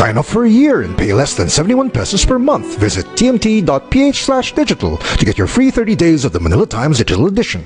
Sign up for a year and pay less than 71 pesos per month. Visit tmt.ph/digital to get your free 30 days of the Manila Times Digital Edition.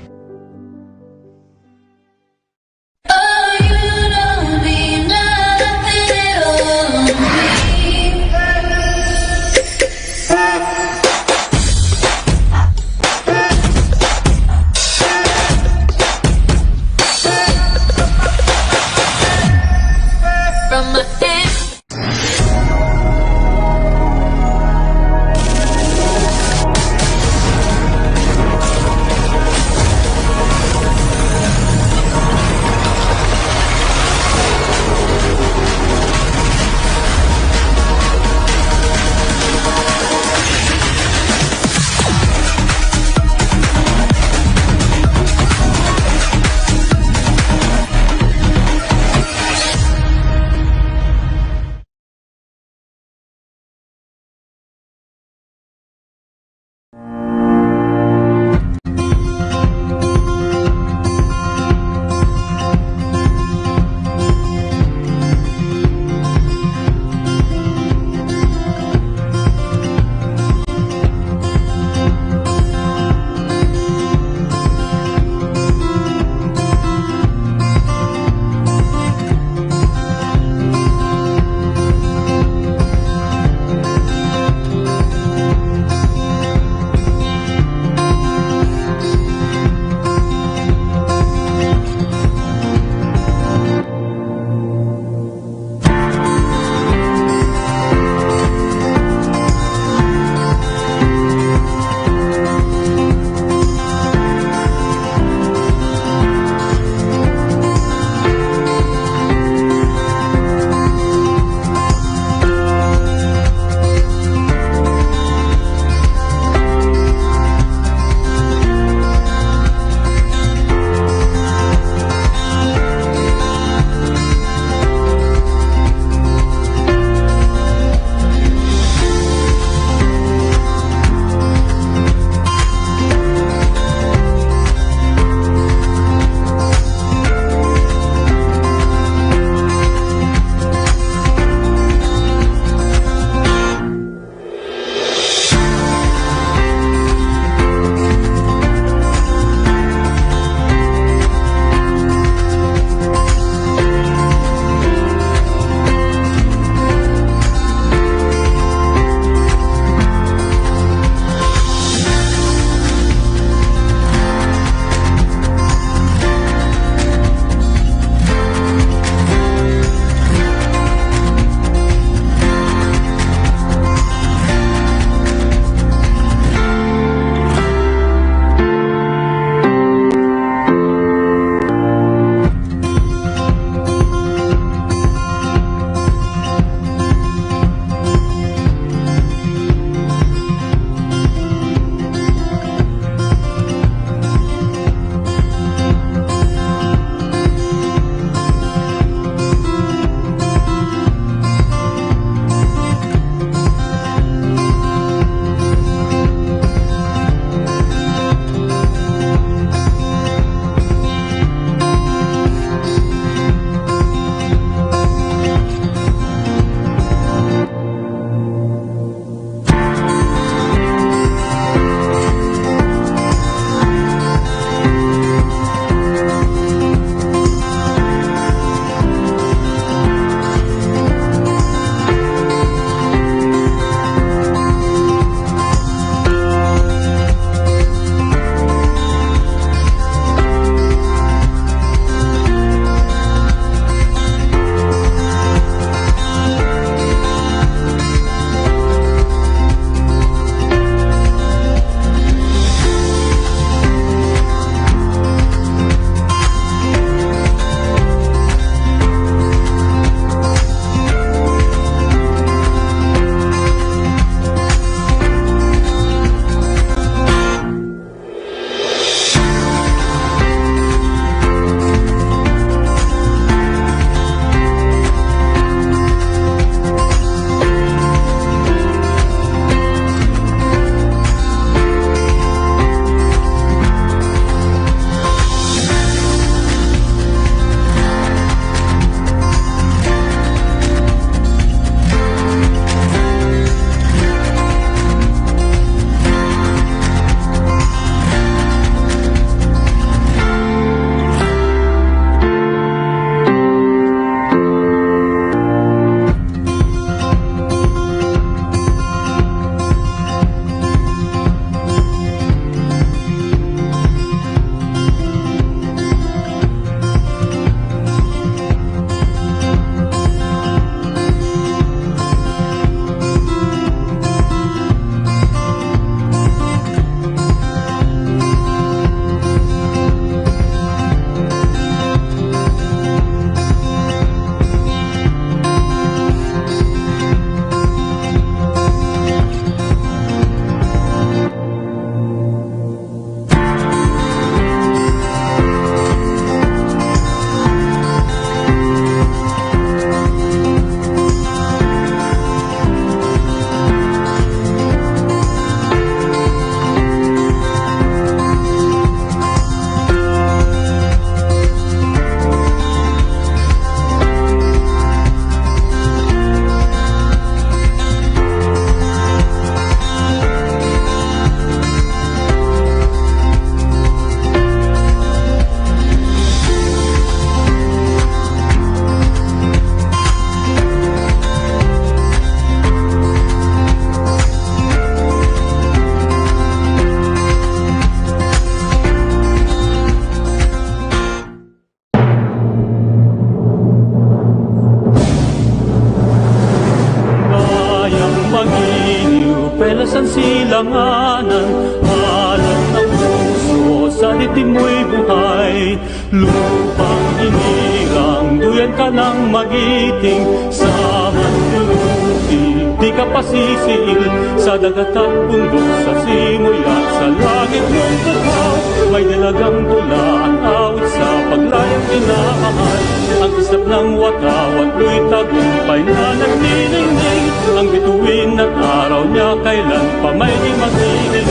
alanganan, alam ng puso sa litim mo'y buhay. Lupang inirang, duyan ka ng magiting, sa manluluti, di ka pasisiil, sa dagat at bundok, sa simoy at sa langit mong bukaw. May dalagang tula at awit sa paglayang inamahal, ang isap ng watawat mo'y tagumpay na nagniningning, ang bituin at araw niya kailan pa may di magiging.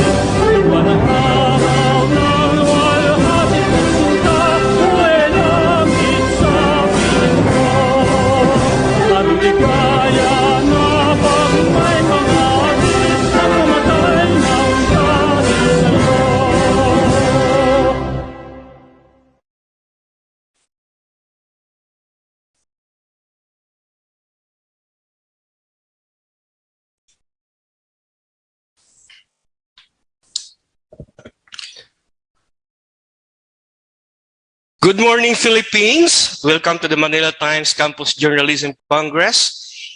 Lupa ng araw ng walhating pusunta, buhay langit sa piling ko. Aming ligaya na pag may mga atis na pumatay ng dahil sa'yo. Good morning, Philippines. Welcome to the Manila Times Campus Journalism Congress.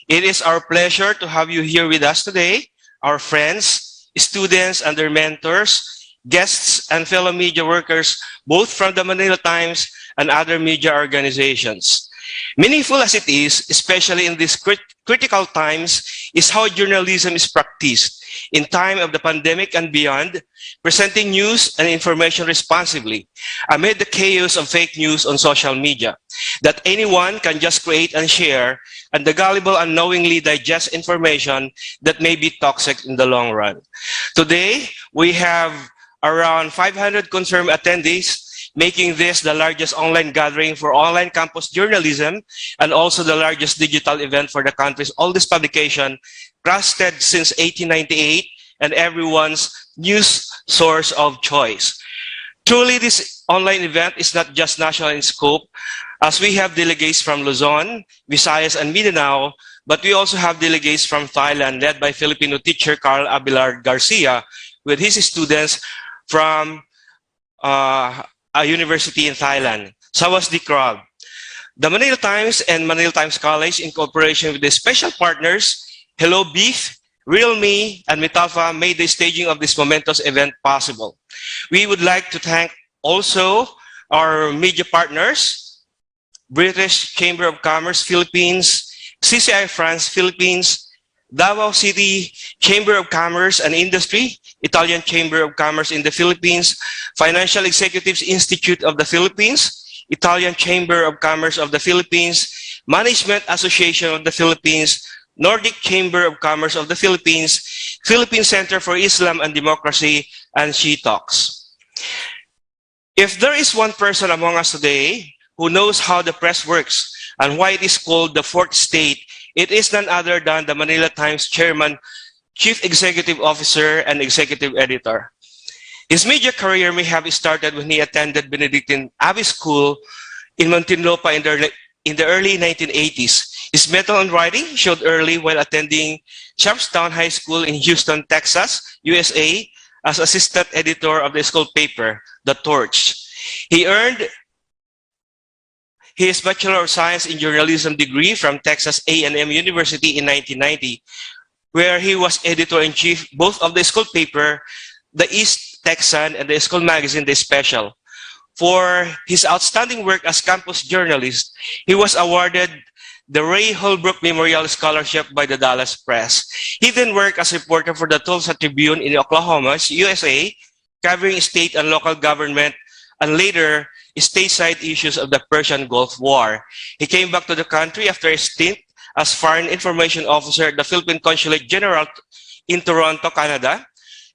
It is our pleasure to have you here with us today, our friends, students and their mentors, guests and fellow media workers, both from the Manila Times and other media organizations. Meaningful as it is, especially in these critical times, is how journalism is practiced in time of the pandemic and beyond, presenting news and information responsibly amid the chaos of fake news on social media that anyone can just create and share, and the gullible unknowingly digest information that may be toxic in the long run. Today, we have around 500 confirmed attendees, making this the largest online gathering for online campus journalism and also the largest digital event for the country's oldest publication, trusted since 1898 and everyone's news source of choice. Truly, this online event is not just national in scope, as we have delegates from Luzon, Visayas, and Mindanao, but we also have delegates from Thailand, led by Filipino teacher Carl Abelar Garcia, with his students from a university in Thailand. Sawas Krab. The Manila Times and Manila Times College, in cooperation with the special partners, Hello Beef, Real Me, and Metalfa, made the staging of this momentous event possible. We would like to thank also our media partners, British Chamber of Commerce Philippines, CCI France Philippines, Davao City Chamber of Commerce and Industry, Italian Chamber of Commerce in the Philippines, Financial Executives Institute of the Philippines, Italian Chamber of Commerce of the Philippines, Management Association of the Philippines, Nordic Chamber of Commerce of the Philippines, Philippine Center for Islam and Democracy, and She Talks. If there is one person among us today who knows how the press works and why it is called the fourth state, it is none other than the Manila Times Chairman, Chief Executive Officer, and Executive Editor. His media career may have started when he attended Benedictine Abbey School in Muntinlupa in the early 1980s. His method on writing showed early while attending Sharpstown High School in Houston, Texas, USA, as assistant editor of the school paper, The Torch. He earned his Bachelor of Science in Journalism degree from Texas A&M University in 1990, where he was editor-in-chief both of the school paper, the East Texan, and the school magazine, The Special. For his outstanding work as campus journalist, he was awarded the Ray Holbrook Memorial Scholarship by the Dallas Press. He then worked as a reporter for the Tulsa Tribune in Oklahoma, USA, covering state and local government, and later stateside issues of the Persian Gulf War. He came back to the country after a stint as Foreign Information Officer at the Philippine Consulate General in Toronto, Canada.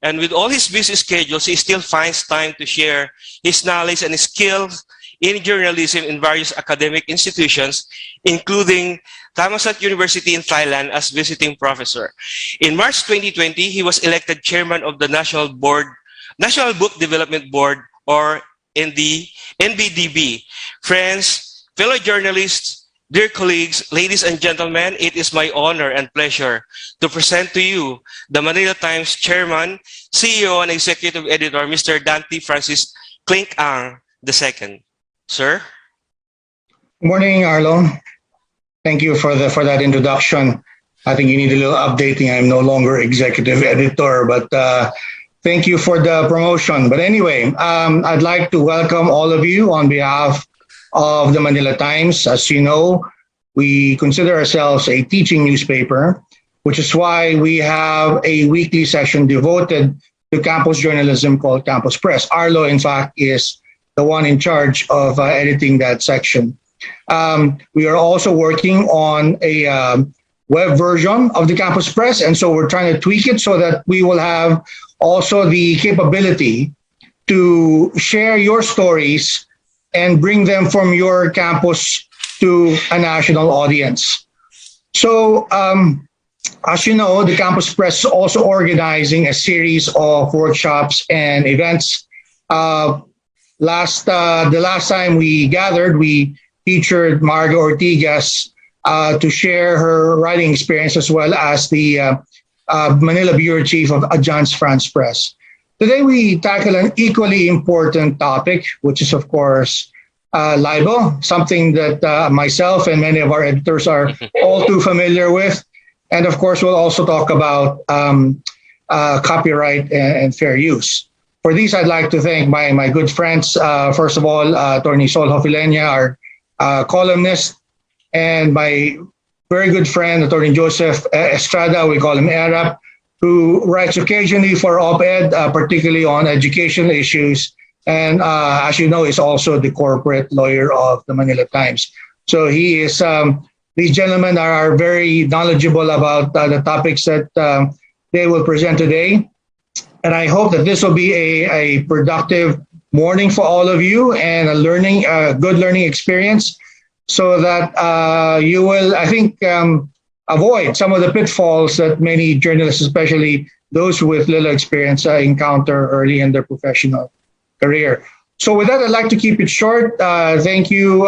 And with all his busy schedules, he still finds time to share his knowledge and skills in journalism in various academic institutions, including Thammasat University in Thailand as visiting professor. In March 2020, he was elected chairman of the National Book Development Board, or NBDB. Friends, fellow journalists, dear colleagues, ladies and gentlemen, it is my honor and pleasure to present to you the Manila Times Chairman, CEO, and Executive Editor, Mr. Dante Francis Klink Ang II. Sir? Good morning, Arlo. Thank you for that introduction. I think you need a little updating. I'm no longer executive editor, but thank you for the promotion. But anyway, I'd like to welcome all of you on behalf of the Manila Times. As you know, we consider ourselves a teaching newspaper, which is why we have a weekly session devoted to campus journalism called Campus Press. Arlo, in fact, is the one in charge of editing that section. We are also working on a web version of the Campus Press, and so we're trying to tweak it so that we will have also the capability to share your stories and bring them from your campus to a national audience. So, as you know, the Campus Press is also organizing a series of workshops and events. The last time we gathered, we featured Margo Ortigas to share her writing experience, as well as the Manila Bureau Chief of Agence France Press. Today, we tackle an equally important topic, which is, of course, libel, something that myself and many of our editors are all too familiar with. And of course, we'll also talk about copyright and fair use. For these, I'd like to thank my good friends. First of all, Attorney Sol Hofilenya, our columnist, and my very good friend, Attorney Joseph Estrada, we call him Arap, who writes occasionally for op-ed, particularly on educational issues. And as you know, is also the corporate lawyer of the Manila Times. So he is, these gentlemen are very knowledgeable about the topics that they will present today. And I hope that this will be a productive morning for all of you and a good learning experience, so that you will, I think, avoid some of the pitfalls that many journalists, especially those with little experience, encounter early in their professional career. So with that, I'd like to keep it short. Thank you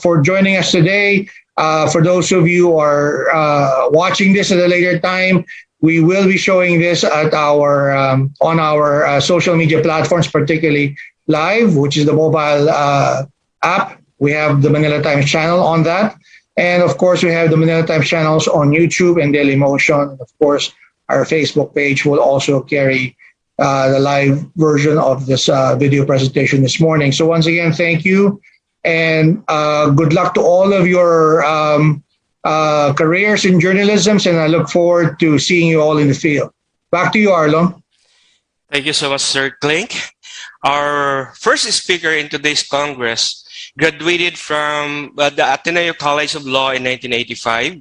for joining us today. For those of you who are watching this at a later time, we will be showing this at our on our social media platforms, particularly live, which is the mobile app. We have the Manila Times channel on that. And of course, we have the Manila Times channels on YouTube and Dailymotion. Of course, our Facebook page will also carry the live version of this video presentation this morning. So once again, thank you. And good luck to all of your careers in journalism. And I look forward to seeing you all in the field. Back to you, Arlo. Thank you so much, Sir Klink. Our first speaker in today's Congress graduated from the Ateneo College of Law in 1985.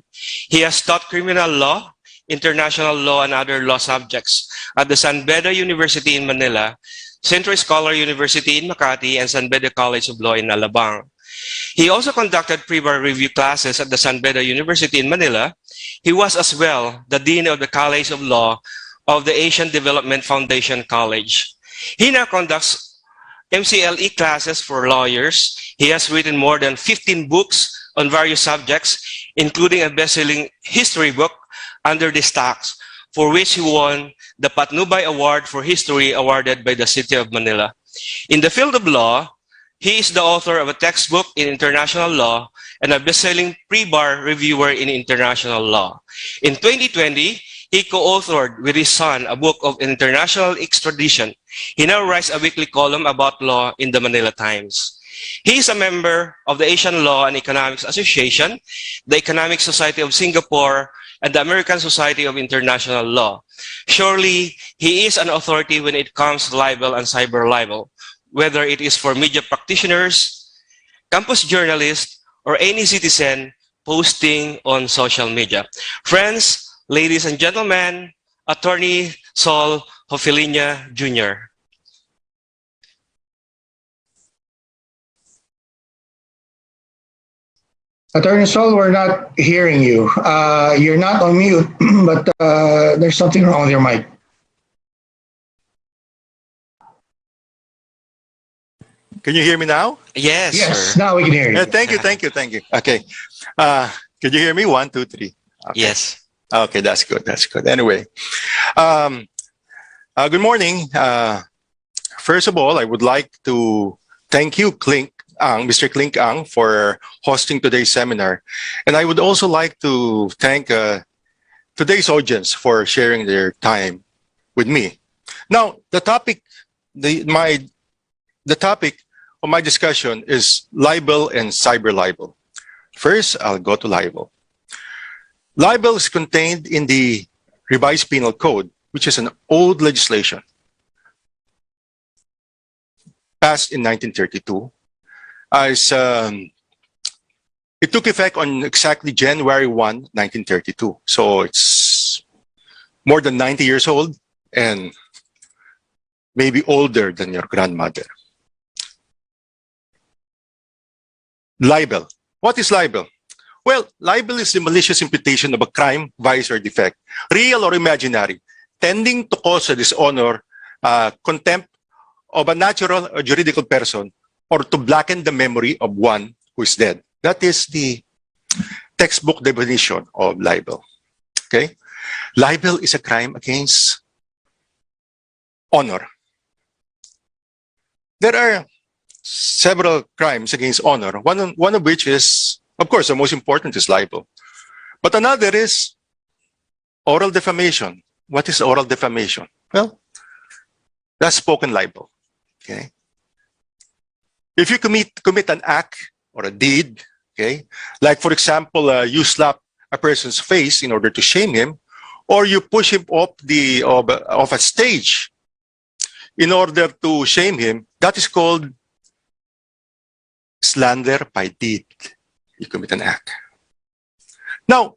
He has taught criminal law, international law, and other law subjects at the San Beda University in Manila, Central Scholar University in Makati, and San Beda College of Law in Alabang. He also conducted pre-bar review classes at the San Beda University in Manila. He was as well the Dean of the College of Law of the Asian Development Foundation College. He now conducts MCLE classes for lawyers. He has written more than 15 books on various subjects, including a best-selling history book, Under the Stacks, for which he won the Patnubay Award for History awarded by the City of Manila. In the field of law, he is the author of a textbook in international law and a best-selling pre-bar reviewer in international law. In 2020, he co-authored with his son a book of international extradition. He now writes a weekly column about law in the Manila Times. He is a member of the Asian Law and Economics Association, the Economic Society of Singapore, and the American Society of International Law. Surely, he is an authority when it comes to libel and cyberlibel, whether it is for media practitioners, campus journalists, or any citizen posting on social media. Friends, ladies and gentlemen, Attorney Sol Hofilenya Jr. Attorney Sol, we're not hearing you. You're not on mute, but there's something wrong with your mic. Can you hear me now? Yes, Yes, sir. now we can hear you. Thank you. Okay. Could you hear me? 1, 2, 3. Okay. Yes. Okay, that's good. Anyway, good morning. First of all, I would like to thank you, Mr. Klink Ang, for hosting today's seminar. And I would also like to thank today's audience for sharing their time with me. Now, the topic of my discussion is libel and cyberlibel. First, I'll go to libel. Libel is contained in the Revised Penal Code, which is an old legislation passed in 1932. It took effect on exactly January 1, 1932. So it's more than 90 years old and maybe older than your grandmother. Libel. What is libel? Well, libel is the malicious imputation of a crime, vice, or defect, real or imaginary, tending to cause a dishonor, contempt of a natural or juridical person, or to blacken the memory of one who is dead. That is the textbook definition of libel. Okay? Libel is a crime against honor. There are several crimes against honor, one of which is, of course, the most important is libel. But another is oral defamation. What is oral defamation? Well, that's spoken libel. Okay? If you commit an act or a deed, okay, like for example, you slap a person's face in order to shame him, or you push him off a stage in order to shame him, that is called slander by deed. You commit an act. Now,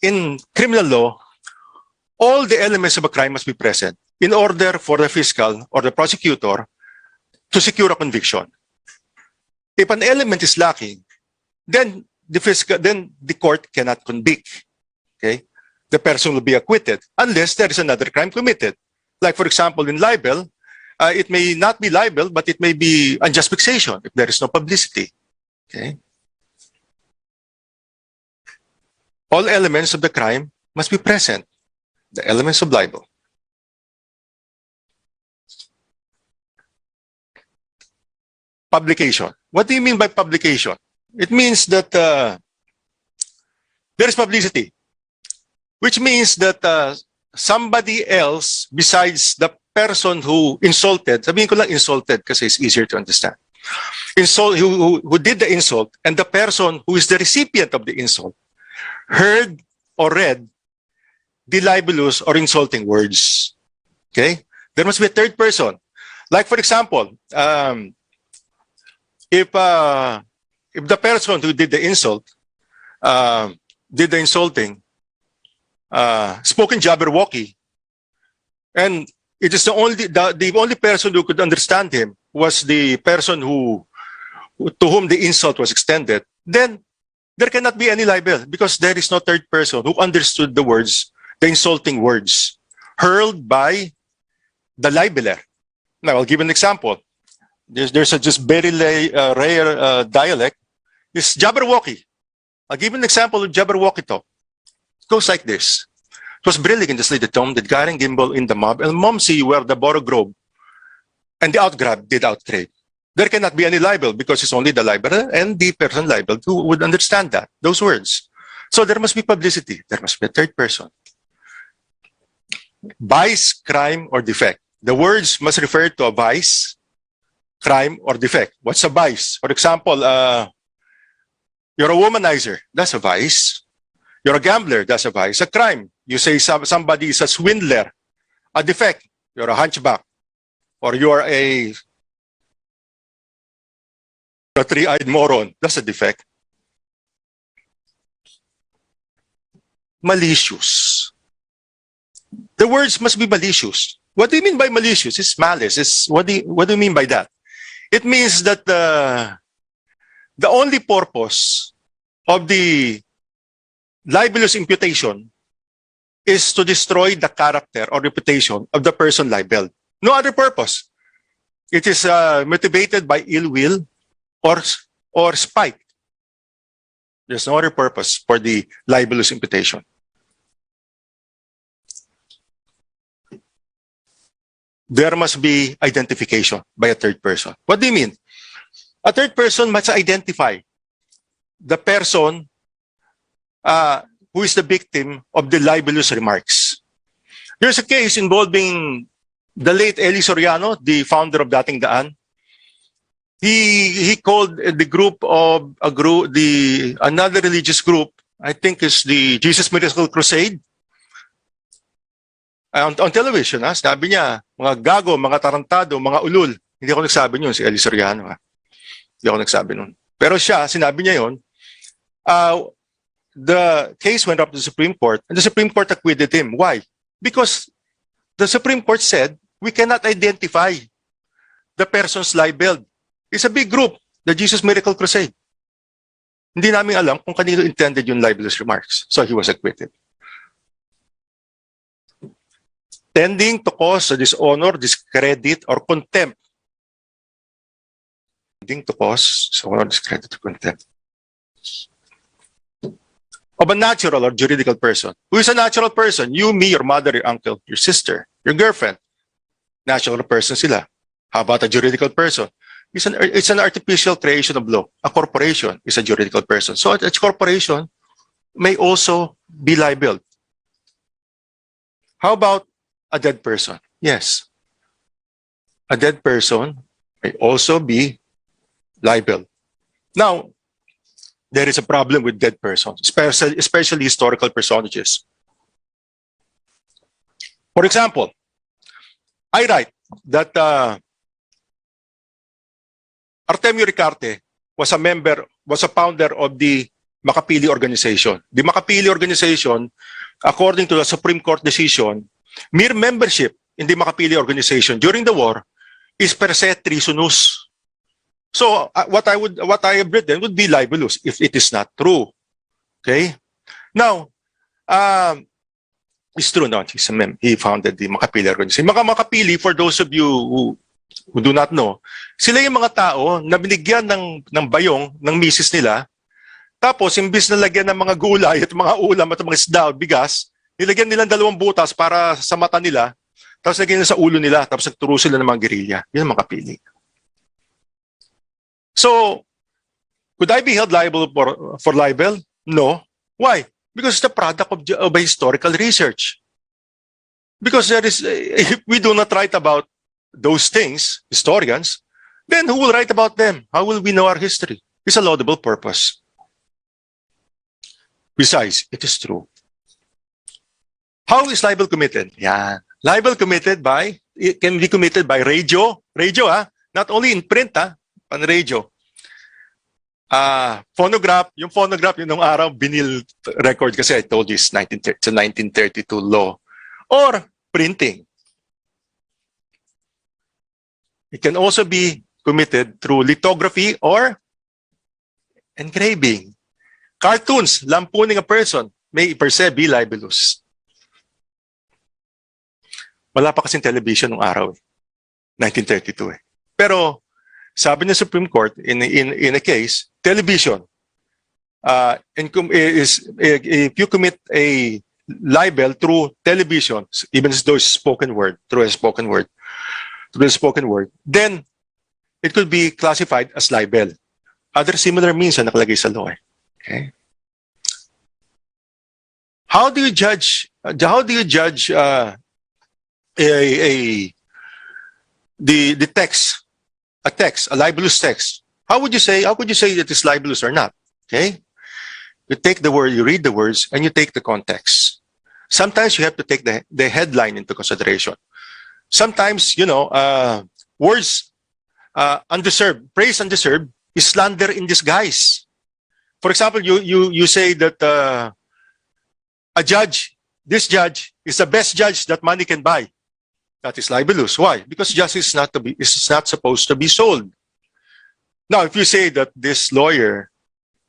in criminal law, all the elements of a crime must be present in order for the fiscal or the prosecutor to secure a conviction. If an element is lacking, then the court cannot convict. Okay? The person will be acquitted unless there is another crime committed. Like for example, in libel, it may not be libel, but it may be unjust vexation if there is no publicity. Okay? All elements of the crime must be present. The elements of libel. Publication. What do you mean by publication? It means that there is publicity, which means that somebody else besides the person who insulted, sabihin ko lang insulted kasi it's easier to understand, who did the insult, and the person who is the recipient of the insult heard or read the libelous or insulting words. Okay? There must be a third person. Like for example, if the person who did the insult, did the insulting, spoke in Jabberwocky, and it is the only person who could understand him was the person to whom the insult was extended, then there cannot be any libel because there is no third person who understood the words, the insulting words hurled by the libeler. Now, I'll give an example. There's a just very rare dialect. It's Jabberwocky. I'll give an example of Jabberwocky talk. It goes like this. It was brillig in the slitted tomb, did Garing Gimbal in the mob, and Momsey where the Borough and the outgrab did outgrab. There cannot be any libel because it's only the libeler and the person libeled who would understand those words. So there must be publicity. There must be a third person. Vice, crime, or defect. The words must refer to a vice, crime, or defect. What's a vice? For example, you're a womanizer. That's a vice. You're a gambler. That's a vice. A crime. You say somebody is a swindler. A defect. You're a hunchback. Or you're a three-eyed moron. That's a defect. Malicious. The words must be malicious. What do you mean by malicious? It's malice. What do you mean by that? It means that the only purpose of the libelous imputation is to destroy the character or reputation of the person libeled. No other purpose. It is motivated by ill will or spite. There's no other purpose for the libelous imputation. There must be identification by a third person. What do you mean? A third person must identify the person who is the victim of the libelous remarks. There's a case involving the late Eli Soriano, the founder of Dating Daan. He called the group of another religious group, I think is the Jesus Miracle Crusade. On television, sabi niya, mga gago, mga tarantado, mga ulul. Hindi ako nagsabi niyon, si Eli Soriano. Hindi ako nagsabi nun. Pero siya, sinabi niya yon. The case went up to the Supreme Court, and the Supreme Court acquitted him. Why? Because the Supreme Court said, we cannot identify the persons libeled. It's a big group, the Jesus Miracle Crusade. Hindi namin alam kung kanino intended yung libelous remarks. So he was acquitted. Tending to cause a dishonor, discredit, or contempt. Tending to cause dishonor, discredit, or contempt of a natural or juridical person. Who is a natural person? You, me, your mother, your uncle, your sister, your girlfriend. Natural person sila. How about a juridical person? It's an artificial creation of law. A corporation is a juridical person. So a corporation may also be libeled. How about a dead person? Yes. A dead person may also be libeled. Now, there is a problem with dead persons, especially historical personages. For example, I write that Artemio Ricarte was a founder of the Makapili organization. The Makapili organization, according to the Supreme Court decision, mere membership in the Makapili organization during the war is per se treasonous. So what I have written would be libelous if it is not true. Okay. Now, it's true not. He founded the Makapili organization. Mga Makapili, for those of you who do not know, sila yung mga tao na binigyan ng bayong ng misis nila. Tapos, imbis na lagyan ng mga gulay at mga ulam at mga isda o bigas, nilagyan nila 2 butas para sa mata nila, tapos lagyan nila sa ulo nila, tapos nagturo sila ng mga gerilya. Yun ang Makapili. So, could I be held liable for libel? No. Why? Because it's the product of a historical research. Because if we do not write about those things, historians, then who will write about them? How will we know our history? It's a laudable purpose. Besides, it is true. How is libel committed? Yeah. Libel it can be committed by radio, not only in print, on radio. Phonograph, yung nung araw, vinyl record kasi I told you it's a 1932 law. Or printing. It can also be committed through lithography or engraving. Cartoons, lampooning a person, may per se be libelous. Wala pa kasing television nung araw, 1932 eh. Pero sabi ng Supreme Court in a case, television, if you commit a libel through television, even though it's spoken word, through a spoken word, then it could be classified as libel. Other similar means na nakalagay sa law. Okay. How do you judge the text, a libelous text? How could you say that it's libelous or not? Okay. You take the word, you read the words, and you take the context. Sometimes you have to take the headline into consideration. Sometimes, words undeserved, praise undeserved is slander in disguise. For example, you say that this judge is the best judge that money can buy. That is libelous. Why? Because justice is not supposed to be sold. Now, if you say that this lawyer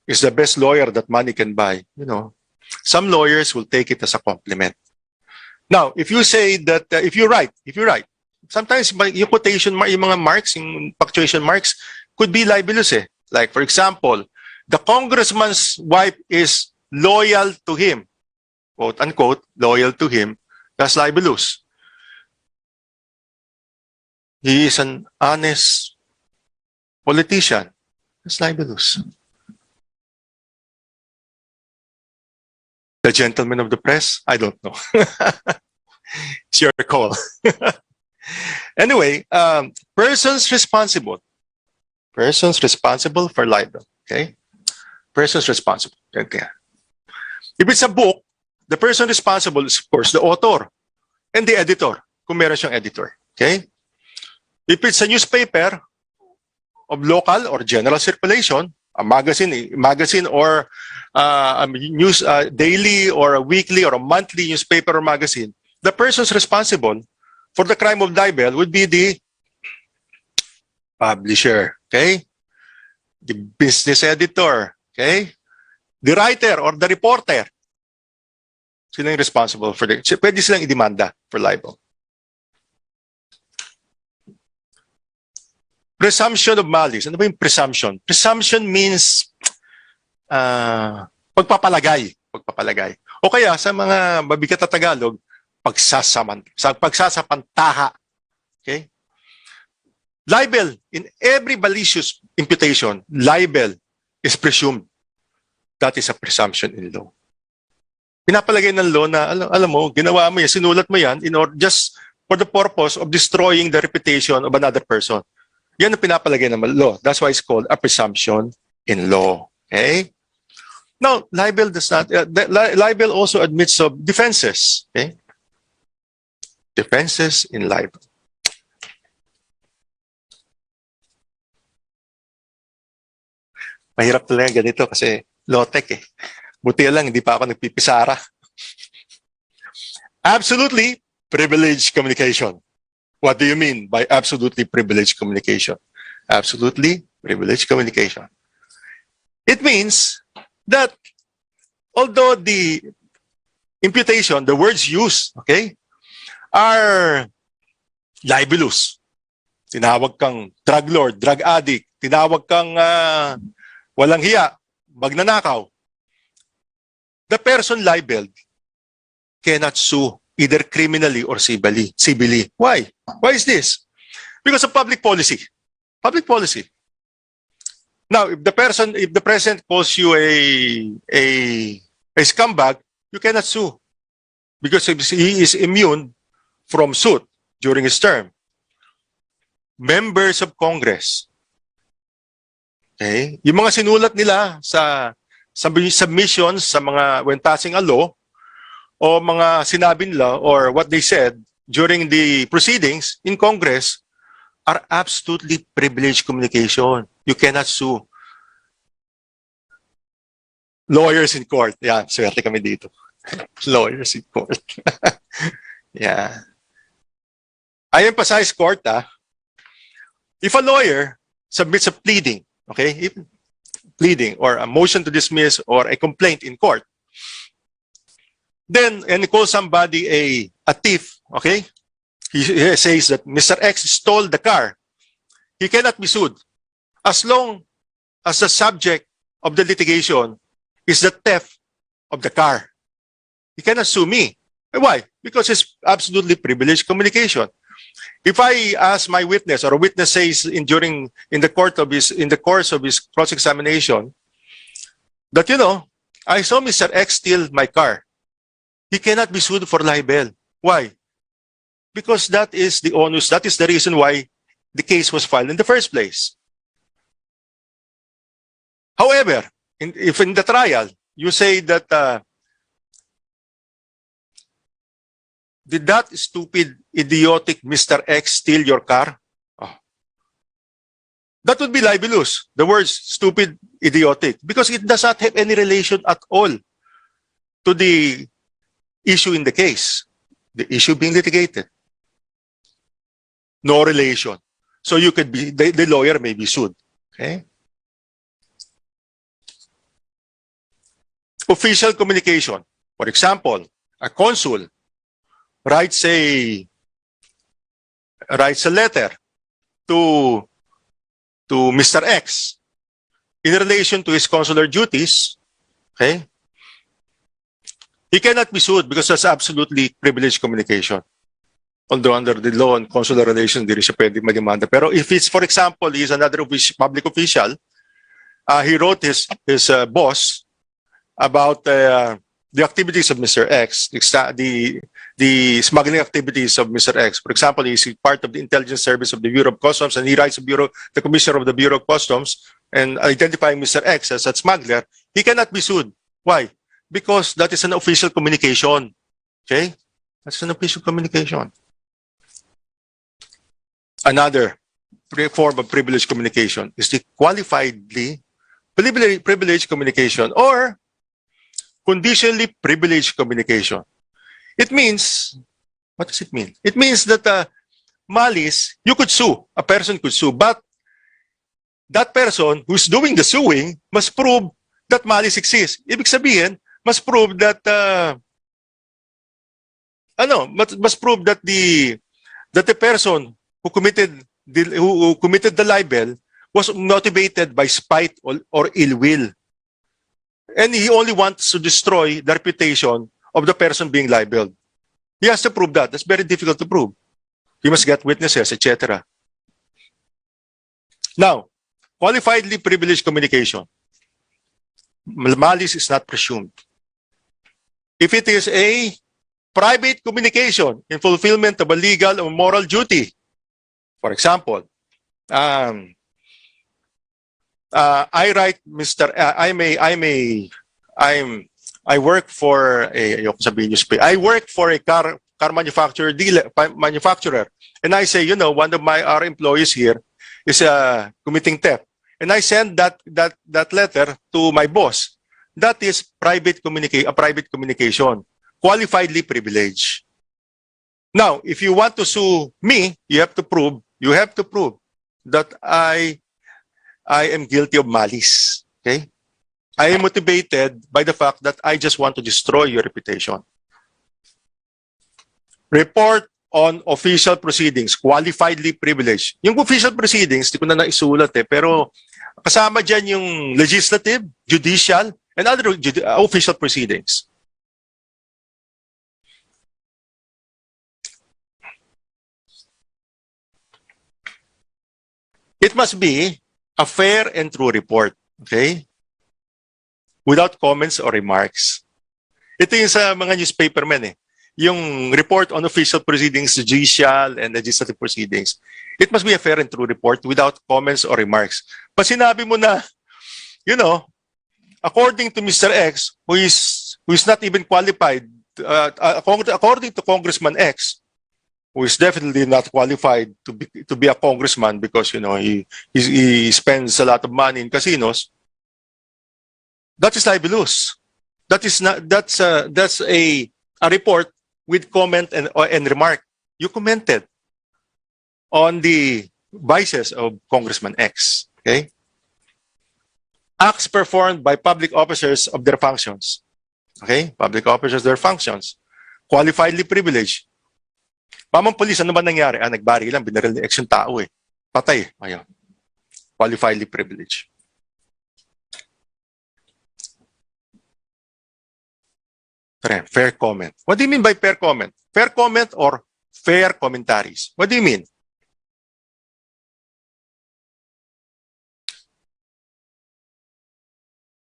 is the best lawyer that money can buy, some lawyers will take it as a compliment. Now, if you say that, if you write, sometimes yung quotation, yung mga marks, yung punctuation marks could be libelous eh. Like, for example, the congressman's wife is loyal to him, quote unquote, loyal to him. That's libelous. He is an honest politician. That's libelous. The gentleman of the press? I don't know. It's your call. Anyway, persons responsible. Persons responsible for libel. Okay? Persons responsible. Okay. If it's a book, the person responsible is, of course, the author and the editor, kung meron siyang editor. Okay? If it's a newspaper of local or general circulation, a magazine or a news daily or a weekly or a monthly newspaper or magazine, the persons responsible for the crime of libel would be the publisher, okay? The business editor, okay? The writer or the reporter. Sila yung responsible for the... Pwede silang idemanda for libel. Presumption of malice. Ano ba yung presumption? Presumption means pagpapalagay. Pagpapalagay. O kaya sa mga mabigat na Tagalog, pagsasapantaha. Okay? Libel, in every malicious imputation, libel is presumed. That is a presumption in law. Pinapalagay ng law na, alam mo, ginawa mo yan, sinulat mo yan in order just for the purpose of destroying the reputation of another person. Yan ang pinapalagay ng law. That's why it's called a presumption in law. Okay? Now, libel does not, libel also admits of defenses. Okay? Defenses in libel. Mahirap talaga ganito kasi low-tech eh. Buti lang, hindi pa ako nagpipisara. Absolutely privileged communication. What do you mean by absolutely privileged communication? Absolutely privileged communication. It means that although the imputation, the words used, okay, are libelous. Tinawag kang drug lord, drug addict, tinawag kang walang hiya, magnanakaw. The person libeled cannot sue either criminally or civilly. Why? Why is this? Because of public policy. Public policy. Now, if the president calls you a scumbag, you cannot sue because he is immune from suit during his term. Members of Congress, okay, yung mga sinulat nila sa submissions sa mga when passing a law o mga sinabi nila or what they said during the proceedings in Congress are absolutely privileged communication. You cannot sue. Lawyers in court. Yan, swerte kami dito. Lawyers in court. Yeah. I emphasize court, if a lawyer submits a pleading, okay, pleading or a motion to dismiss or a complaint in court, then, and he calls somebody a thief, okay, he says that Mr. X stole the car, he cannot be sued as long as the subject of the litigation is the theft of the car. He cannot sue me. Why? Because it's absolutely privileged communication. If I ask my witness or a witness says in the course of his cross-examination that, you know, I saw Mr. X steal my car, he cannot be sued for libel. Why? Because that is the onus, that is the reason why the case was filed in the first place. However, if in the trial, you say that, did that stupid, idiotic Mr. X steal your car? Oh. That would be libelous. The words stupid, idiotic, because it does not have any relation at all to the issue in the case, the issue being litigated. No relation. So you could be, the lawyer may be sued. Okay? Official communication. For example, a consul writes a letter to Mr. X in relation to his consular duties, okay? He cannot be sued because that's absolutely privileged communication. Although under the law on consular relations, hindi rin siya pwede mademanda. Pero if it's, for example, he's another public official, he wrote his boss about the activities of Mr. X, the smuggling activities of Mr. X. For example, he's part of the intelligence service of the Bureau of Customs, and he writes the commissioner of the Bureau of Customs and identifying Mr. X as a smuggler. He cannot be sued. Why? Because that is an official communication. Okay? That's an official communication. Another form of privileged communication is the qualifiedly privileged communication or conditionally privileged communication. It means, what does it mean? It means that malice, you could sue, a person could sue, but that person who's doing the suing must prove that malice exists. Ibig sabihin, must prove that must prove that the person who committed the libel was motivated by spite or ill will. And he only wants to destroy the reputation of the person being libeled. He has to prove that. That's very difficult to prove. He must get witnesses, etc. Now, qualifiedly privileged communication. Malice is not presumed. If it is a private communication in fulfillment of a legal or moral duty, for example, I write, I work for a car manufacturer, and I say, one of our employees here is committing theft, and I send that letter to my boss. That is a private communication, qualifiedly privileged. Now, if you want to sue me, you have to prove that I am guilty of malice. Okay? I am motivated by the fact that I just want to destroy your reputation. Report on official proceedings, qualifiedly privileged. Yung official proceedings, di ko na naisulat pero kasama dyan yung legislative, judicial, and other official proceedings. It must be a fair and true report, okay? Without comments or remarks. Ito yung sa mga newspapermen yung report on official proceedings, judicial and legislative proceedings. It must be a fair and true report without comments or remarks. Pag sinabi mo na, according to Mr. X, who is not even qualified, according to Congressman X, who is definitely not qualified to be a congressman because he spends a lot of money in casinos. That is libelous. That's a report with comment and remark. You commented on the vices of Congressman X. Okay. Acts performed by public officers of their functions. Okay, public officers their functions. Qualifiedly privileged. Mamang polis, ano ba nangyari? Nagbari lang, binaril ni X yung tao Patay. Ayun. Qualifiedly privileged. Fair comment. What do you mean by fair comment? Fair comment or fair commentaries? What do you mean?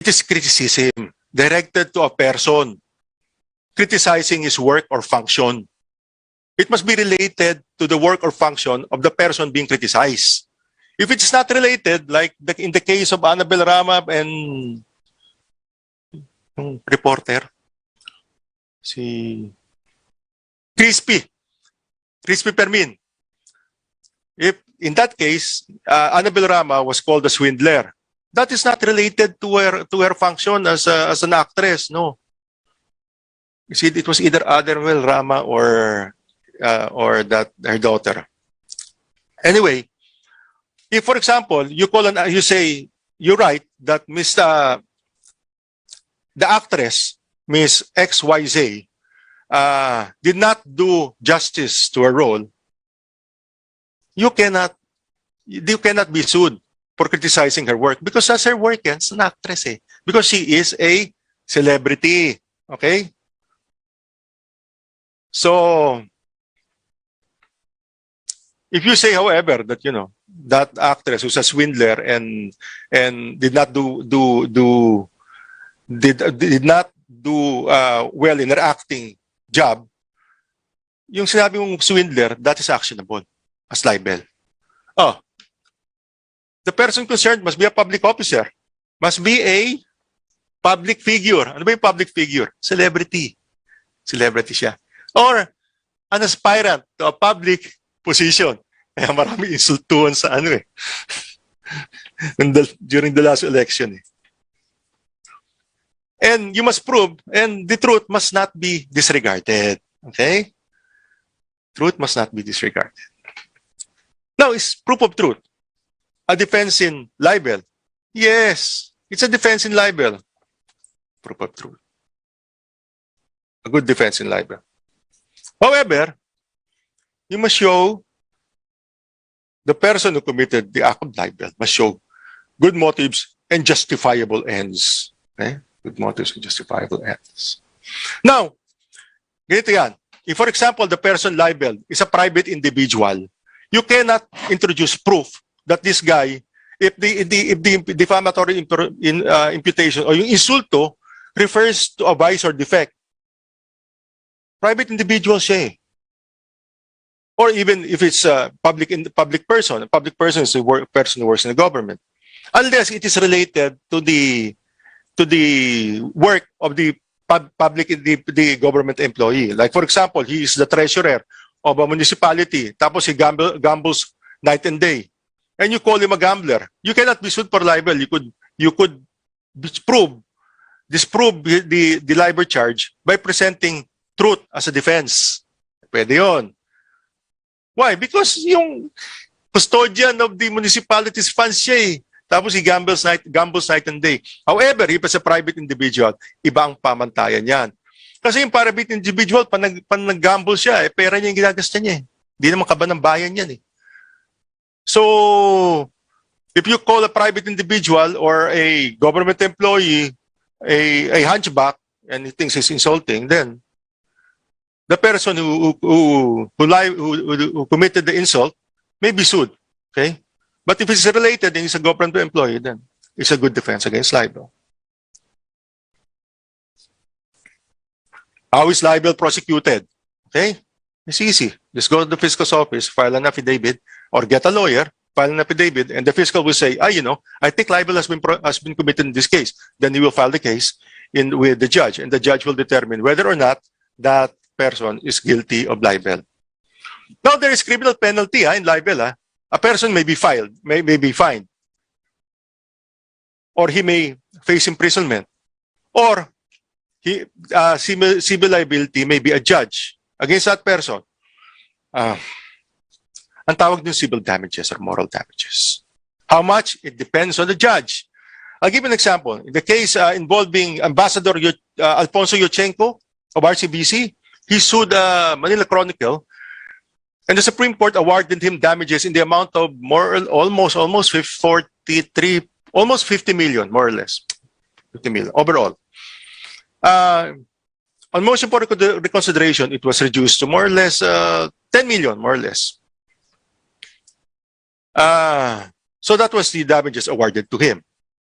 It is criticism directed to a person criticizing his work or function. It must be related to the work or function of the person being criticized. If it's not related, like in the case of Annabel Rama and reporter, si Crispy Permin. If in that case, Annabel Rama was called a swindler, that is not related to her function as an actress. No, you see, it was either Annabel Rama or that her daughter. Anyway, if for example you write that the actress Miss XYZ did not do justice to her role, you cannot be sued for criticizing her work because that's her work. It's an actress because she is a celebrity. Okay, so if you say, however, that that actress who's a swindler and did not do well in their acting job, yung sinabi mong swindler, that is actionable as libel. Oh, the person concerned must be a public officer, must be a public figure. Ano ba yung public figure? Celebrity. Celebrity siya. Or an aspirant to a public position. Kaya marami insultuhan sa ano eh. During the last election eh. And you must prove, and the truth must not be disregarded. Okay? Truth must not be disregarded. Now, is proof of truth a defense in libel? Yes, it's a defense in libel. Proof of truth. A good defense in libel. However, you must show the person who committed the act of libel must show good motives and justifiable ends. Okay? Good motives and justifiable ends. Now, ganito yan. If, for example, the person libeled is a private individual, you cannot introduce proof that this guy, if the defamatory imputation or yung insulto refers to a vice or defect, private individual siya eh. Or even if it's a public person is a person who works in the government, unless it is related to the work of the the government employee. Like for example, he is the treasurer of a municipality, tapos he gambles night and day, and you call him a gambler. You cannot be sued for libel. You could disprove the libel charge by presenting truth as a defense. Pwede yun. Why? Because yung custodian of the municipality's funds siya eh. Tapos he gambles night and day. However, if it's a private individual, iba ang pamantayan yan. Kasi yung private individual, pan nag-gamble siya, eh, pera niya yung ginagasta niya. Hindi naman kaba ng bayan yan eh. So, if you call a private individual or a government employee a hunchback and he thinks he's insulting, then the person who committed the insult may be sued. Okay? But if it's related and he's a government employee, then it's a good defense against libel. How is libel prosecuted? Okay? It's easy. Just go to the fiscal's office, file an affidavit, or get a lawyer, file an affidavit, and the fiscal will say, I think libel has been committed in this case. Then he will file the case with the judge, and the judge will determine whether or not that person is guilty of libel. Now, there is criminal penalty in libel. A person may be fined, or he may face imprisonment, or civil liability may be a judge against that person. Ang tawag ng civil damages or moral damages. How much? It depends on the judge. I'll give an example. In the case involving Ambassador Alfonso Yochenko of RCBC, he sued Manila Chronicle, and the Supreme Court awarded him damages in the amount of almost 43, almost 50 million, more or less. 50 million overall. On motion for reconsideration, it was reduced to more or less 10 million, more or less. So that was the damages awarded to him.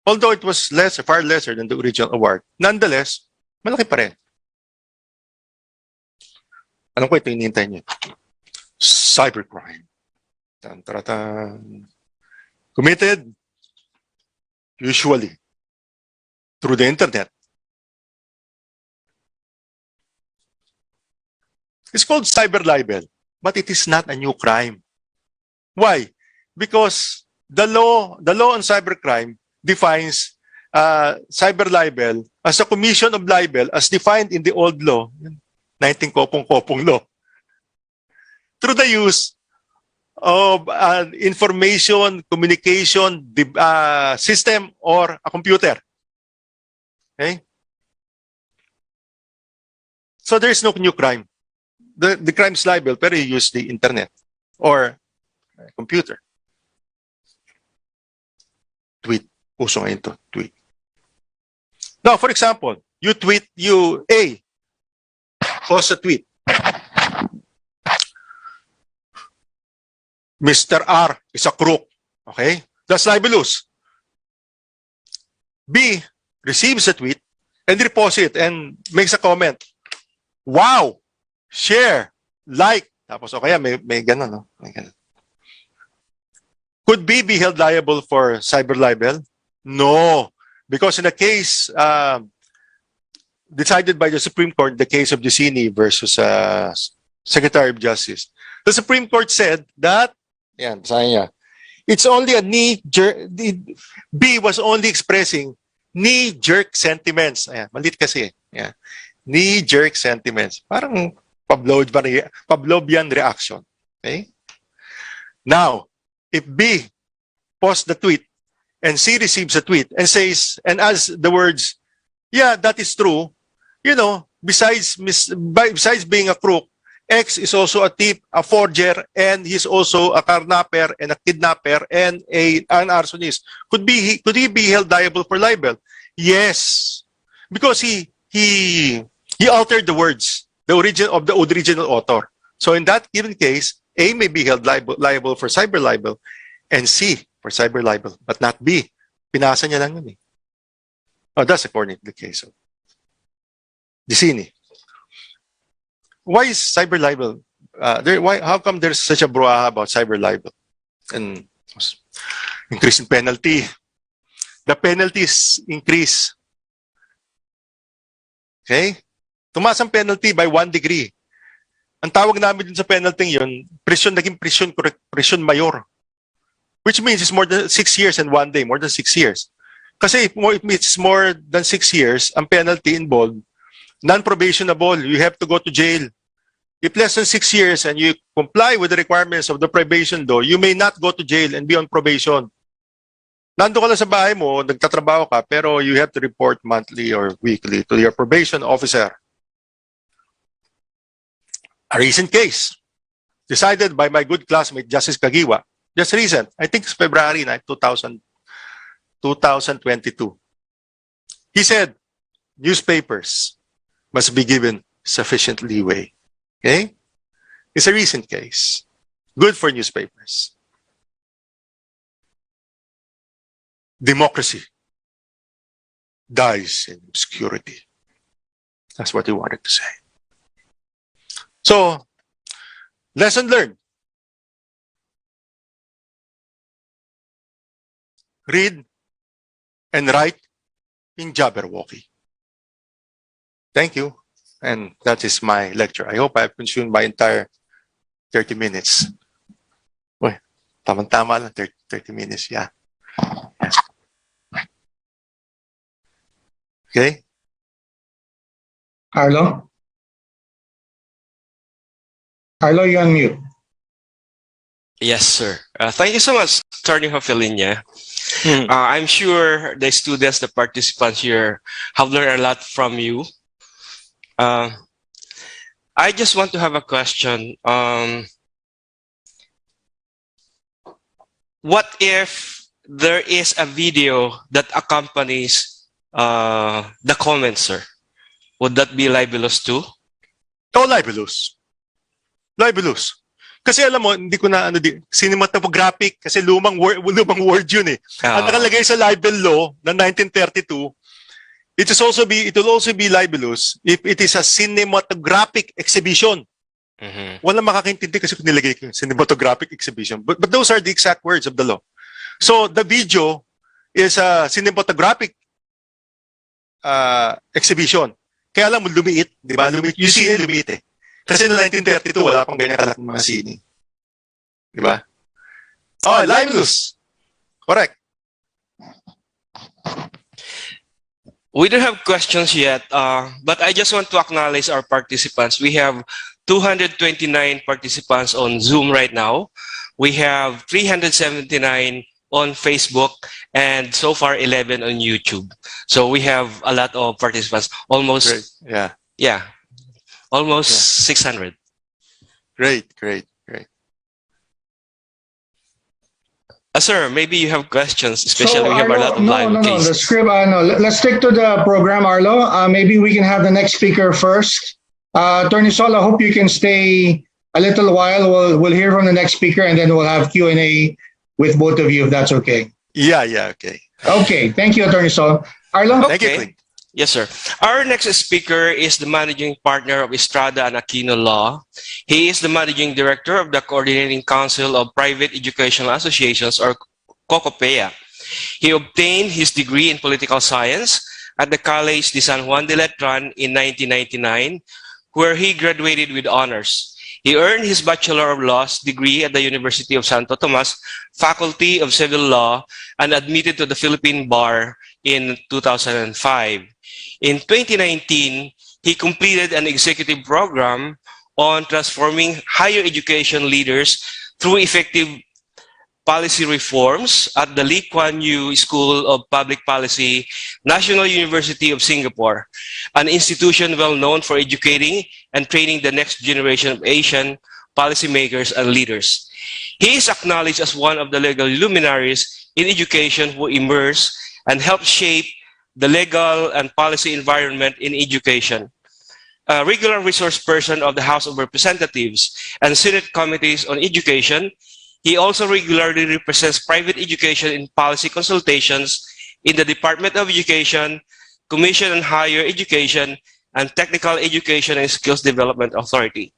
Although it was far lesser than the original award. Nonetheless, malaki pa rin. Anong kwento hinihintay niyo? Cybercrime. Committed usually through the internet. It's called cyberlibel, but it is not a new crime. Why? Because the law on cybercrime defines cyberlibel as a commission of libel as defined in the old law, 19 Kopong law, through the use of an information communication system or a computer. Okay? So there is no new crime. The crime is libel, pero you use the internet or computer. Tweet. Uso ngayon to, tweet. Now, for example, you post a tweet. Mr. R is a crook. Okay? That's libelous. B receives a tweet and repost it and makes a comment. Wow! Share, like, tapos o kaya may ganun, no? May ganun. Could be held liable for cyberlibel? No, because in the case decided by the Supreme Court, the case of Giussini versus Secretary of Justice, the Supreme Court said that, yan, sabi niya, it's only a knee-jerk, B was only expressing knee-jerk sentiments. Ayan, malit kasi. Ayan. Knee-jerk sentiments. Parang Pavlovian reaction. Okay? Now, if B posts the tweet and C receives a tweet and says, and adds the words, yeah, that is true, you know, besides being a crook, X is also a thief, a forger, and he's also a carnapper and a kidnapper and an arsonist. Could he be held liable for libel? Yes, because he altered the words, the original author. So in that given case, A may be held liable for cyberlibel and C for cyberlibel, but not B. Pinasa niya lang yun eh. Oh, that's according to the case of Giussini. Why is cyberlibel? How come there's such a brouhaha about cyberlibel and increase in penalty? The penalties increase. Okay? Tumaas ang penalty by 1 degree. Ang tawag namin din sa penalty yun, naging prison mayor. Which means it's more than 6 years and 1 day, more than 6 years. Kasi if it's more than 6 years, ang penalty involved, non-probationable, you have to go to jail. If less than 6 years and you comply with the requirements of the probation law, you may not go to jail and be on probation. Nando ka lang sa bahay mo, nagtatrabaho ka, pero you have to report monthly or weekly to your probation officer. A recent case decided by my good classmate, Justice Kagiwa, just recent, I think it's February 9, 2022. He said, newspapers must be given sufficient leeway. Okay? It's a recent case. Good for newspapers. Democracy dies in obscurity. That's what he wanted to say. So, lesson learned. Read and write in Jabberwocky. Thank you. And that is my lecture. I hope I have consumed my entire 30 minutes. Uy, tamang-tama lang, 30 minutes, yeah. Okay? Arlo? Arlo, you're on mute. Yes, sir. Thank you so much, Attorney Hofelinia. I'm sure the students, the participants here have learned a lot from you. I just want to have a question. What if there is a video that accompanies the comments, sir? Would that be libelous too? Oh, libelous. Libelous. Kasi alam mo, hindi ko na cinematographic kasi lumang word yun eh. Ang nakalagay sa libel law ng 1932, it will also be libelous if it is a cinematographic exhibition. Walang makakaintindi kasi kung nilagay ko cinematographic exhibition. But those are the exact words of the law. So the video is a cinematographic exhibition. Kaya alam mo, lumiit. Di ba? Yung sine lumiit eh. Kasi noong 1932, wala pang ganyan kalat ng mga sine. Di ba? Oh, libelous. Correct. We don't have questions yet, but I just want to acknowledge our participants. We have 229 participants on Zoom right now. We have 379 on Facebook, and so far 11 on YouTube. So we have a lot of participants, almost, great. Yeah, almost 600. Great. Sir, maybe you have questions, especially we have a lot of live cases. The script, let's stick to the program, Arlo. Maybe we can have the next speaker first. Attorney Sol, I hope you can stay a little while. We'll hear from the next speaker, and then we'll have Q&A with both of you, if that's okay. Yeah, okay. Okay, thank you, Attorney Sol. Arlo? Thank you. Yes, sir. Our next speaker is the managing partner of Estrada and Aquino Law. He is the managing director of the Coordinating Council of Private Educational Associations, or COCOPEA. He obtained his degree in political science at the College de San Juan de Letran in 1999, where he graduated with honors. He earned his Bachelor of Laws degree at the University of Santo Tomas, Faculty of Civil Law, and admitted to the Philippine Bar in 2005. In 2019, he completed an executive program on transforming higher education leaders through effective policy reforms at the Lee Kuan Yew School of Public Policy, National University of Singapore, an institution well known for educating and training the next generation of Asian policymakers and leaders. He is acknowledged as one of the legal luminaries in education who immerse and help shape the legal and policy environment in education. A regular resource person of the House of Representatives and Senate Committees on Education, he also regularly represents private education in policy consultations in the Department of Education, Commission on Higher Education, and Technical Education and Skills Development Authority.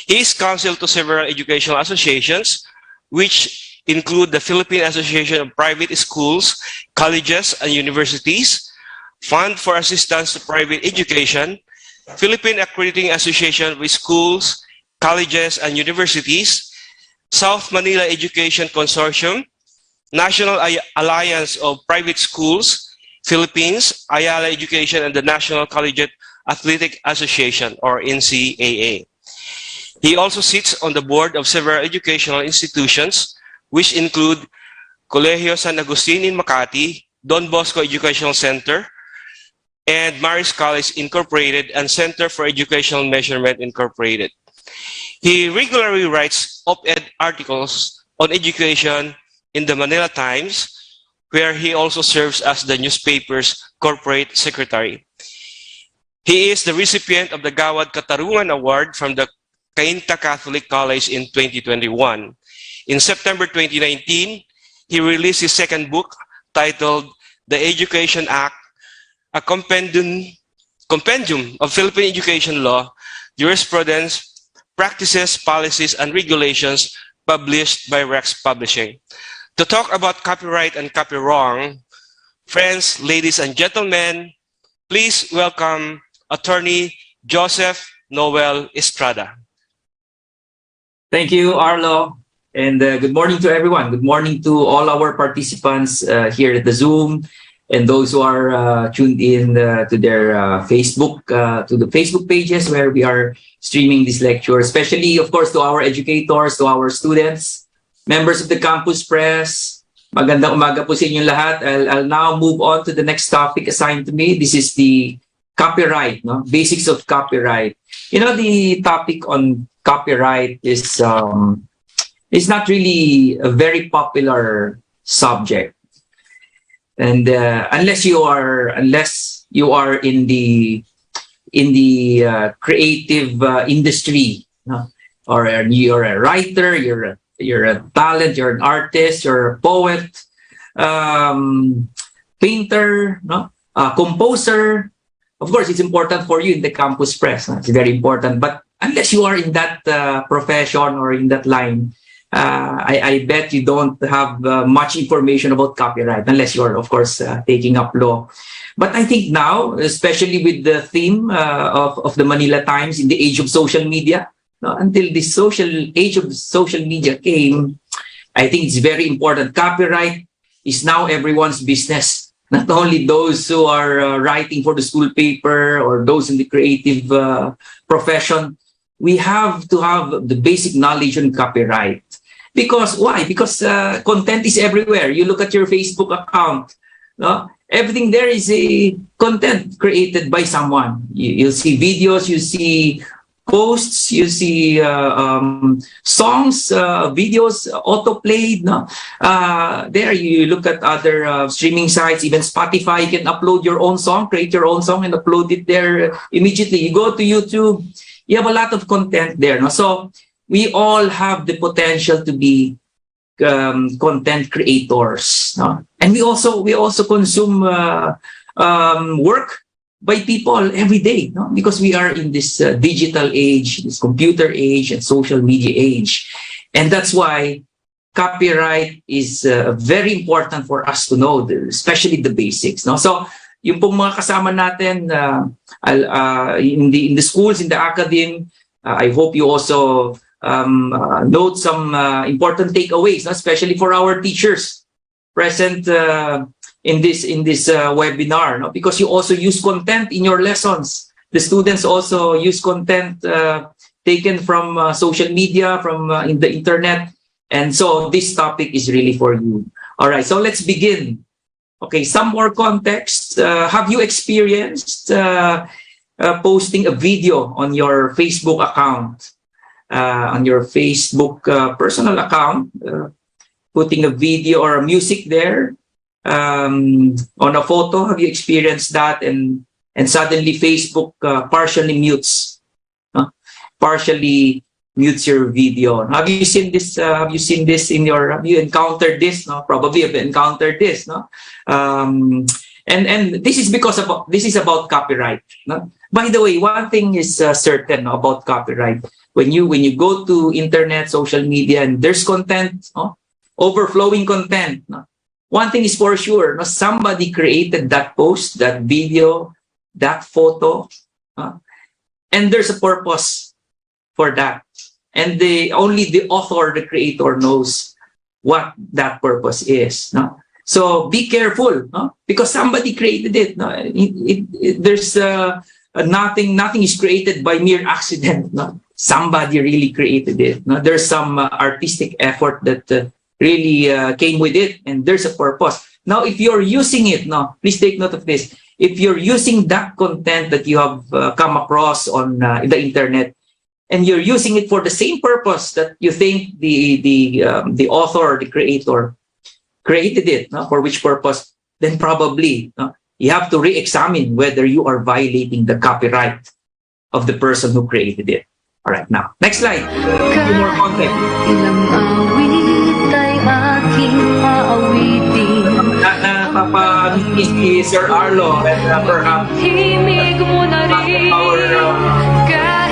He is counsel to several educational associations, which include the Philippine Association of Private Schools, Colleges, and Universities, Fund for Assistance to Private Education, Philippine Accrediting Association of Schools, Colleges, and Universities, South Manila Education Consortium, National Alliance of Private Schools, Philippines, Ayala Education, and the National Collegiate Athletic Association, or NCAA. He also sits on the board of several educational institutions, which include Colegio San Agustin in Makati, Don Bosco Educational Center, and Marist College Incorporated, and Center for Educational Measurement Incorporated. He regularly writes op-ed articles on education in the Manila Times, where he also serves as the newspaper's corporate secretary. He is the recipient of the Gawad Katarungan Award from the Cainta Catholic College in 2021. In September 2019, he released his second book titled The Education Act, a compendium of Philippine education law, jurisprudence, practices, policies, and regulations, published by Rex Publishing. To talk about copyright and copywrong, friends, ladies, and gentlemen, please welcome Attorney Joseph Noel Estrada. Thank you, Arlo, and good morning to everyone. Good morning to all our participants here at the Zoom, and those who are tuned in to their Facebook, to the Facebook pages where we are streaming this lecture, especially, of course, to our educators, to our students, members of the Campus Press. Magandang umaga po sa inyong lahat. I'll now move on to the next topic assigned to me. This is the copyright, no? Basics of copyright. You know, the topic on copyright is not really a very popular subject. And unless you are in the creative industry, no? Or you're a writer, you're a talent, you're an artist, you're a poet, painter, no? Composer. Of course, it's important for you in the Campus Press. No? It's very important. But unless you are in that profession or in that line, I bet you don't have much information about copyright, unless you're, of course, taking up law. But I think now, especially with the theme of the Manila Times in the age of social media, until the age of social media came, I think it's very important. Copyright is now everyone's business. Not only those who are writing for the school paper or those in the creative profession. We have to have the basic knowledge on copyright. Because why? Because content is everywhere. You look at your Facebook account, no? Everything there is a content created by someone. You'll see videos, you see posts, you see songs, videos auto-played. No? There you look at other streaming sites, even Spotify. You can upload your own song, create your own song and upload it there immediately. You go to YouTube, you have a lot of content there. No? So we all have the potential to be content creators. No? And we also consume work by people every day, no? Because we are in this digital age, this computer age and social media age. And that's why copyright is very important for us to know, especially the basics. No? So yung pong mga kasama natin in the schools, in the academy, I hope you also note some important takeaways, no? Especially for our teachers present in this webinar, no? Because you also use content in your lessons. The students also use content taken from social media, from in the internet. And so this topic is really for you. All right, so let's begin. Okay, some more context. Have you experienced posting a video on your Facebook account, on your Facebook personal account, putting a video or a music there on a photo? Have you experienced that? And suddenly Facebook partially mutes your video. Have you seen this? Have you seen this in your? Have you encountered this? No, probably have encountered this. No, and this is because of this is about copyright. No? By the way, one thing is certain about copyright. When you go to internet, social media, and there's content, no? Overflowing content. No? One thing is for sure, no? Somebody created that post, that video, that photo, and there's a purpose for that. And only the author, the creator, knows what that purpose is. No? So be careful, no? Because somebody created it. No? There's nothing is created by mere accident. No? Somebody really created it. No? There's some artistic effort that really came with it, and there's a purpose. Now, if you're using it, no, please take note of this. If you're using that content that you have come across on the internet, and you're using it for the same purpose that you think the author or the creator created it, no? For which purpose, then probably you have to re-examine whether you are violating the copyright of the person who created it. All right, now, next slide. More content. Ilang awit ay aking aawitin. Papamiss si Sir Arlo and perhaps Himig mo na rin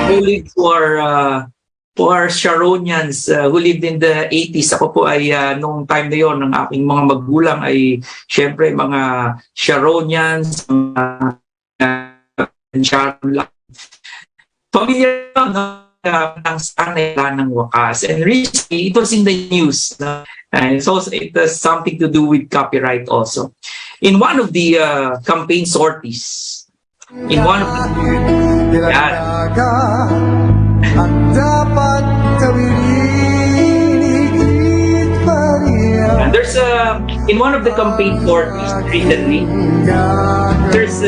colleagues who are Sharonians who lived in the 80s. Ako po ay nung time na yon ng aking mga magulang ay syempre mga Sharonians, Sharon. Familiar ng sanay ng wakas. And recently, it was in the news. And so it has something to do with copyright also. In one of the campaign sorties, in one of the... And there's in one of the campaign sorties recently, there's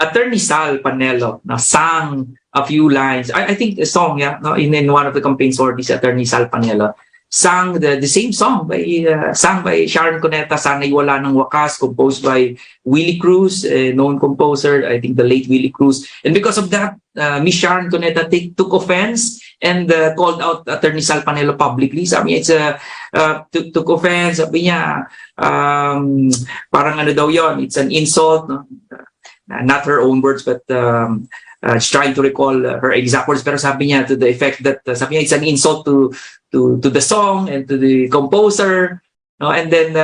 Attorney Sal Panelo na sang a few lines. I think a song, yeah, no, in one of the campaign sorties, Attorney Sal Panelo sang the same song sang by Sharon Cuneta, Sana'y Wala ng Wakas, composed by Willie Cruz, a known composer, I think the late Willie Cruz. And because of that, Miss Sharon Cuneta took offense and called out Attorney Sal Panelo publicly. Sabi niya, took offense. Sabi niya, parang ano daw yon, it's an insult. No? Not her own words, but she's trying to recall her exact words. Pero sabi niya to the effect that sabi niya it's an insult to the song and to the composer. No? And then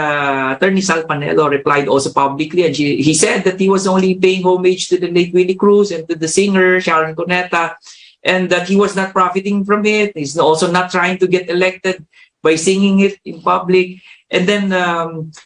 Attorney Sal Panelo replied also publicly, and he said that he was only paying homage to the late Willie Cruz and to the singer Sharon Cuneta, and that he was not profiting from it. He's also not trying to get elected by singing it in public. And then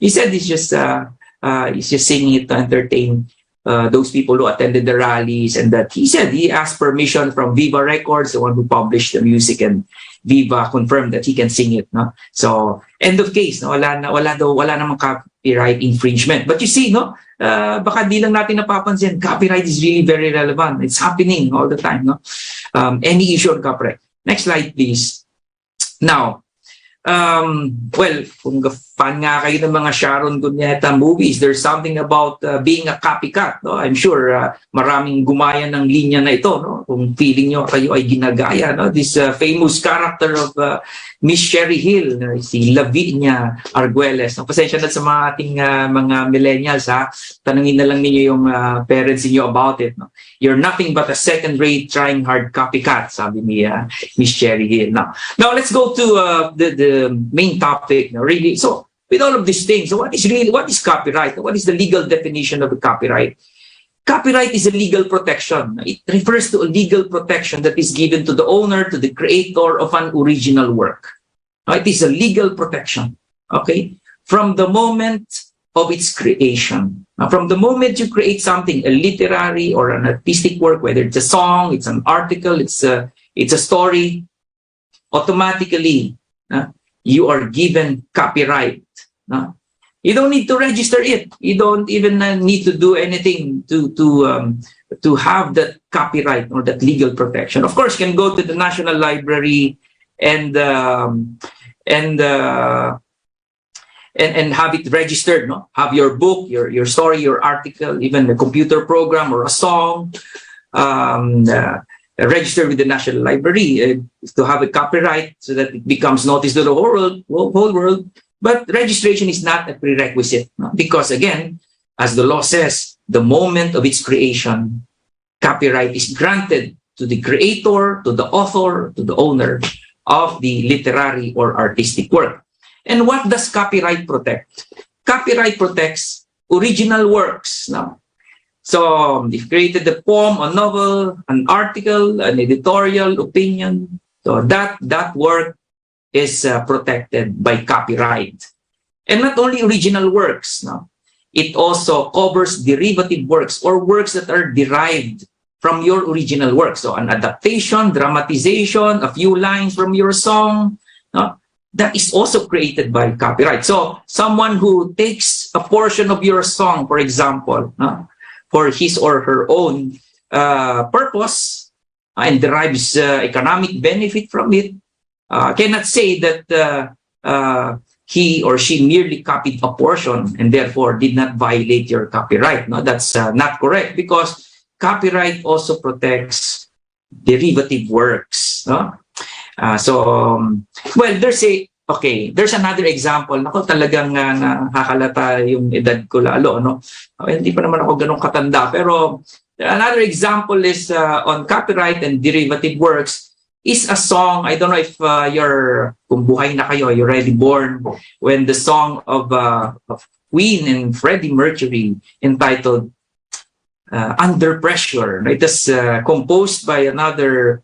he said he's just singing it to entertain those people who attended the rallies, and that he said he asked permission from Viva Records, the one who published the music, and Viva confirmed that he can sing it. No? So end of case. No? Wala namang copyright infringement. But you see, no, baka di lang natin napapansin, copyright is really very relevant. It's happening all the time. No, any issue on copyright. Next slide, please. Now, well, kung fan nga kayo ng mga Sharon Cuneta movies, there's something about being a copycat. No? I'm sure maraming gumaya ng linya na ito. No? Kung feeling nyo kayo ay ginagaya. No? This famous character of Miss Sherry Hill, si Lavinia Arguelles. No? Pasensya na sa mga ating mga millennials. Ha? Tanungin na lang ninyo yung parents niyo about it. No? You're nothing but a second-rate trying hard copycat, sabi ni Miss Sherry Hill. Now let's go to the main topic. No? Really, so with all of these things, so what is copyright? What is the legal definition of a copyright? Copyright is a legal protection. It refers to a legal protection that is given to the owner, to the creator of an original work. It is a legal protection, okay? From the moment of its creation. Now, from the moment you create something, a literary or an artistic work, whether it's a song, it's an article, it's a story, automatically you are given copyright. You don't need to register it. You don't even need to do anything to have that copyright or that legal protection. Of course, you can go to the National Library and have it registered. No, have your book, your story, your article, even a computer program or a song. Registered with the National Library to have a copyright so that it becomes noticed to the whole world. But registration is not a prerequisite, no? Because again, as the law says, the moment of its creation, copyright is granted to the creator, to the author, to the owner of the literary or artistic work. And what does copyright protect? Copyright protects original works. No? So if you created a poem, a novel, an article, an editorial, opinion, so that work is protected by copyright. And not only original works, no? It also covers derivative works or works that are derived from your original work. So an adaptation, dramatization, a few lines from your song, no? That is also created by copyright. So someone who takes a portion of your song, for example, for his or her own purpose and derives economic benefit from it, cannot say that he or she merely copied a portion and therefore did not violate your copyright. No, that's not correct, because copyright also protects derivative works. No? Well, there's another example. Nako, talagang nakakalata yung edad ko lalo. No? Hindi pa naman ako ganun katanda. Pero another example is on copyright and derivative works is a song. I don't know if kung buhay na kayo, you're already born, when the song of Queen and Freddie Mercury entitled Under Pressure. It is composed by another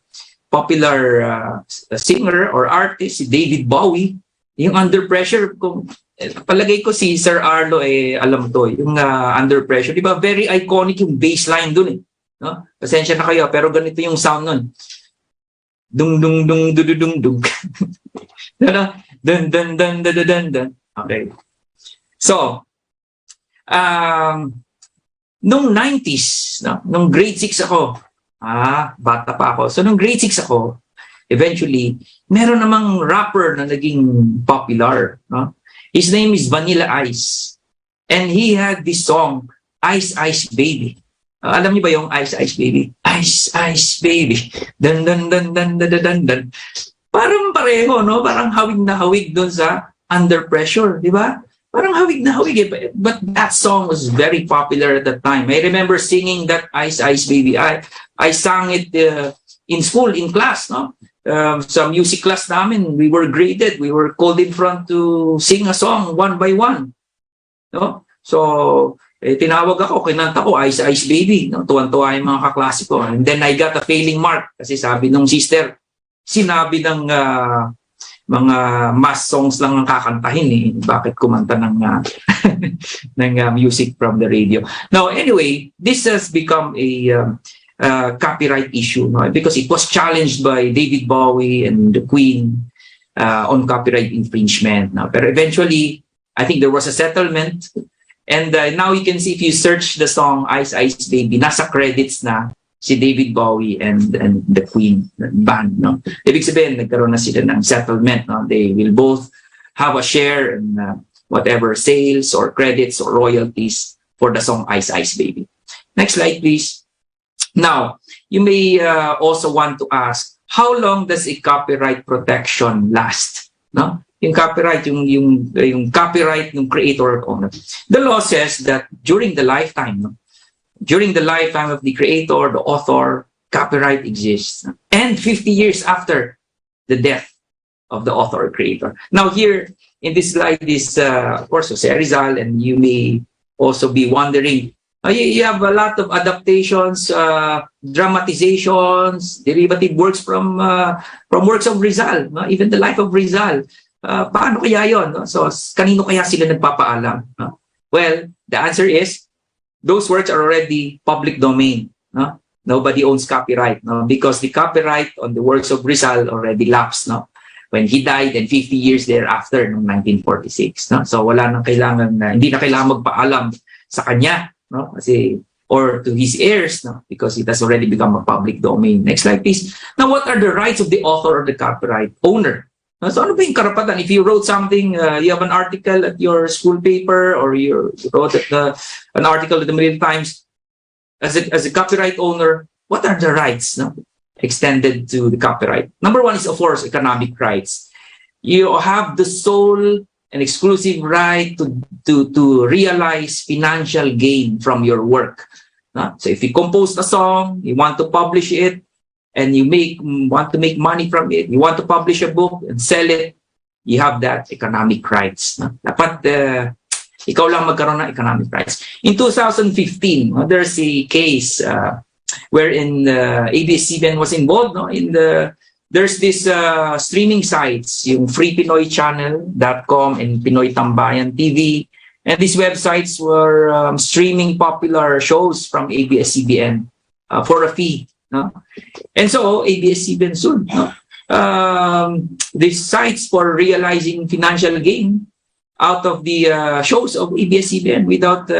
popular singer or artist, si David Bowie. Yung Under Pressure, palagay ko si Sir Arlo alam to, yung Under Pressure. Di ba? Very iconic yung bassline dun eh. No? Pasensya na kayo, pero ganito yung sound nun. Dung dung dung dung dung dung. Dun dun dun dun dun dun. Okay. So, nung 90s, no, nung grade 6 ako, bata pa ako. So, nung grade 6 ako, eventually, meron namang rapper na naging popular. No? His name is Vanilla Ice. And he had this song, Ice Ice Baby. Alam niyo ba yung Ice Ice Baby? Ice Ice Baby. Dun dun dun dun dun dun dun. Parang pareho, no? Parang hawig na hawig dun sa Under Pressure, di ba? Parang hawig na hawig eh. But that song was very popular at that time. I remember singing that Ice Ice Baby. I sang it in school, in class, no? Sa music class namin, we were graded. We were called in front to sing a song one by one. No? So, tinawag ako, kinanta ko, Ice Ice Baby. No? Tuwan-tuwa yung mga kaklase ko. And then I got a failing mark kasi sabi nung sister, sinabi ng mga mass songs lang ang kakantahin eh. Bakit kumanta ng music from the radio? Now, anyway, this has become a copyright issue, no? Because it was challenged by David Bowie and the Queen on copyright infringement. No? Pero eventually, I think there was a settlement. And now you can see, if you search the song Ice Ice Baby, nasa credits na si David Bowie and the Queen band. No? Ibig sabihin, nagkaroon na sila ng settlement. No? They will both have a share whatever sales or credits or royalties for the song Ice Ice Baby. Next slide, please. Now, you may also want to ask, how long does a copyright protection last? No? Yung copyright, yung copyright ng creator or owner. The law says that during the lifetime of the creator, the author, copyright exists. And 50 years after the death of the author or creator. Now here, in this slide is, of course, Jose Rizal, and you may also be wondering, you have a lot of adaptations, dramatizations, derivative works from works of Rizal, no? Even the life of Rizal. Paano kaya yun? No? So, kanino kaya sila nagpapaalam? No? Well, the answer is, those works are already public domain. No? Nobody owns copyright, no? Because the copyright on the works of Rizal already lapsed, no? When he died, and 50 years thereafter, noong 1946. No? So, wala nang kailangan, hindi na kailangan magpaalam sa kanya, no? Kasi, or to his heirs, no? Because it has already become a public domain. Next slide, please. Now, what are the rights of the author or the copyright owner? So, ano ba yung karapatan? If you wrote something, you have an article at your school paper, or you wrote an article at the Manila Times, as a copyright owner, what are the rights, no? Extended to the copyright? Number one is, of course, economic rights. You have the sole and exclusive right to realize financial gain from your work. No? So if you compose a song, you want to publish it, and you want to make money from it, you want to publish a book and sell it, you have that economic rights. No? Dapat ikaw lang magkaroon ng economic rights. In 2015, there's a case wherein ABS-CBN was involved. No? There's this streaming sites, yung freepinoychannel.com and Pinoy Tambayan TV. And these websites were streaming popular shows from ABS-CBN for a fee. No? And so ABS-CBN sued, no? These sites for realizing financial gain out of the shows of ABS-CBN without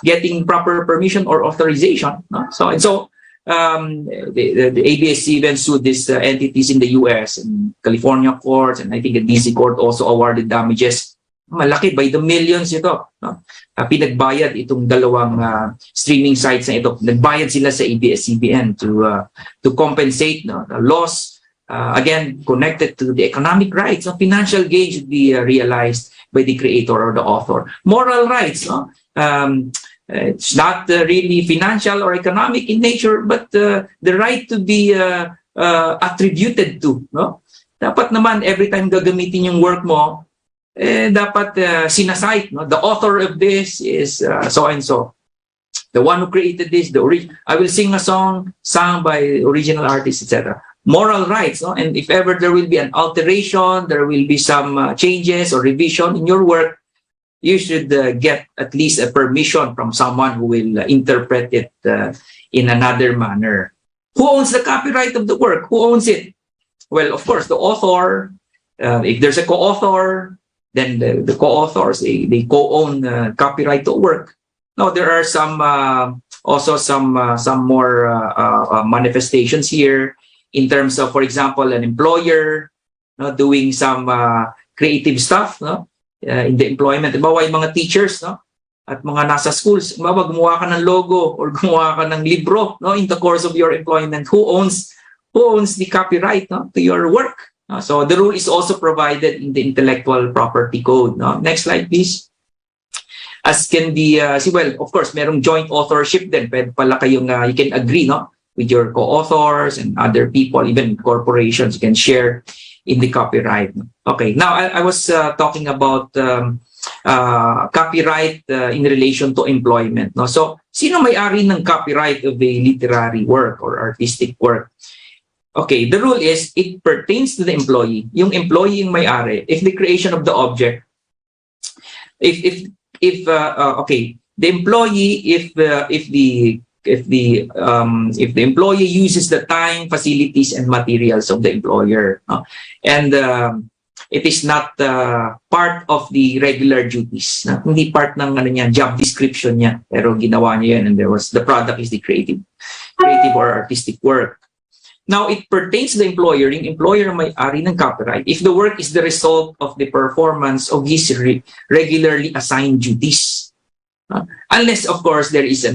getting proper permission or authorization. No? So the ABS-CBN sued these entities in the US and California courts, and I think the DC court also awarded damages. Malaki, by the millions ito. No? Pinagbayad itong dalawang streaming sites na ito. Nagbayad sila sa ABS-CBN to compensate, no, the loss, again, connected to the economic rights. No? Financial gain should be realized by the creator or the author. Moral rights, no? It's not really financial or economic in nature, but the right to be attributed to. No? Dapat naman, every time gagamitin yung work mo, dapat sinasite, no? The author of this is so and so. The one who created this, I will sing a song sung by original artist, etc. Moral rights, no? And if ever there will be an alteration, there will be some changes or revision in your work, you should get at least a permission from someone who will interpret it in another manner. Who owns the copyright of the work? Who owns it? Well, of course, the author. If there's a co-author, then the co-authors, they co-own copyright to work. Now, there are also some more manifestations here in terms of, for example, an employer, no, doing some creative stuff, no, in the employment. Halimbawa, yung mga teachers, no, at mga nasa schools, halimbawa, gumawa ka ng logo or gumawa ka ng libro, no, in the course of your employment. Who owns the copyright, no, to your work? So the rule is also provided in the Intellectual Property Code. No? Next slide, please. As can be, well, of course, merong joint authorship din. Pwede pala kayong, you can agree, no, with your co-authors and other people, even corporations, you can share in the copyright. Okay, now I was talking about copyright in relation to employment. No? So, sino may-ari ng copyright of a literary work or artistic work? Okay, the rule is it pertains to the employee. Yung employee yung may-ari. If the creation of the object, the employee, if the employee uses the time, facilities, and materials of the employer, and it is not part of the regular duties, hindi part ng job description niya, pero ginawa niya yan, and the product is the creative or artistic work. Now, it pertains to the employer. Yung employer may-ari ng copyright if the work is the result of the performance of his regularly assigned duties. Unless, of course, there is a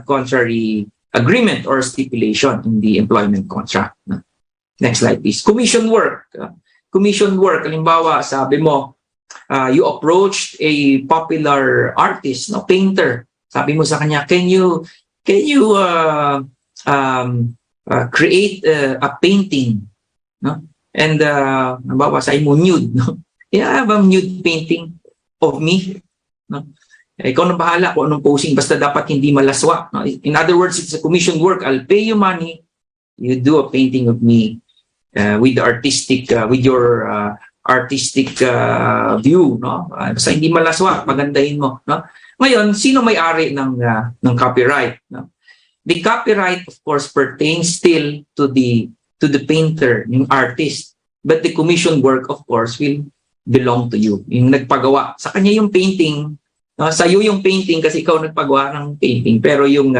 contrary agreement or stipulation in the employment contract. Next slide, please. Commission work. Commission work, halimbawa, sabi mo, you approached a popular artist, no, painter. Sabi mo sa kanya, can you create a painting, no? And halimbawa, sabi mo nude, no? Yeah, I have a nude painting of me, no? Ikaw na bahala kung anong posing, basta dapat hindi malaswa, no? In other words, it's a commission work. I'll pay you money, you do a painting of me with your artistic view, no? Basta hindi malaswa, pagandahin mo, no? Ngayon, sino may-ari ng copyright, no? The copyright, of course, pertains still to the painter, yung artist, but the commission work, of course, will belong to you. Yung nagpagawa sa kanya yung painting, no? Sa'yo yung painting kasi ikaw nagpagawa ng painting, pero yung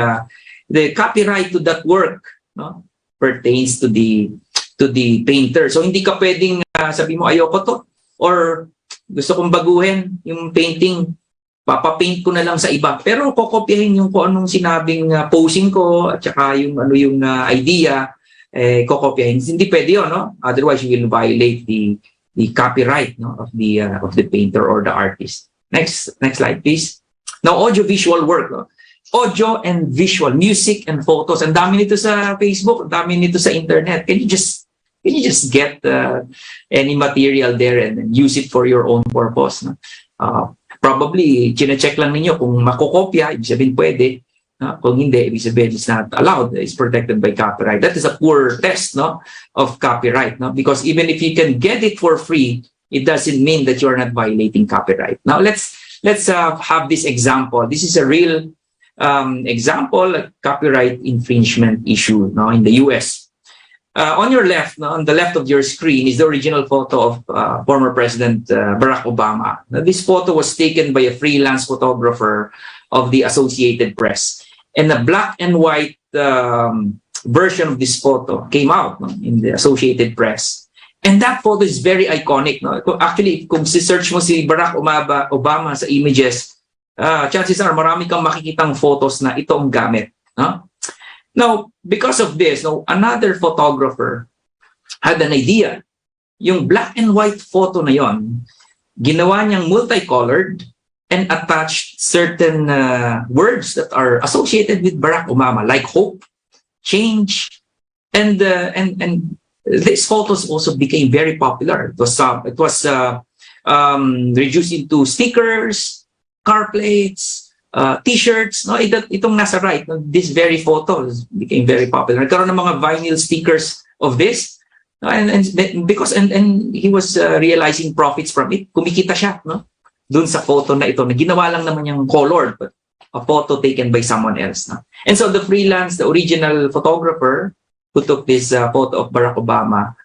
the copyright to that work, no, pertains to the painter. So hindi ka pwedeng sabi mo ayoko to or gusto kong baguhin yung painting, papapaint ko na lang sa iba, pero kokopyahin yung kung anong sinabing posing ko at saka yung idea, kokopyahin. Hindi pwede yun, no? Otherwise you will violate the copyright, no, of the painter or the artist. Next slide, please. Now, audio-visual work, no? Audio and visual, music and photos. Ang dami nito sa Facebook, ang dami nito sa internet. Can you just get any material there and use it for your own purpose, no? Probably, chine-check lang ninyo kung makokopya, ibig sabihin pwede. Kung hindi, ibig sabihin it's not allowed, it's protected by copyright. That is a poor test, no, of copyright, no? Because even if you can get it for free, it doesn't mean that you're not violating copyright. Now, let's have this example. This is a real example, a copyright infringement issue, no, in the US. On your left, no, on the left of your screen is the original photo of former President Barack Obama. Now, this photo was taken by a freelance photographer of the Associated Press. And a black and white version of this photo came out, no, in the Associated Press. And that photo is very iconic. No? Actually, kung si-search mo si Barack Obama sa images, chances are marami kang makikitang photos na ito ang gamit. No? Now, because of this, no, another photographer had an idea. Yung black and white photo na yon, ginawa niyang multicolored and attached certain words that are associated with Barack Obama, like hope, change, and these photos also became very popular. It was reduced into stickers, car plates, T-shirts, no, itong nasa right, no, this very photo became very popular. Nagkaroon ng mga vinyl stickers of this, no, and he was realizing profits from it. Kumikita siya, no, dun sa photo na ito na ginawa lang naman yung colored, but a photo taken by someone else, no? And so the original photographer who took this photo of Barack Obama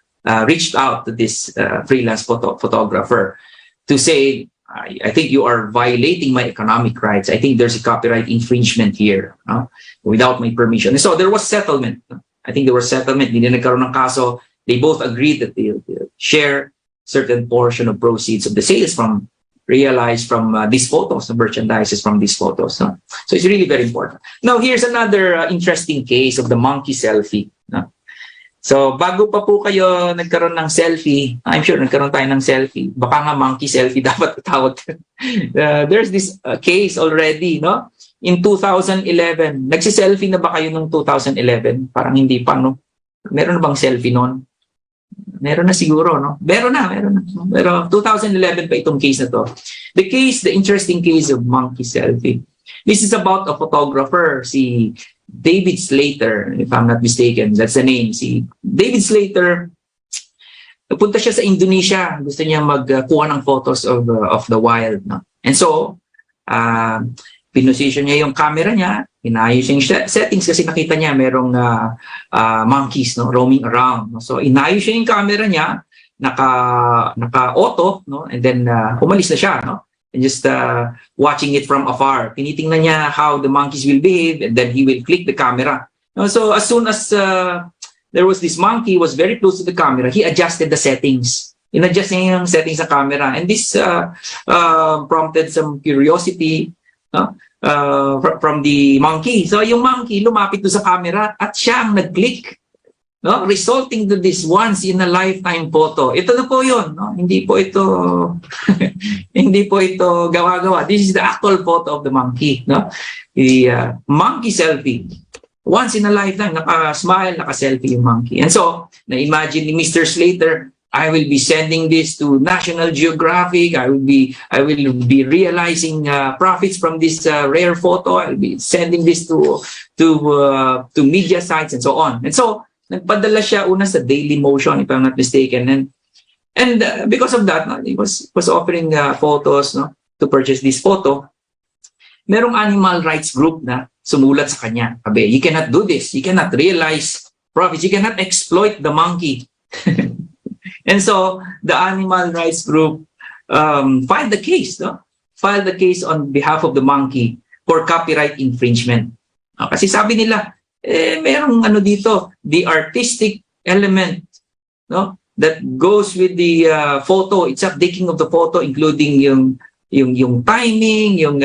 reached out to this freelance photographer to say, I think you are violating my economic rights. I think there's a copyright infringement here, no, without my permission. And so there was settlement. I think there was settlement. Hindi na nagkaroon ng kaso. They both agreed that they'll share certain portion of proceeds of the sales realized from these photos, the merchandises from these photos. No? So it's really very important. Now, here's another interesting case of the monkey selfie. No? So, bago pa po kayo nagkaroon ng selfie, I'm sure nagkaroon tayo ng selfie. Baka nga monkey selfie dapat tawag. There's this case already, no? In 2011. Nagsi-selfie na ba kayo nung 2011? Parang hindi pa, no? Meron na bang selfie noon? Meron na siguro, no? Meron na. Pero 2011 pa itong case na to. The interesting case of monkey selfie. This is about a photographer, si David Slater, if I'm not mistaken, that's the name. Si David Slater, napunta siya sa Indonesia. Gusto niya magkuha ng photos of the wild. No? And so, pinosisyon niya yung camera niya, inayos yung settings kasi nakita niya merong monkeys, no, roaming around. No? So, inayos niya yung camera niya, naka-auto, no? And then umalis na siya, no? And just watching it from afar. Tinitingnan niya how the monkeys will behave, and then he will click the camera. So as soon as there was this monkey was very close to the camera, he adjusted the settings. In-adjust niya yung settings sa camera. And this prompted some curiosity from the monkey. So yung monkey lumapit doon sa camera at siya ang nag-click, no? Resulting to this once in a lifetime photo. Ito na po yun. No? Hindi po ito hindi po ito gawa-gawa. This is the actual photo of the monkey. No? The monkey selfie. Once in a lifetime, naka-smile, naka-selfie yung monkey. And so, na-imagine ni Mr. Slater, I will be sending this to National Geographic. I will be realizing profits from this rare photo. I'll be sending this to media sites and so on. And so, nagpadala siya una sa Daily Motion, if I'm not mistaken. And because of that, he was offering photos, no, to purchase this photo. Merong animal rights group na sumulat sa kanya. Sabi, you cannot do this. You cannot realize profits. You cannot exploit the monkey. And so the animal rights group filed the case, no? Filed the case on behalf of the monkey for copyright infringement. Kasi sabi nila, merong ano dito, the artistic element, no, that goes with the photo itself, taking of the photo, including yung timing, yung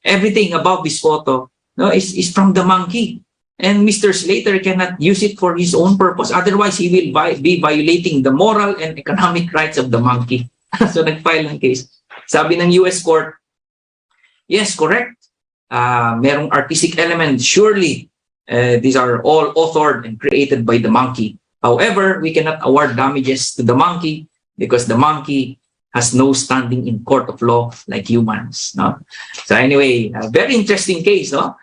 everything about this photo, no, is from the monkey. And Mr. Slater cannot use it for his own purpose. Otherwise, he will be violating the moral and economic rights of the monkey. So, nag-file ng case. Sabi ng US court, yes, correct. Merong artistic element. Surely, these are all authored and created by the monkey. However, we cannot award damages to the monkey because the monkey has no standing in court of law like humans. No? So anyway, a very interesting case. No?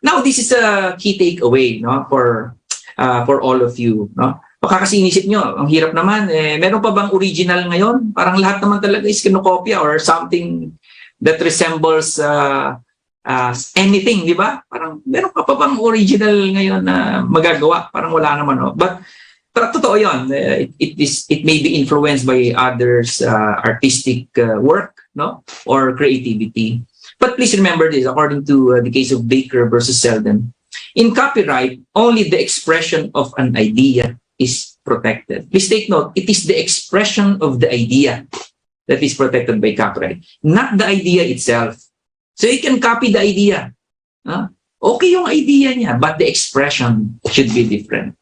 Now, this is a key takeaway, no, for all of you. No? Baka kasi inisip nyo, ang hirap naman, meron pa bang original ngayon? Parang lahat naman talaga is kinokopya or something that resembles anything, di ba? Parang meron pa bang original ngayon na magagawa? Parang wala naman. No? But totoo yun. It may be influenced by others' artistic work, no, or creativity. But please remember this, according to the case of Baker versus Selden, in copyright, only the expression of an idea is protected. Please take note, it is the expression of the idea that is protected by copyright, not the idea itself. So you can copy the idea. Okay yung idea niya, but the expression should be different.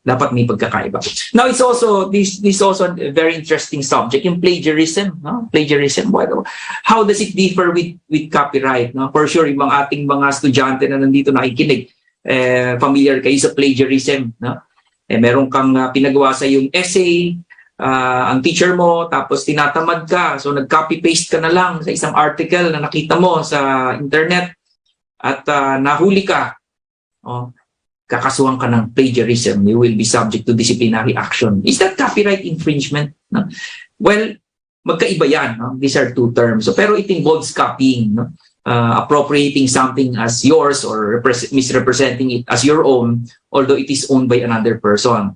Dapat may pagkakaiba. Now, it's also this also a very interesting subject, yung plagiarism. No? Plagiarism, how does it differ with copyright? No? For sure, yung ating mga estudyante na nandito nakikinig, familiar kayo sa plagiarism. No? Meron kang pinagawa sa yung essay, ang teacher mo, tapos tinatamad ka, so nag-copy-paste ka na lang sa isang article na nakita mo sa internet at nahuli ka. Kakasuhan ka ng plagiarism, you will be subject to disciplinary action. Is that copyright infringement? No? Well, magkaiba yan. No? These are two terms. So, pero it involves copying, no? Appropriating something as yours or misrepresenting it as your own, although it is owned by another person.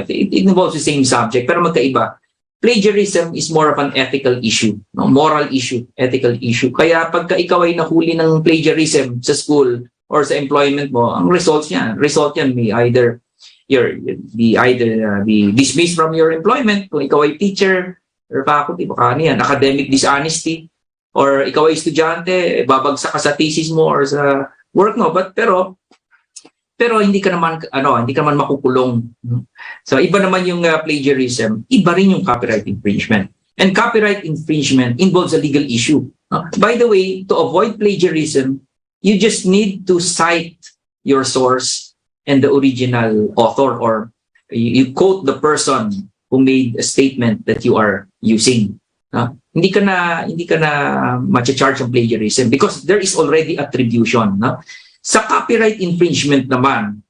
It involves the same subject, pero magkaiba. Plagiarism is more of an ethical issue, no? Moral issue, ethical issue. Kaya pagka ikaw ay nahuli ng plagiarism sa school, or sa employment mo, ang result yan may either be dismissed from your employment kung ikaw ay teacher or faculty, baka ano yan, academic dishonesty, or ikaw ay estudyante, babagsak ka sa thesis mo or sa work mo, pero hindi ka naman makukulong. So iba naman yung plagiarism, iba rin yung copyright infringement. And copyright infringement involves a legal issue. By the way, to avoid plagiarism, you just need to cite your source and the original author, or you quote the person who made a statement that you are using. Hindi ka na ma-charge ng plagiarism because there is already attribution. Sa copyright infringement naman,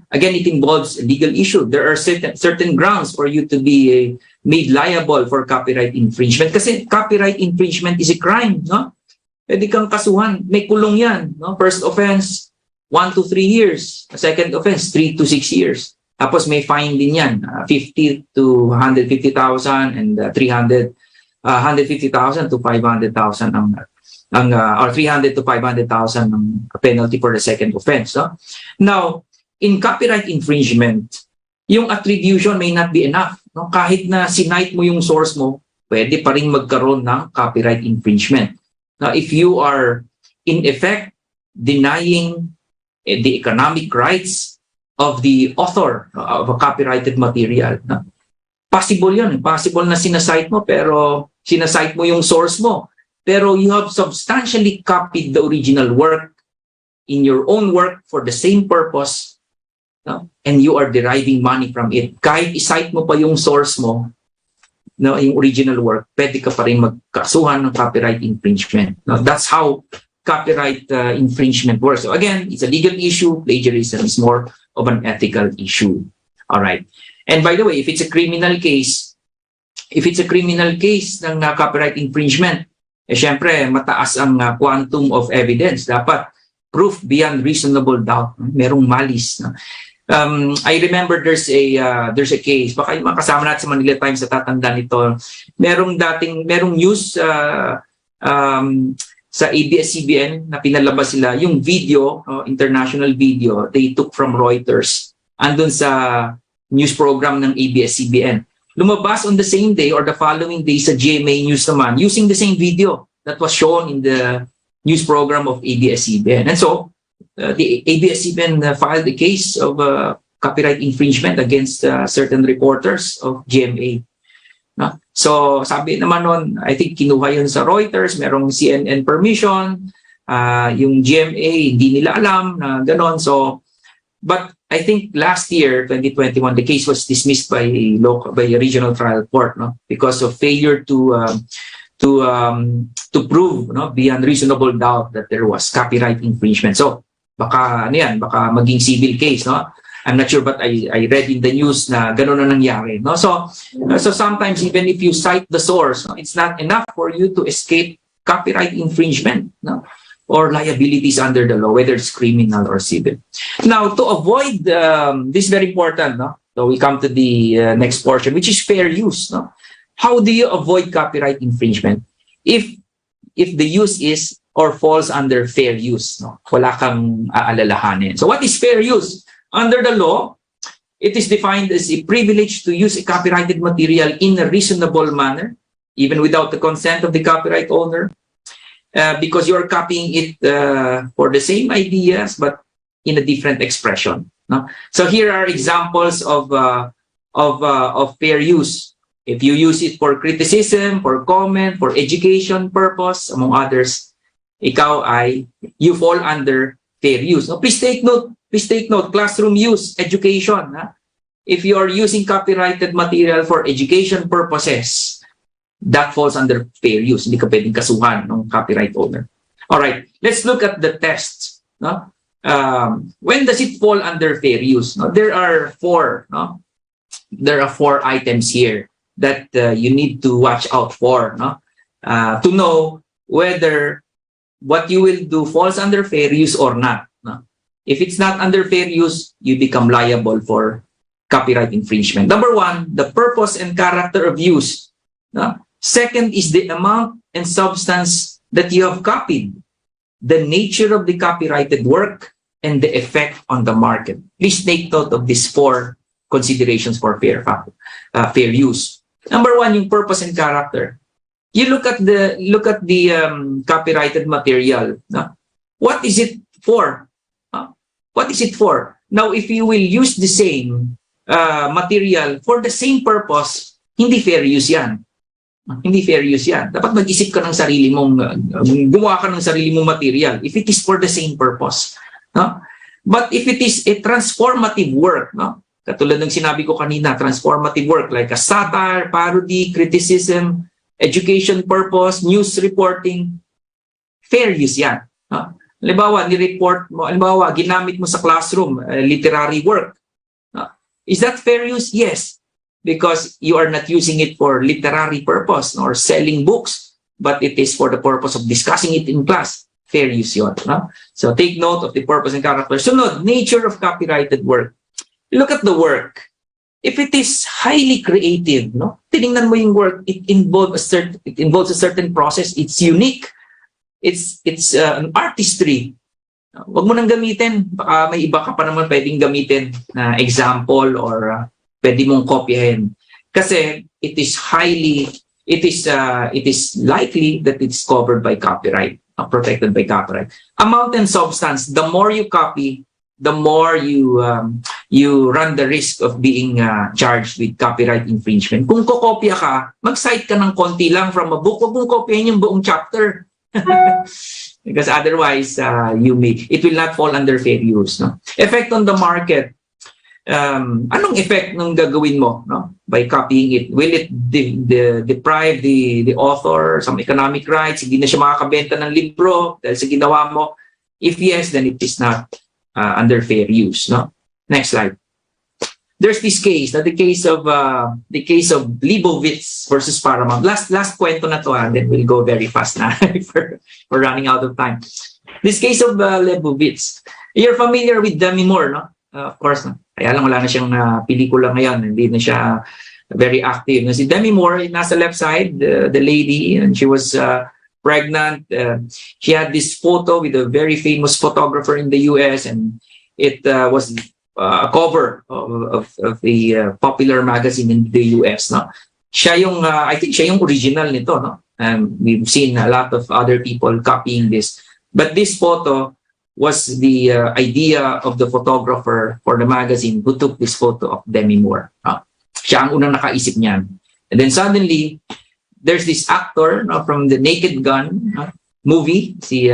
again, it involves a legal issue. There are certain grounds for you to be made liable for copyright infringement kasi copyright infringement is a crime. Pwede kang kasuhan, may kulong yan. First offense, 1 to 3 years. Second offense, 3 to 6 years. Tapos may fine din yan, 50 to 150,000 and 150,000 to 500,000 or 300 to 500,000 ang penalty for the second offense. Now, in copyright infringement, yung attribution may not be enough. No? Kahit na sinite mo yung source mo, pwede pa rin magkaroon ng copyright infringement. Now, if you are in effect denying the economic rights of the author of a copyrighted material, no? Possible yun. Possible na sinasite mo, pero sinasite mo yung source mo. Pero you have substantially copied the original work in your own work for the same purpose, no? And you are deriving money from it. Kahit isite mo pa yung source mo, no, yung original work, pwede ka pa rin magkasuhan ng copyright infringement. No? That's how copyright infringement works. So again, it's a legal issue. Plagiarism is more of an ethical issue. All right. And by the way, if it's a criminal case ng copyright infringement, syempre, mataas ang quantum of evidence. Dapat proof beyond reasonable doubt. Merong malice. No? I remember there's a case, baka yung mga kasama natin sa Manila Times sa tatanda nito, merong news sa ABS-CBN na pinalabas sila, yung video, international video, they took from Reuters, andun sa news program ng ABS-CBN. Lumabas on the same day or the following day sa GMA News naman, using the same video that was shown in the news program of ABS-CBN. And so, the ABS-CBN filed a case of copyright infringement against certain reporters of GMA. No? So, sabi naman nun, I think kinuha yun sa Reuters, merong CNN permission, yung GMA, hindi nila alam na gano'n. So, but I think last year, 2021, the case was dismissed by a regional trial court, no, because of failure to prove, no, beyond reasonable doubt that there was copyright infringement. So baka baka maging civil case, no. I'm not sure, but I read in the news na gano'n na nangyari, no. So sometimes even if you cite the source, no, it's not enough for you to escape copyright infringement, no, or liabilities under the law, whether it's criminal or civil. Now, to avoid this is very important, no? So we come to the next portion, which is fair use. No? How do you avoid copyright infringement if the use is or falls under fair use? No? Wala kang aalalahanin. So what is fair use? Under the law, it is defined as a privilege to use a copyrighted material in a reasonable manner, even without the consent of the copyright owner. Because you're copying it for the same ideas but in a different expression. No? So here are examples of fair use. If you use it for criticism, for comment, for education purpose, among others, you fall under fair use. No? Please take note, classroom use, education. Huh? If you are using copyrighted material for education purposes, that falls under fair use. Hindi ka pwedeng kasuhan ng copyright owner. All right, let's look at the tests. No? When does it fall under fair use? No? There are four. No? There are 4 items here that you need to watch out for. No? To know whether what you will do falls under fair use or not. No? If it's not under fair use, you become liable for copyright infringement. Number 1, the purpose and character of use. No? Second is the amount and substance that you have copied, the nature of the copyrighted work, and the effect on the market. Please take note of these 4 considerations for fair use. Number 1, yung purpose and character. You look at the copyrighted material. No? What is it for? What is it for? Now, if you will use the same material for the same purpose, hindi fair use yan. Hindi fair use yan. Dapat mag-isip ka ng sarili mong, gumawa ka ng sarili mong material if it is for the same purpose. No? But if it is a transformative work, no? Katulad ng sinabi ko kanina, transformative work like a satire, parody, criticism, education purpose, news reporting, fair use yan. No? Halimbawa, ni-report mo, halimbawa, ginamit mo sa classroom, literary work. No? Is that fair use? Yes. Because you are not using it for literary purpose or selling books, but it is for the purpose of discussing it in class. Fair use yun. No? So take note of the purpose and character. So no, nature of copyrighted work. Look at the work. If it is highly creative, no? Tinignan mo yung work, it involves a certain process. It's unique. It's an artistry. Huwag mo nang gamitin. Baka may iba ka pa naman pwedeng gamitin na example or pwede mong kopyahin. Kasi it is likely that it's covered by copyright, protected by copyright. Amount and substance, the more you copy, the more you run the risk of being charged with copyright infringement. Kung kokopya ka, mag-cite ka ng konti lang from a book, huwag mong kopyahin yung buong chapter. Because otherwise, it will not fall under fair use. No? Effect on the market. Anong effect nung gagawin mo, no? By copying it? Will it deprive the author some economic rights? Hindi na siya makakabenta ng libro dahil sa ginawa mo? If yes, then it is not under fair use. No? Next slide. There's this case, the case of Libel versus Paramount. Last kwento na to, and then we'll go very fast na for running out of time. This case of Libel. You're familiar with Demi Moore, no? Of course, no? Kaya lang wala na siyang pelikula ngayon, hindi na siya very active. Si Demi Moore, nasa left side, the lady, and she was pregnant. She had this photo with a very famous photographer in the US, and it was a cover of the popular magazine in the US. No? Siya yung, I think siya yung original nito. No? We've seen a lot of other people copying this. But this photo was the idea of the photographer for the magazine who took this photo of Demi Moore. Siya ang unang nakaisip niyan. And then suddenly, there's this actor from the Naked Gun movie, si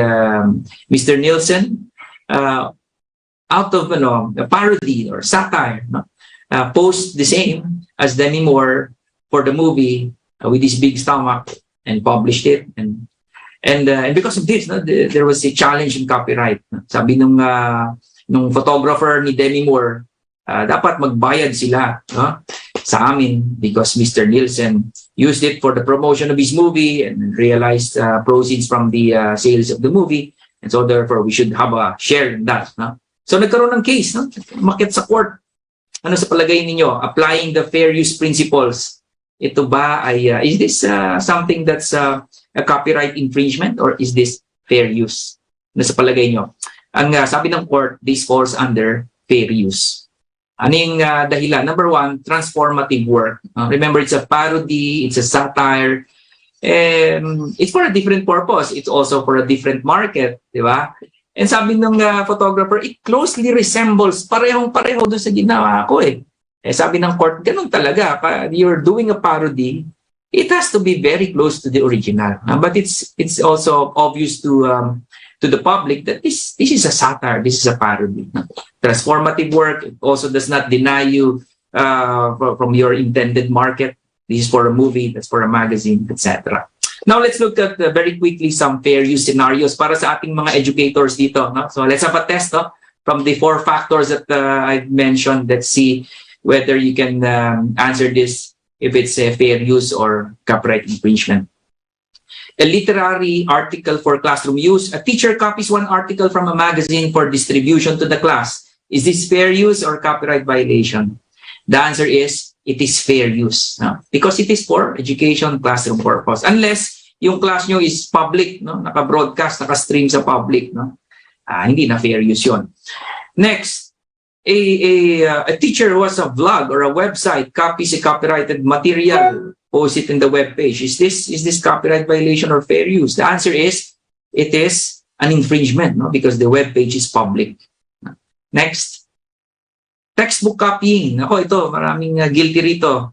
Mr. Nielsen, out of a parody or satire, post the same as Demi Moore for the movie with his big stomach and published it. And because of this, there was a challenge in copyright. Sabi nung photographer ni Demi Moore, dapat magbayad sila sa amin because Mr. Nielsen used it for the promotion of his movie and realized proceeds from the sales of the movie. And so therefore, we should have a share in that. So nagkaroon ng case, umakyat sa court. Ano sa palagay ninyo? Applying the fair use principles. Ito ba ay, is this something that's a copyright infringement or is this fair use? Ano sa palagay nyo? Ang sabi ng court, this falls under fair use. Ano yung dahilan? Number one, transformative work. Remember, it's a parody, it's a satire. It's for a different purpose. It's also for a different market, di ba? And sabi ng photographer, it closely resembles, parehong-pareho doon sa ginawa ko eh. Sabi ng court, ganun talaga. You're doing a parody, it has to be very close to the original. But it's also obvious to the public that this is a satire, this is a parody. Transformative work, it also does not deny you from your intended market. This is for a movie, that's for a magazine, etc. Now, let's look at very quickly some fair use scenarios para sa ating mga educators dito. No? So, let's have a test from the 4 factors that I've mentioned. Let's see whether you can answer this if it's a fair use or copyright infringement. A literary article for classroom use. A teacher copies one article from a magazine for distribution to the class. Is this fair use or copyright violation? The answer is, it is fair use. No? Because it is for education classroom purpose. Unless yung class nyo is public, no? Naka-broadcast, naka-stream sa public. No? Hindi na fair use yun. Next, a teacher who has a vlog or a website copies a copyrighted material, posts it in the web page. Is this copyright violation or fair use? The answer is, it is an infringement, no? Because the web page is public. Next, textbook copying. Ako, ito, maraming guilty rito.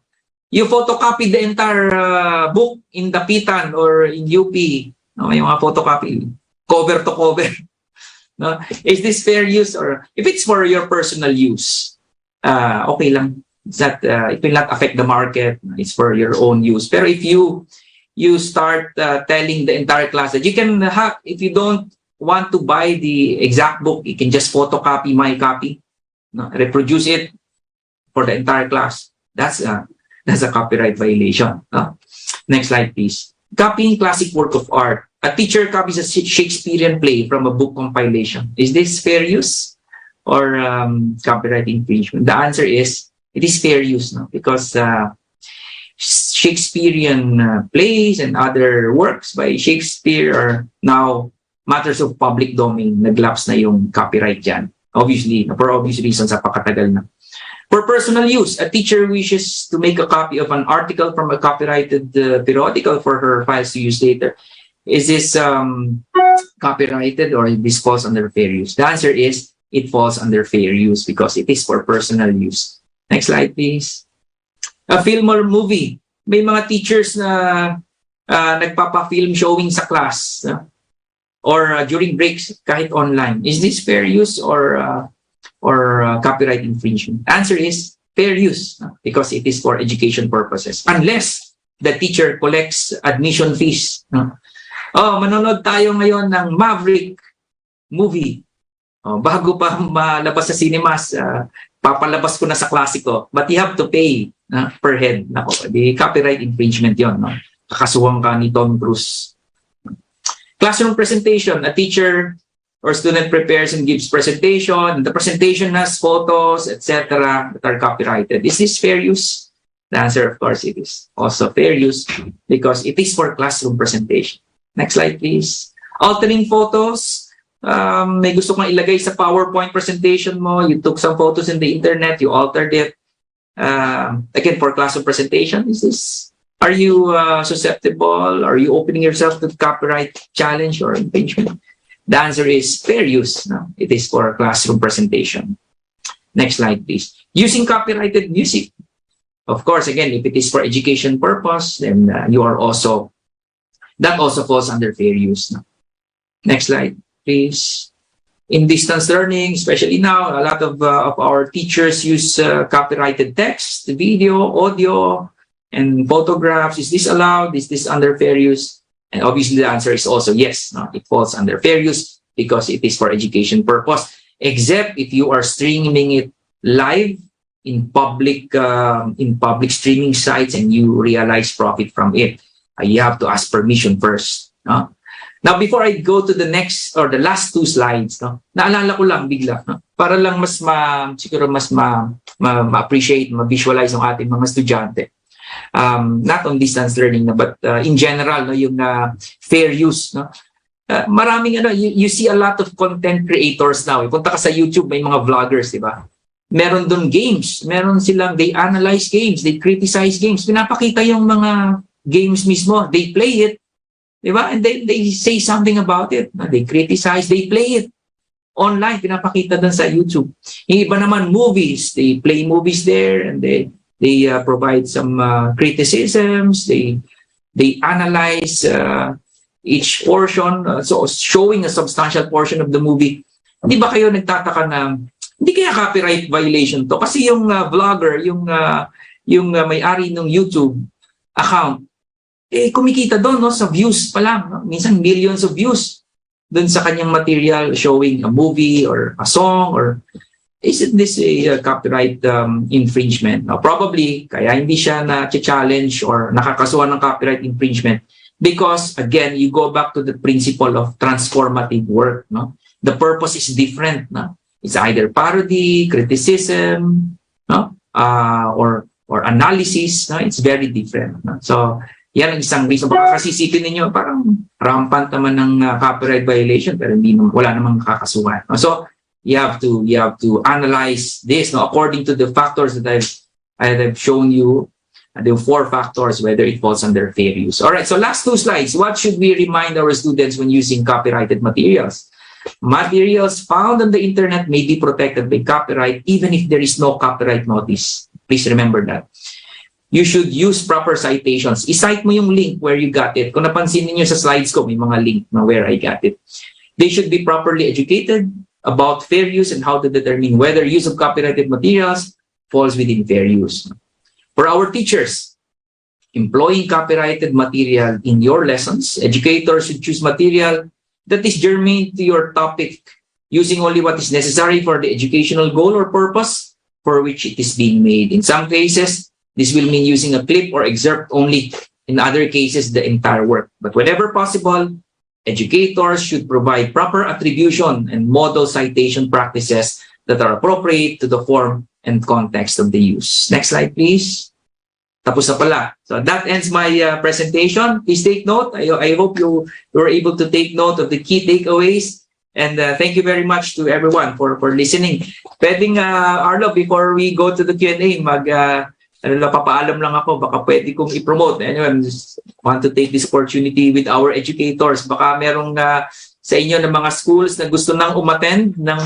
You photocopy the entire book in Dapitan or in UP. No, yung mga photocopy, cover to cover. No? Is this fair use? Or if it's for your personal use, okay lang. It will not affect the market. It's for your own use. Pero if you start telling the entire class that you can have, if you don't want to buy the exact book, you can just photocopy my copy. No, reproduce it for the entire class. That's a copyright violation. No? Next slide, please. Copying classic work of art. A teacher copies a Shakespearean play from a book compilation. Is this fair use or copyright infringement? The answer is, it is fair use, no? Because Shakespearean plays and other works by Shakespeare are now matters of public domain, naglapse na yung copyright dyan. Obviously, for obvious reasons, napakatagal na. For personal use, a teacher wishes to make a copy of an article from a copyrighted periodical for her files to use later. Is this copyrighted or this falls under fair use? The answer is it falls under fair use because it is for personal use. Next slide, please. A film or movie. May mga teachers na nagpapa-film showing sa class or during breaks kahit online. Is this fair use or copyright infringement? Answer is fair use because it is for education purposes. Unless the teacher collects admission fees. Manonood tayo ngayon ng Maverick movie. Bago pa malabas sa cinemas, papalabas ko na sa klasiko. But you have to pay per head. Di copyright infringement yon. Kakasuhan ka ni Tom Cruise. Classroom presentation. A teacher or student prepares and gives presentation. The presentation has photos, etc. that are copyrighted. Is this fair use? The answer, of course, it is also fair use because it is for classroom presentation. Next slide, please. Altering photos. May gusto kang ilagay sa PowerPoint presentation mo. You took some photos in the internet. You altered it. Again, for classroom presentation, are you susceptible? Are you opening yourself to copyright challenge or infringement? The answer is fair use. No? It is for classroom presentation. Next slide, please. Using copyrighted music. Of course, again, if it is for education purpose, then that also falls under fair use. No? Next slide, please. In distance learning, especially now, a lot of our teachers use copyrighted text, video, audio, and photographs. Is this allowed? Is this under fair use? And obviously the answer is also yes. No? It falls under fair use because it is for education purpose, except if you are streaming it live in public streaming sites and you realize profit from it. You have to ask permission first. No? Now, before I go to the next or the last two slides, naalala ko lang bigla, para lang siguro mas ma-appreciate, ma-visualize ng ating mga estudyante. Not on distance learning, but in general, yung fair use. Maraming you see a lot of content creators now. Punta ka sa YouTube, may mga vloggers, di ba? Meron doon games. Meron silang, they analyze games, they criticize games. Pinapakita yung mga games mismo. They play it. Diba? And they say something about it. They criticize, they play it online. Pinapakita doon sa YouTube. Yung iba naman movies. They play movies there and they provide some criticisms. They analyze each portion. So showing a substantial portion of the movie. Hindi ba kayo nagtataka na hindi kaya copyright violation to? Kasi yung vlogger, yung may-ari ng YouTube account, kumikita doon sa views pa lang. Minsan millions of views doon sa kanyang material showing a movie or a song or isn't this a copyright infringement? Now, probably, kaya hindi siya na-challenge or nakakasuhan ng copyright infringement because, again, you go back to the principle of transformative work. No? The purpose is different. No? It's either parody, criticism, no? Or analysis. No? It's very different. No? So, yan ang isang reason. Baka kasi isipin ninyo, parang rampant naman ng copyright violation pero wala namang kakasuhan. No? So, you have to analyze this according to the factors that I've shown you, the 4 factors, whether it falls under fair use. All right, so last 2 slides. What should we remind our students when using copyrighted materials? Materials found on the internet may be protected by copyright even if there is no copyright notice. Please remember that. You should use proper citations. I-cite mo yung link where you got it. Kung napansin niyo sa slides ko, may mga link na where I got it. They should be properly educated about fair use and how to determine whether use of copyrighted materials falls within fair use. For our teachers, employing copyrighted material in your lessons, educators should choose material that is germane to your topic, using only what is necessary for the educational goal or purpose for which it is being made. In some cases, this will mean using a clip or excerpt only. In other cases, the entire work. But whenever possible, educators should provide proper attribution and model citation practices that are appropriate to the form and context of the use. Next slide, please. tapos na pala. So that ends my presentation. Please take note. I hope you were able to take note of the key takeaways. And thank you very much to everyone for listening. Pwedeng, Arlo, before we go to the Q&A, papaalam lang ako, baka pwede kong i-promote. Anyway, just want to take this opportunity with our educators. Baka merong sa inyo ng mga schools na gusto nang umattend ng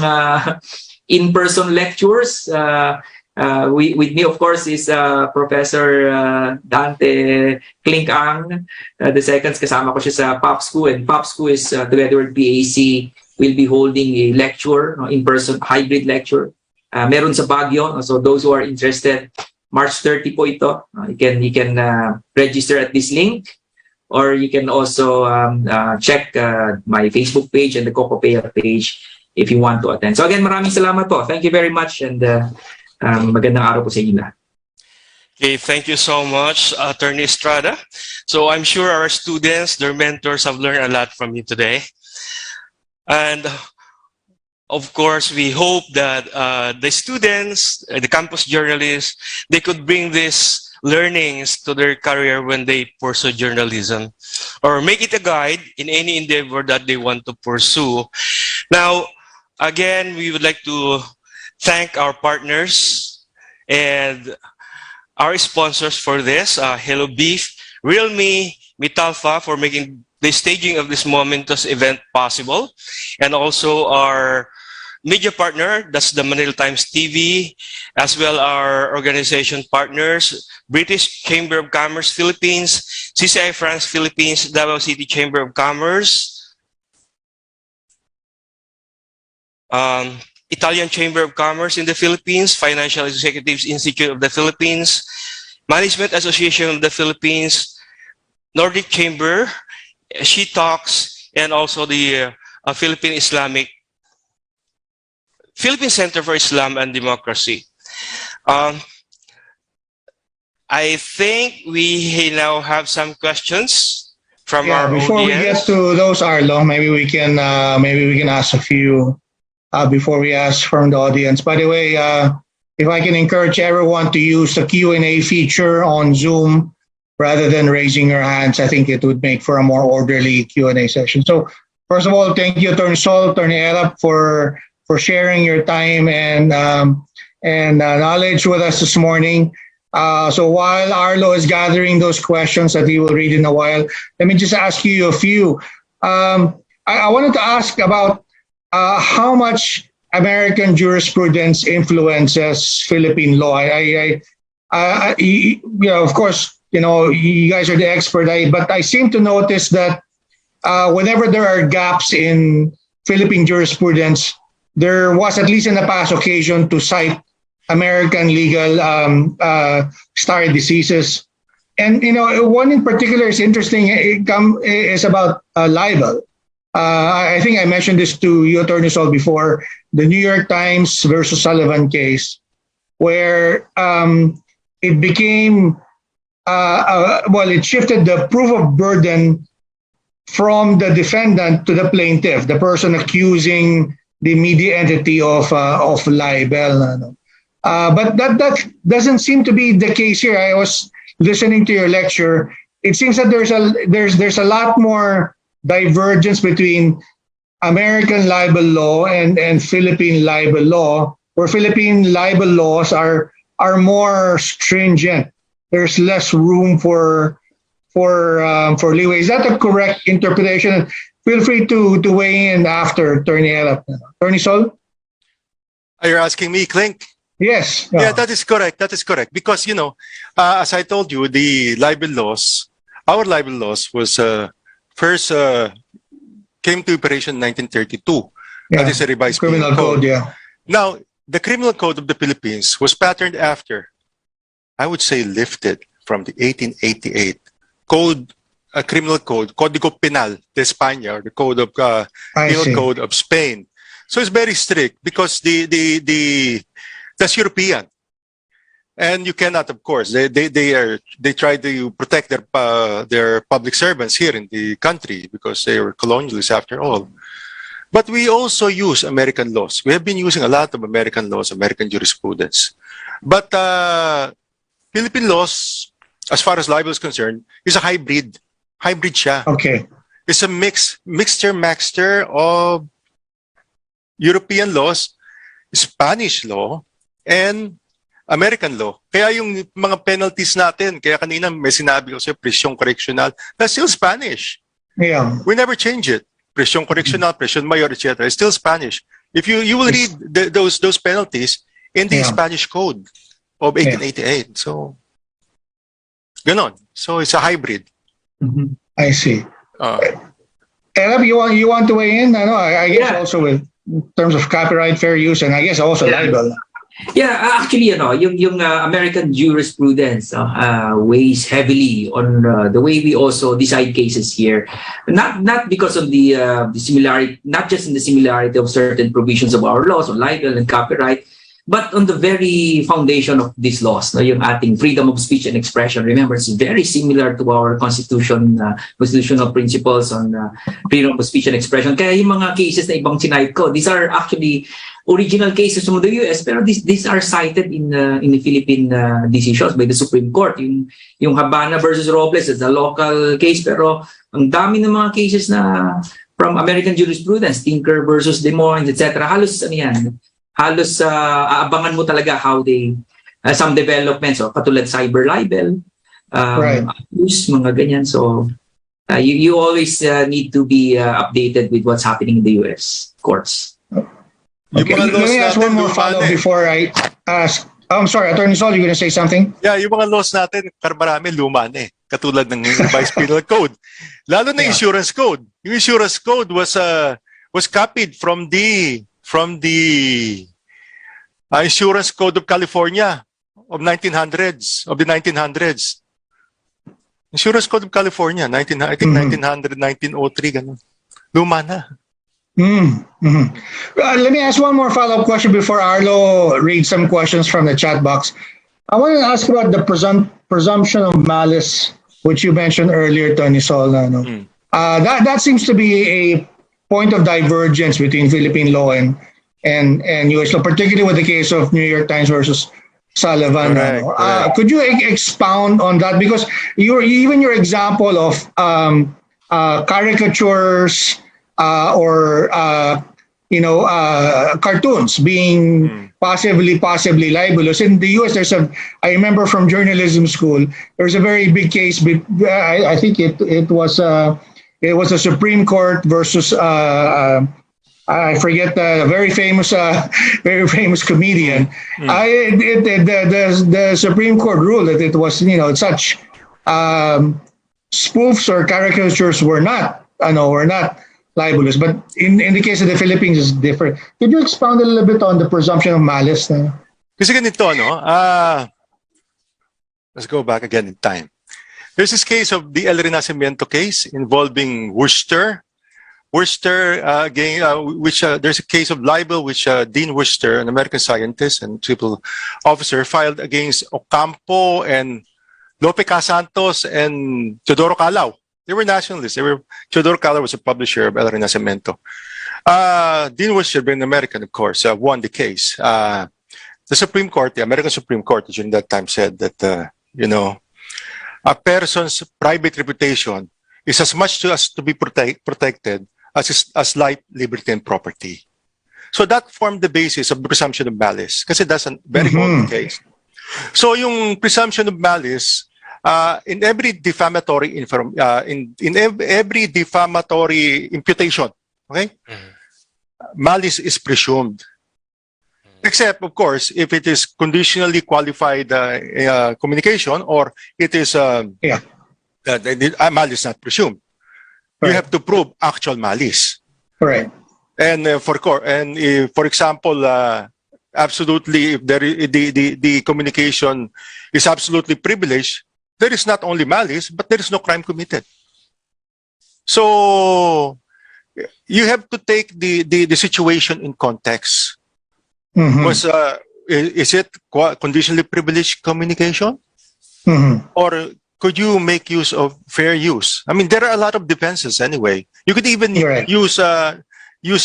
in-person lectures. With me, of course, is Professor Dante Klinkang. The seconds, kasama ko siya sa POP School. And POP School is, together with PAC, will be holding a lecture, in-person hybrid lecture. Meron sa Baguio. So those who are interested, March 30 po ito. You can register at this link. Or you can also check my Facebook page and the Cocopea page if you want to attend. So again, maraming salamat po. Thank you very much. And magandang araw po sa inyo lahat. Okay, thank you so much, Attorney Estrada. So I'm sure our students, their mentors have learned a lot from you today. And of course, we hope that the students, the campus journalists, they could bring these learnings to their career when they pursue journalism, or make it a guide in any endeavor that they want to pursue. Now, again, we would like to thank our partners and our sponsors for this, Hello Beef, Realme, Metalfa for making the staging of this momentous event possible, and also our media partner, that's the Manila Times TV, as well our organization partners, British Chamber of Commerce Philippines, CCI France Philippines, Davao City Chamber of Commerce, Italian Chamber of Commerce in the Philippines, Financial Executives Institute of the Philippines, Management Association of the Philippines, Nordic Chamber, She Talks, and also the Philippine Center for Islam and Democracy. I think we now have some questions from our before audience. we get to those, Arlo, maybe we can ask a few before we ask from the audience. By the way, if I can encourage everyone to use the Q&A feature on Zoom rather than raising your hands, I think it would make for a more orderly Q&A session. So first of all, thank you, Attorney Sol, Attorney Erap, for sharing your time and knowledge with us this morning. So while Arlo is gathering those questions that he will read in a while, let me just ask you a few. I wanted to ask about how much American jurisprudence influences Philippine law. Of course, you guys are the expert, but I seem to notice that whenever there are gaps in Philippine jurisprudence, there was, at least in the past, occasion to cite American legal stare decisis. And, one in particular is interesting, is about libel. I think I mentioned this to you, Attorney Sol, before, the New York Times versus Sullivan case, where it became, it shifted the proof of burden from the defendant to the plaintiff, the person accusing the media entity of libel. But that doesn't seem to be the case here. I was listening to your lecture. It seems that there's a lot more divergence between American libel law and Philippine libel law, where Philippine libel laws are more stringent. There's less room for leeway. Is that a correct interpretation? Feel free to weigh in after, Attorney Erap. Attorney Sol? Are you asking me, Klink? Yes. Yeah, that is correct. That is correct. Because, as I told you, our libel laws was first came to operation in 1932. Yeah. That is a revised criminal code. Yeah. Now, the criminal code of the Philippines was patterned after, I would say, lifted from the 1888 criminal code, Código Penal de España, or the code of penal code of Spain. So it's very strict because that's European, and you cannot, of course, they try to protect their public servants here in the country because they were colonialists after all. But we also use American laws. We have been using a lot of American laws, American jurisprudence. But Philippine laws as far as libel is concerned, is a hybrid. Hybrid siya. Okay. It's a mixture of European laws, Spanish law, and American law. Kaya yung mga penalties natin, kaya kanina may sinabi ko sa prisyong correctional, that's still Spanish. Yeah. We never change it. Prisyong correctional, prisyong mayor, etc. It's still Spanish. If you will read those penalties in the Spanish Code of 1888. So, ganon. So it's a hybrid. I see. Elab, you want to weigh in? I guess also with in terms of copyright, fair use, and I guess also libel. Yeah, actually, yung American jurisprudence weighs heavily on the way we also decide cases here. Not because of the similarity, not just in the similarity of certain provisions of our laws on libel and copyright, but on the very foundation of these laws, yung ating freedom of speech and expression. Remember, it's very similar to our constitutional principles on freedom of speech and expression. Kaya yung mga cases na ibang sinight ko, these are actually original cases from the US, pero these are cited in the Philippine decisions by the Supreme Court. Yung Habana versus Robles is a local case, pero ang dami ng mga cases na from American jurisprudence, Tinker versus Des Moines, etc. Halos aabangan mo talaga how they some developments katulad Cyberlibel, mga ganyan. So you always need to be updated with what's happening in the US courts. Okay. Let me ask one more follow-up before I ask. I'm sorry, Attorney Sol, you're going to say something? Yeah, yung mga laws natin, marami luma na katulad ng Revised Penal Code. Lalo na Insurance Code. Yung Insurance Code was copied from the Insurance Code of California of the 1900s. Insurance Code of California, 1900, 1903, ganun. Luma na. Let me ask one more follow-up question before Arlo reads some questions from the chat box. I want to ask about the presumption of malice, which you mentioned earlier, Tony Sol. That seems to be a point of divergence between Philippine law and US law, particularly with the case of New York Times versus Sullivan. Correct. Could you expound on that? Because even your example of caricatures or cartoons being possibly libelous. In the US, I remember from journalism school, there's a very big case. I think it was a Supreme Court versus I forget the very famous comedian. The Supreme Court ruled that it was such spoofs or caricatures were not libelous, but in the case of the Philippines, it's different. Could you expound a little bit on the presumption of malice? Kasi ganito, let's go back again in time. There's this case of the El Renacimiento case involving Worcester. There's a case of libel which Dean Worcester, an American scientist and triple officer, filed against Ocampo and Lope Casantos and Teodoro Calao. They were nationalists. Teodoro Calao was a publisher of El Renacimiento. Dean Worcester, being American, of course, won the case. The Supreme Court, the American Supreme Court, during that time said that, a person's private reputation is as much to be protected as life, liberty, and property. So that formed the basis of the presumption of malice, kasi that's a very common case. So yung presumption of malice, in every defamatory every defamatory imputation, okay, malice is presumed, except of course if it is conditionally qualified communication, or it is malice not presumed. You have to prove actual malice. Right. And for example, absolutely, if the communication is absolutely privileged, there is not only malice, but there is no crime committed. So you have to take the situation in context. Is it conditionally privileged communication? Or could you make use of fair use? I mean, there are a lot of defenses anyway. You could even use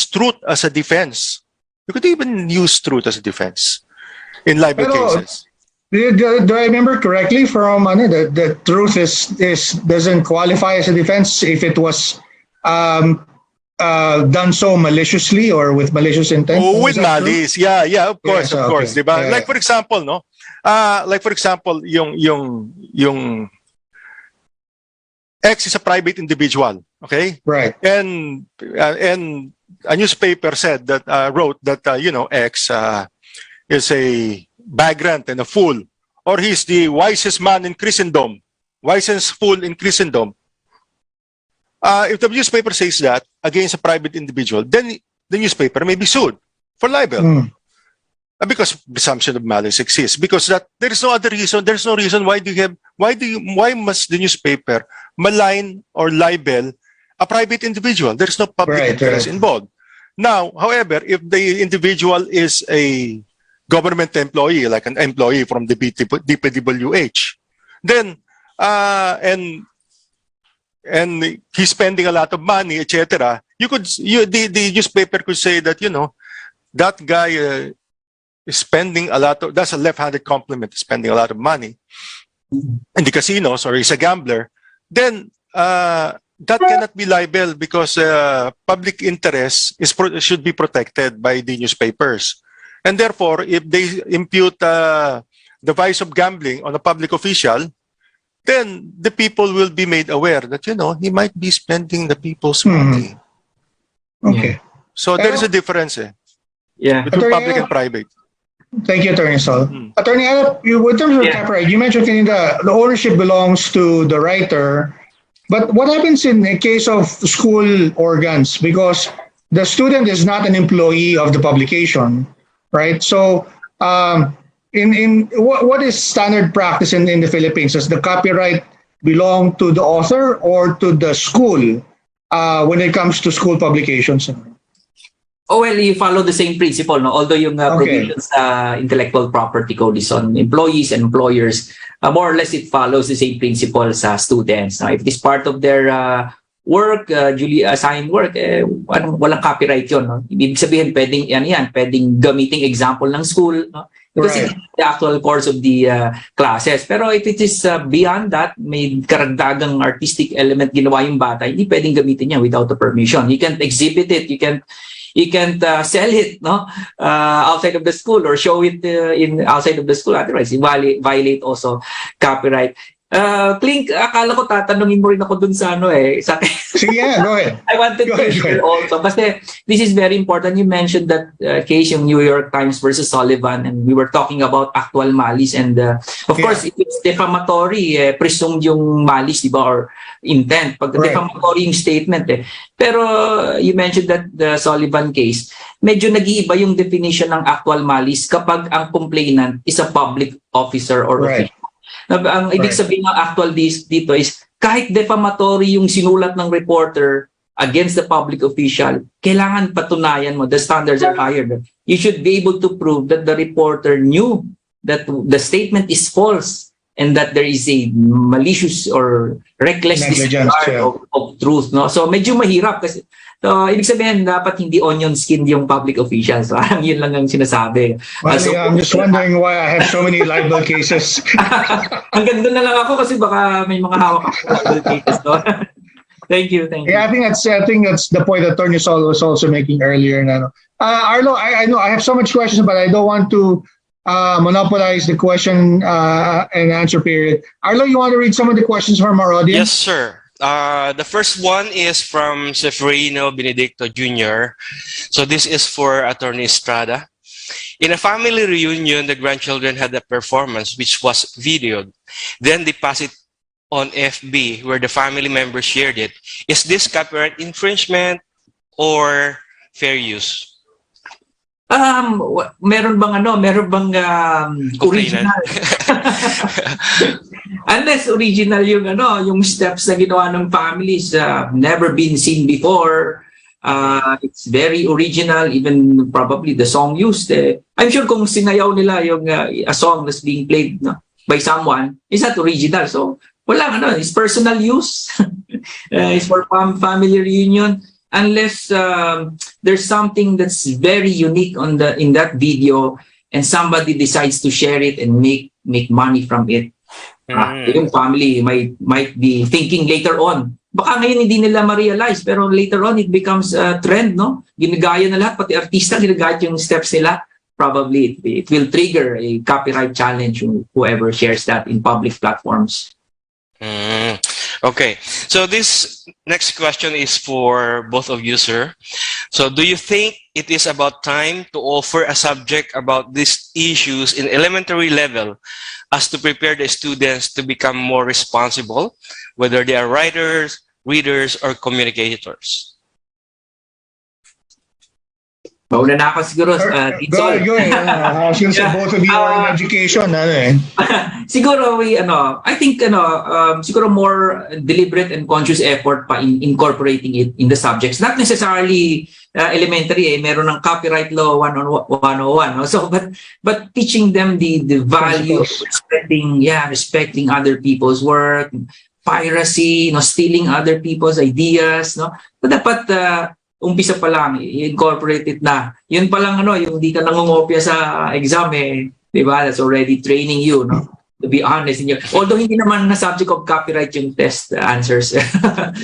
truth as a defense. You could even use truth as a defense in libel cases. Do I remember correctly from the truth is doesn't qualify as a defense if it was done so maliciously or with malicious intent? Oh, with Is that true? malice. Yeah, of course, Yes, of course, okay. diba? Yeah, Like for example, no? Like for example, yung X is a private individual, okay? Right. And a newspaper said that wrote that X is a vagrant and a fool, or he's the wisest man in Christendom, wisest fool in Christendom. If the newspaper says that against a private individual, then the newspaper may be sued for libel. Because presumption of malice exists. Because that there is no other reason. There's no reason why must the newspaper malign or libel a private individual? There's no public interest involved. Now, however, if the individual is a government employee, like an employee from the DPWH, then and he's spending a lot of money, etc. The newspaper could say that that guy is spending a lot of, that's a left-handed compliment, spending a lot of money in the casinos, or he's a gambler. Then that cannot be libel because public interest should be protected by the newspapers. And therefore, if they impute the vice of gambling on a public official, then the people will be made aware that, he might be spending the people's money. Okay. So there is a difference Yeah. between Attorney, public and private. Thank you, Attorney Sol. Attorney, in terms of copyright, you mentioned the ownership belongs to the writer. But what happens in a case of school organs? Because the student is not an employee of the publication, right? So, what is standard practice in the Philippines? Does the copyright belong to the author or to the school when it comes to school publications? Oh, well, you follow the same principle, no? Although yung provisions sa intellectual property code is on employees and employers, more or less it follows the same principle sa students. If it is part of their work, duly assigned work, walang copyright yun. No? Ibig sabihin, pwedeng gamiting example ng school, no? Because it's the actual course of the classes. Pero if it is beyond that, may karagdagang artistic element ginawa yung bata, hindi pwedeng gamitin yan without the permission. You can't exhibit it, you can't sell it, no, outside of the school or show it in outside of the school. Otherwise, you violate also copyright. Klink, akala ko tatanungin mo rin ako dun sa Sige, go ahead. I wanted to share also. Kasi this is very important. You mentioned that case, yung New York Times versus Sullivan, and we were talking about actual malice. And of course, if it's defamatory, presumed yung malice, di ba, or intent. Pag defamatory yung statement. Pero you mentioned that the Sullivan case, medyo nag-iiba yung definition ng actual malice kapag ang complainant is a public officer or official. Ang ibig sabihin ng actual dito is kahit defamatory yung sinulat ng reporter against the public official, kailangan patunayan mo, the standards are higher. You should be able to prove that the reporter knew that the statement is false and that there is a malicious or reckless disregard of truth. No? So medyo mahirap kasi ibig sabihin, dapat hindi onion skin yung public officials. So, yun lang ang sinasabi. Well, I'm just wondering why I have so many libel cases. Hanggang doon na lang ako kasi baka may mga hawak ako libel cases. No? Thank you. Yeah, I think that's the point that Attorney Sol was also making earlier. Arlo, I know I have so much questions, but I don't want to monopolize the question and answer period. Arlo, you want to read some of the questions from our audience? Yes, sir. The first one is from Seferino Benedicto Jr. So this is for Attorney Estrada. In a family reunion, the grandchildren had a performance which was videoed, then deposited on FB where the family members shared it. Is this copyright infringement or fair use? Meron bang original? Unless original yung steps na ginawa ng families, never been seen before. It's very original, even probably the song used. I'm sure kung sinayaw nila yung a song that's being played by someone, it's not original. So wala it's personal use. It's for family reunion. Unless there's something that's very unique in that video and somebody decides to share it and make make money from it. Yung family might be thinking later on. Baka ngayon hindi nila ma-realize, pero later on it becomes a trend, no? Ginagaya na lahat, pati artista, ginagaya yung steps nila. Probably it will trigger a copyright challenge whoever shares that in public platforms. Okay, so this next question is for both of you, sir. So do you think it is about time to offer a subject about these issues in elementary level as to prepare the students to become more responsible, whether they are writers, readers, or communicators? Mauna na ako siguro. Go ahead. Since both of you are in education, siguro I think siguro more deliberate and conscious effort pa in incorporating it in the subjects. Not necessarily elementary, meron ng copyright law 101. No? So but teaching them the value of respecting other people's work, piracy, stealing other people's ideas, no? So dapat umpisa pa lang, i-incorporate it na. Yun pa lang, yung di ka nangungopia sa exam, di ba? That's already training you, no? To be honest. Although hindi naman na subject of copyright yung test answers.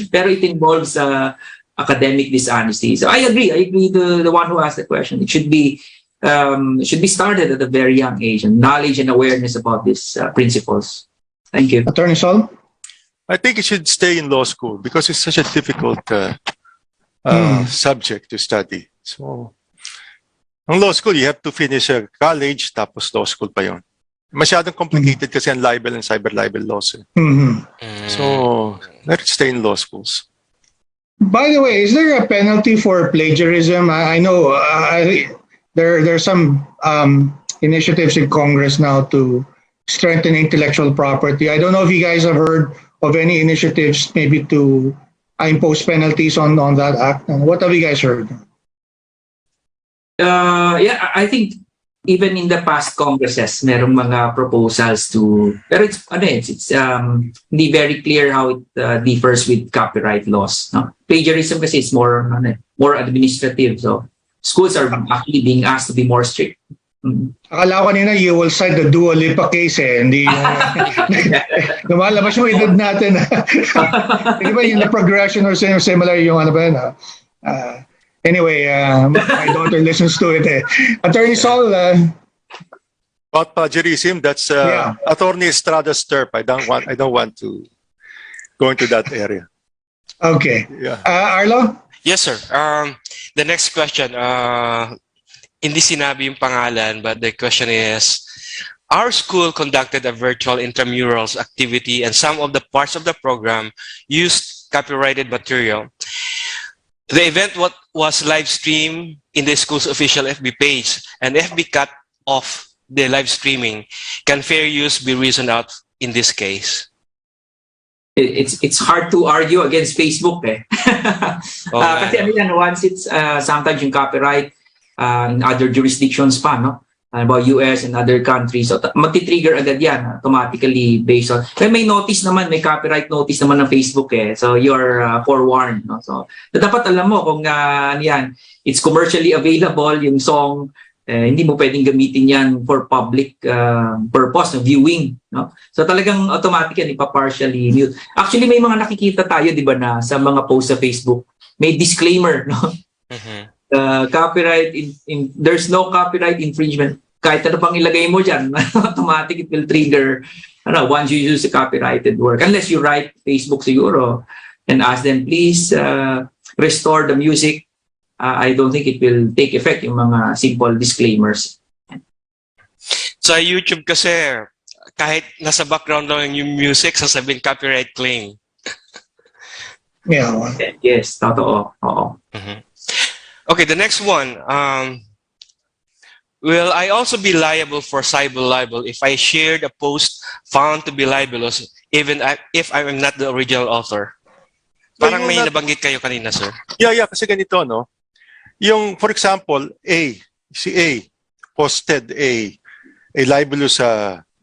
Pero it involves academic dishonesty. So I agree to the one who asked the question. It should be started at a very young age, and knowledge and awareness about these principles. Thank you. Attorney Sol? I think it should stay in law school because it's such a difficult subject to study. So, ang law school, you have to finish a college, tapos law school pa yun. Masyadong complicated kasi ang libel and cyberlibel laws. So, let it stay in law schools. By the way, is there a penalty for plagiarism? I know there's some initiatives in Congress now to strengthen intellectual property. I don't know if you guys have heard of any initiatives maybe to impose penalties on that act. What have you guys heard? I think even in the past Congresses, merong mga proposals to, pero it's hindi very clear how it differs with copyright laws. No? Plagiarism kasi is more administrative. So schools are actually being asked to be more strict. Akala ko kanina you will cite the Dua Lipa case Hindi lumalabas yung edad natin. Di ba yung progression or similar yung anyway, my daughter listens to it. Attorney Sol, about plagiarism, that's Attorney Estrada's turf. I don't want to go into that area. Okay. Yeah. Arlo? Yes, sir. The next question, hindi sinabi yung pangalan, but the question is, our school conducted a virtual intramurals activity and some of the parts of the program used copyrighted material. The event was live streamed in the school's official FB page, and FB cut off the live streaming. Can fair use be reasoned out in this case? It's hard to argue against Facebook kasi once it's sometimes yung copyright in other jurisdictions pa, no? About US and other countries. So, magti-trigger agad yan automatically based on... May notice naman, may copyright notice naman ng Facebook So, you're forewarned. No? So, dapat alam mo kung it's commercially available, yung song, hindi mo pwedeng gamitin yan for public purpose, viewing. No? So, talagang automatic yan, ipa-partially mute. Actually, may mga nakikita tayo, di ba, na sa mga posts sa Facebook, may disclaimer, no? Copyright there's no copyright infringement. Kahit ano pang ilagay mo dyan, automatic it will trigger once you use a copyrighted work. Unless you write Facebook siguro and ask them, please restore the music. I don't think it will take effect yung mga simple disclaimers. Sa YouTube kasi, kahit nasa background lang yung music, sasabihin copyright claim. Yeah. Yes, totoo. Oo. Okay, the next one. Will I also be liable for cyberlibel if I shared a post found to be libelous, even if I am not the original author? Parang may nabanggit kayo kanina, sir. Yeah, kasi ganito, no? Yung, for example, si A posted a libelous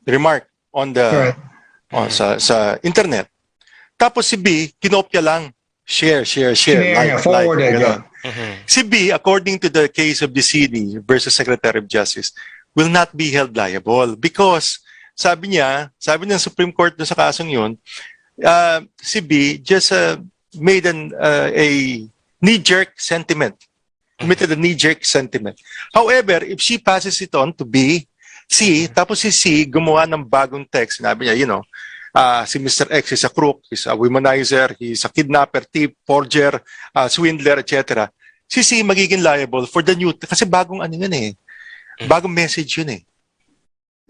remark on the sa internet. Tapos si B, kinopya lang. Share, forwarded. Si B, according to the case of the CD versus Secretary of Justice, will not be held liable because sabi ng Supreme Court doon sa kasong yun, si B just made a knee-jerk sentiment. Committed a knee-jerk sentiment. However, if she passes it on to B, C, tapos si C gumawa ng bagong text, sinabi niya, si Mr. X is a crook, he's a womanizer, he's a kidnapper, thief, forger, swindler, etc. Si C magiging liable for the new, kasi bagong bagong message yun eh.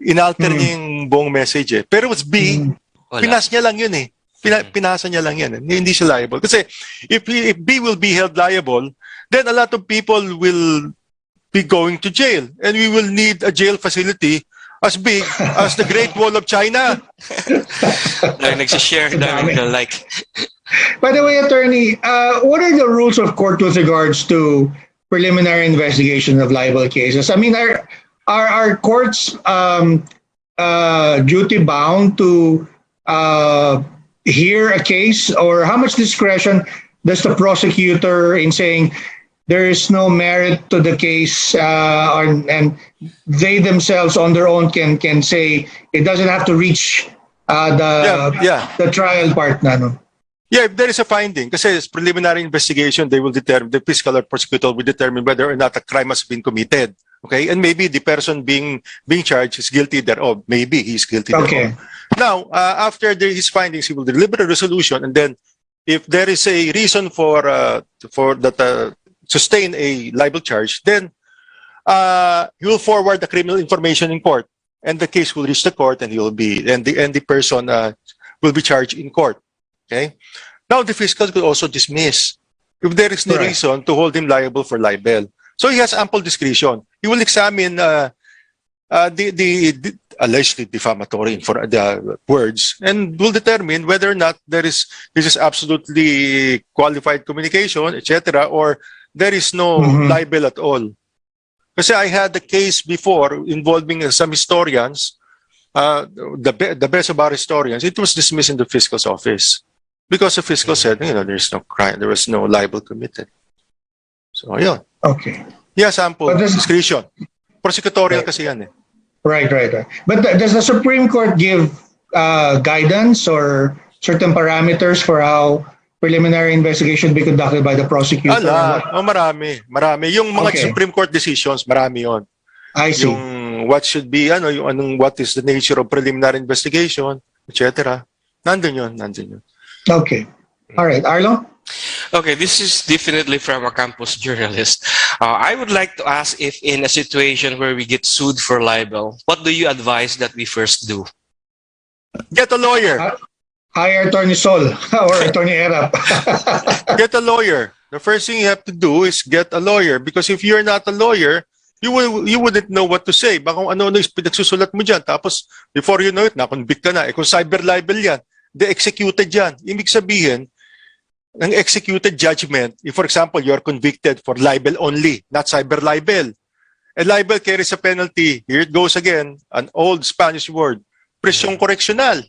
Inalter niya yung buong message eh. Pero was B, pinas niya lang yun eh. Pinasa niya lang yan. Hindi siya liable. Kasi if B will be held liable, then a lot of people will be going to jail. And we will need a jail facility as big as the Great Wall of China. Nagsishare namin na like. By the way, attorney, what are the rules of court with regards to preliminary investigation of libel cases? I mean, are courts duty bound to hear a case, or how much discretion does the prosecutor in saying there is no merit to the case, and they themselves on their own can say it doesn't have to reach the trial part na, no? Yeah, if there is a finding, kasi it's preliminary investigation, they will determine, the fiscal or prosecutor will determine whether or not a crime has been committed. Okay, and maybe the person being charged is guilty thereof. Maybe he's guilty thereof. Now, after his findings, he will deliver a resolution, and then if there is a reason for that sustain a libel charge, then he will forward the criminal information in court, and the case will reach the court, and he will be and the person will be charged in court. Okay. Now the fiscal could also dismiss if there is no reason to hold him liable for libel. So he has ample discretion. He will examine the allegedly defamatory for the words, and will determine whether or not this is absolutely qualified communication, etc., or there is no libel at all. Because I had a case before involving some historians, the best of our historians. It was dismissed in the fiscal's office because the fiscal said, there's no crime, there was no libel committed. So, yeah. Okay. Yes, ample discretion. Prosecutorial kasi yan eh. Right. But does the Supreme Court give guidance or certain parameters for how preliminary investigation be conducted by the prosecutor? Marami. Yung mga Supreme Court decisions, marami yon. I see. Yung what should be, what is the nature of preliminary investigation, etc. Nandun yun. Okay. All right. Arlo? Okay, this is definitely from a campus journalist. I would like to ask if in a situation where we get sued for libel, what do you advise that we first do? Get a lawyer. Hire Attorney Sol or Attorney Erap. Get a lawyer. The first thing you have to do is get a lawyer, because if you're not a lawyer, you wouldn't know what to say. Baka kung ano-ano yung pinagsusulat mo dyan. Tapos, before you know it, na-convict ka na. Kung cyberlibel yan, executed yan. Ibig sabihin, ng executed judgment, if for example, you're convicted for libel only, not cyberlibel. And libel carries a penalty. Here it goes again, an old Spanish word, prisión correccional,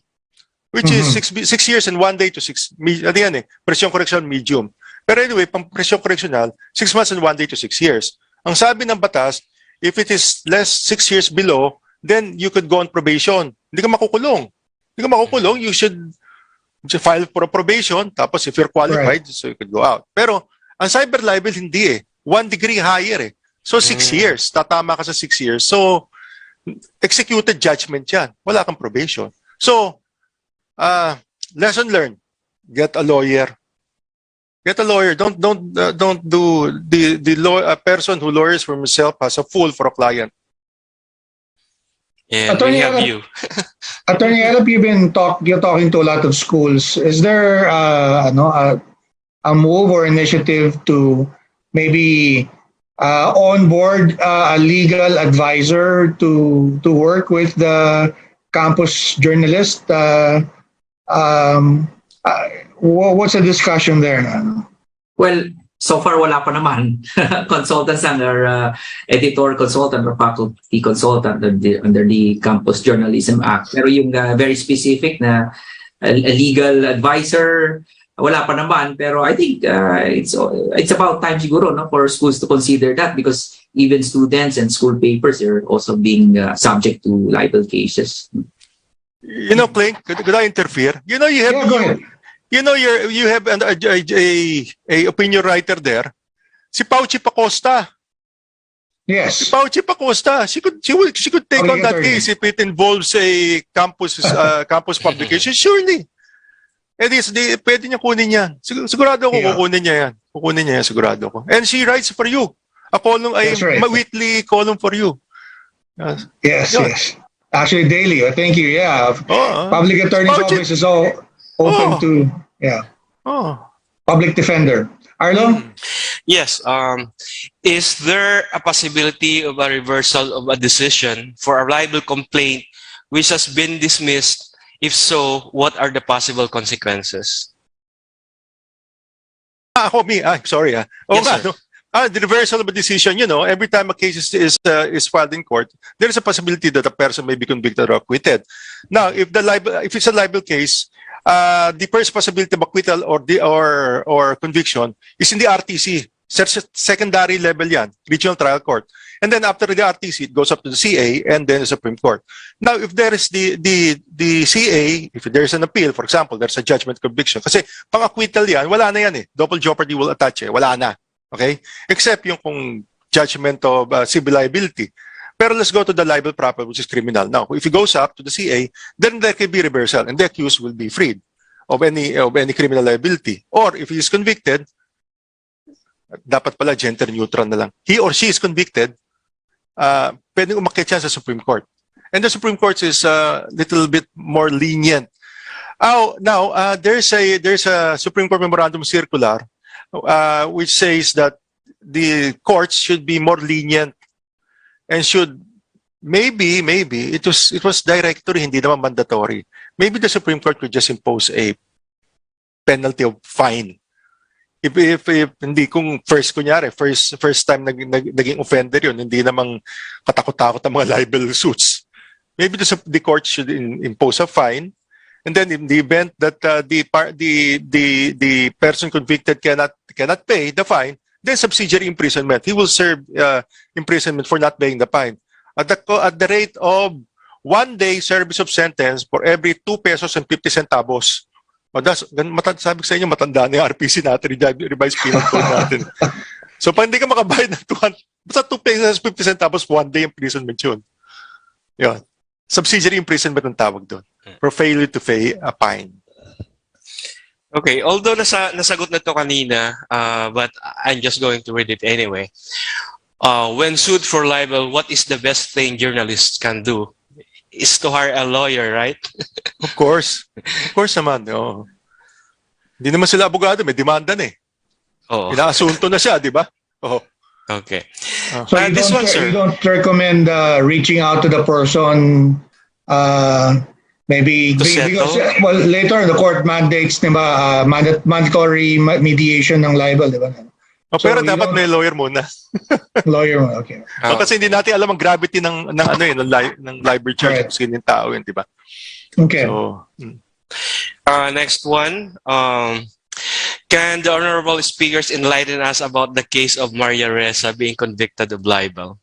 which is 6 years and 1 day to 6, ano yan eh, prisión correccional medium. Pero anyway, pang prisión correccional, 6 months and 1 day to 6 years. Ang sabi ng batas, if it is less 6 years below, then you could go on probation. Hindi ka makukulong. You should file for a probation, tapos if you're qualified, so you could go out. Pero, ang cyberlibel hindi eh. 1 degree higher eh. So, 6 years. Tatama ka sa 6 years. So, executed judgment yan. Wala kang probation. So, lesson learned. Get a lawyer. Get a lawyer. Don't do a person who lawyers for himself as a fool for a client. And we have you. Attorney Erap, you're talking to a lot of schools. Is there a move or initiative to maybe onboard a legal advisor to work with the campus journalist? What's the discussion there? Well, so far wala pa naman. Consultants or editor consultant or faculty consultant under the Campus Journalism Act. Pero yung very specific na a legal advisor, wala pa naman. Pero I think it's about time siguro, no, for schools to consider that, because even students and school papers are also being subject to libel cases. You know, Clink, could I interfere? You know, you have Yeah, go ahead. you know you have a opinion writer there. Si Pauchi Pacosta. Yes. Pauchi Pacosta. She could take on that Obligatory. case if it involves a campus publication. Surely. And pwede niya kunin yan. Sigurado ako Yeah. kukunin niya yan. Kukunin niya yan, sigurado ko. And she writes for you. A column, That's right. weekly column for you. Yes. Yes, Yeah. yes. Actually, daily. Thank you. Yeah. Oh, Public Attorney's Budget. Office is all open Oh. to, yeah. oh. Public Defender. Arlo? Yes. Is there a possibility of a reversal of a decision for a libel complaint which has been dismissed? If so, what are the possible consequences? Sorry. Oh, Yes, nga, sir. no? The reversal of a decision, you know, every time a case is filed in court, there is a possibility that a person may be convicted or acquitted. Now, if it's a libel case, the first possibility of acquittal or conviction is in the RTC. Secondary level yan, regional trial court. And then after the RTC, it goes up to the CA and then the Supreme Court. Now, if there is the CA, if there is an appeal, for example, there's a judgment conviction. Kasi pang acquittal yan, wala na yan eh. Double jeopardy will attach eh. Wala na. Okay? Except yung kung judgment of civil liability. Pero let's go to the libel proper, which is criminal. Now, if it goes up to the CA, then there can be reversal and the accused will be freed of any criminal liability. Or if he is convicted, dapat pala gender neutral na lang. He or she is convicted, pwedeng umakyat siya sa Supreme Court. And the Supreme Court is a little bit more lenient. Now, there's a Supreme Court memorandum circular which says that the courts should be more lenient and should maybe it was directory, hindi naman mandatory. Maybe the Supreme Court could just impose a penalty of fine. If hindi kung first time naging offender yun, hindi namang katakot-takot ang mga libel suits. Maybe the court should impose a fine, and then in the event that the person convicted cannot pay the fine, then subsidiary imprisonment. He will serve imprisonment for not paying the fine at the rate of 1 day service of sentence for every 2 pesos and 50 centavos. Sabi ko sa inyo, matanda na yung RPC natin, revised penal code natin. So, pag hindi ka makabayad ng 2 pesos 50 centavos, 1 day imprisonment yun. Yun. Subsidiary imprisonment ang tawag doon. For failure to pay a fine. Okay, although nasagot na to kanina, but I'm just going to read it anyway. When sued for libel, what is the best thing journalists can do? Is to hire a lawyer, right? Of course. Of course naman. Oh. Hindi naman sila abogado, may demanda na eh. Oh, Inaasunto na siya, di ba? Oh. okay. So This one, sir. you don't recommend reaching out to the person, maybe To settle? because well later the court mandates, di ba, mandatory mediation ng libel, di ba? Oh, So pero you dapat don't- may lawyer muna. Lawyer mo, okay. Oh, kasi hindi natin alam ang gravity ng libel charge Right. kung sino yung tao yun, di ba? Okay. So, Next one. Can the honorable speakers enlighten us about the case of Maria Ressa being convicted of libel?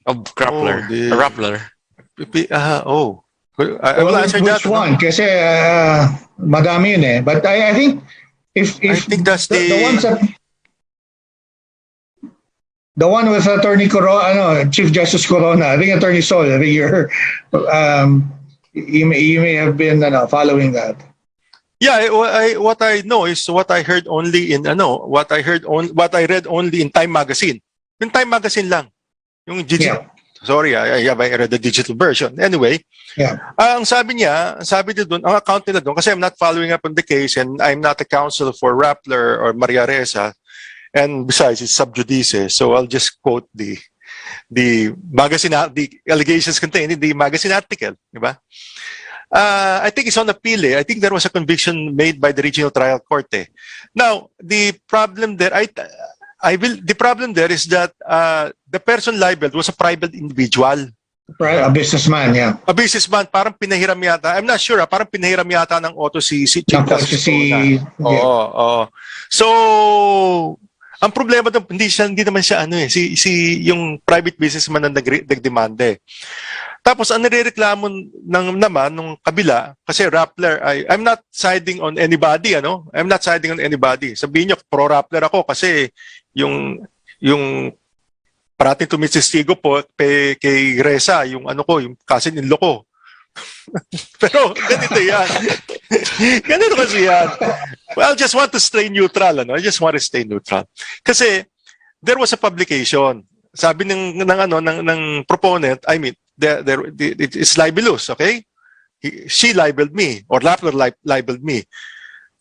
Of Rappler. Rappler. I will answer that. Which one? Kasi madami yun eh. But I think if I think that's the ones that the one with Attorney Corona, Chief Justice Corona, I think Attorney Sol, I think you may have been following that. Yeah, what I know is what I heard only in what I read only in Time magazine. Yung Time magazine lang. Yung digital. Yeah. Sorry, I read the digital version. Anyway, Yeah. ang sabi niya doon, ang account nila doon, kasi I'm not following up on the case and I'm not a counsel for Rappler or Maria Ressa, and besides, it's sub judice, so I'll just quote the magazine, the allegations contained in the magazine article, di ba? I think it's on appeal. I think there was a conviction made by the regional trial court. Now, the problem there, the problem there is that the person libeled was a private individual. Right, a businessman, yeah. A businessman, parang pinahiram yata. I'm not sure, parang pinahiram yata ng auto si Chief Ng Justice si- Corona. yeah. Oo. So, Ang problema doon, hindi naman siya ano eh, yung private businessman na nagdemanda eh. Tapos ang nirereklamo naman nung kabila, kasi Rappler I'm not siding on anybody, ano? I'm not siding on anybody. Sabihin niyo pro Rappler ako kasi yung parating tumitistigo po kay Reza, yung ano ko, yung cousin-in-law ko. Pero ganito yan. Ganito kasi yan. Well, I just want to stay neutral, ano? I just want to stay neutral. Kasi there was a publication. Sabi ng proponent, I mean, it's libelous, okay? She libeled me or Rappler libeled me.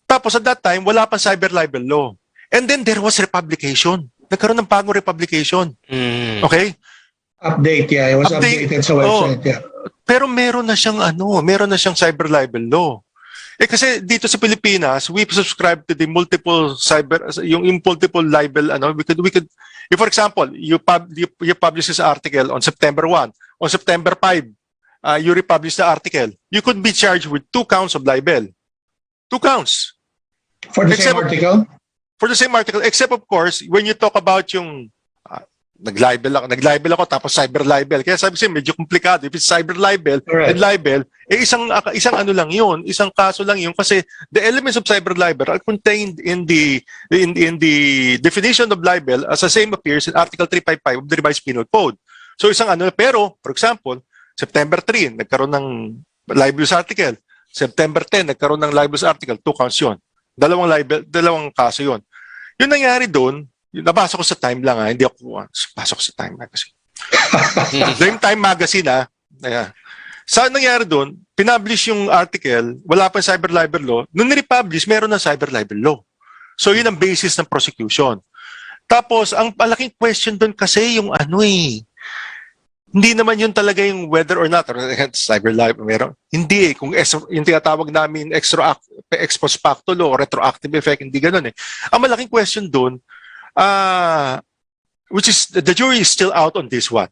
Tapos at that time, wala pang cyberlibel law. And then there was republication. Nagkaroon ng bagong republication. Okay? Update, yeah. It was updated sa website, yeah. Pero meron na siyang cyberlibel law. Eh kasi dito sa Pilipinas, we subscribe to the multiple yung multiple libel, ano, we could if for example, you publish this article on September 1, on September 5, you republish the article, you could be charged with 2 counts of libel. 2 counts. For the same article? For the same article, except of course, when you talk about yung naglibel ako tapos cyberlibel. Kaya sabi ko medyo komplikado. If it's cyberlibel and libel, isang ano lang yun, isang kaso lang yun kasi the elements of cyberlibel are contained in the definition of libel as the same appears in Article 355 of the Revised Penal Code. So isang ano, pero for example, September 3, nagkaroon ng libelous article. September 10, nagkaroon ng libelous article, 2 counts yun. Dalawang kaso yun. Yung nangyari doon, nabasa ko sa Time lang hindi ako pasok sa Time Magazine. Yung Time Magazine saan nangyari doon, pinublish yung article, wala pa cyberlibel law, nung nirepublish, meron na cyberlibel law. So yun ang basis ng prosecution. Tapos, ang malaking question doon kasi yung ano hindi naman yun talaga yung whether or not, cyberlibel, meron. Hindi kung yung tinatawag namin ex post facto law, retroactive effect, hindi ganun Ang malaking question doon, which is the jury is still out on this one.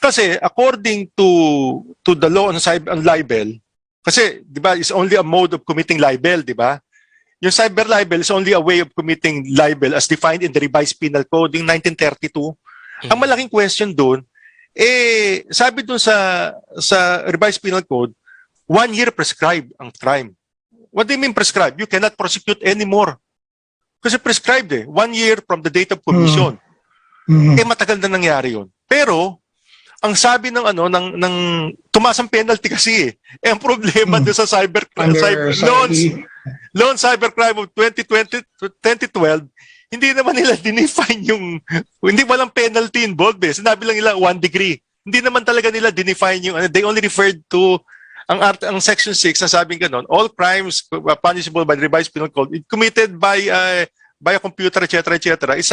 Kasi according to the law on libel, kasi 'di ba is only a mode of committing libel, 'di ba? Yung cyberlibel is only a way of committing libel as defined in the Revised Penal Code in 1932. Ang malaking question doon sabi doon sa Revised Penal Code, 1 year prescribed ang crime. What do you mean prescribed? You cannot prosecute anymore. Kasi prescribed 1 year from the date of commission. Matagal na nangyari yun. Pero, ang sabi ng tumaas ang penalty kasi ang problema doon sa loan cybercrime of 2012, hindi naman nila dinefine hindi walang penalty involved Sinabi lang nila 1 degree. Hindi naman talaga nila dinefine they only referred to ang section 6 na sabing ganon, all crimes punishable by the Revised Penal Code committed by a computer, etc., is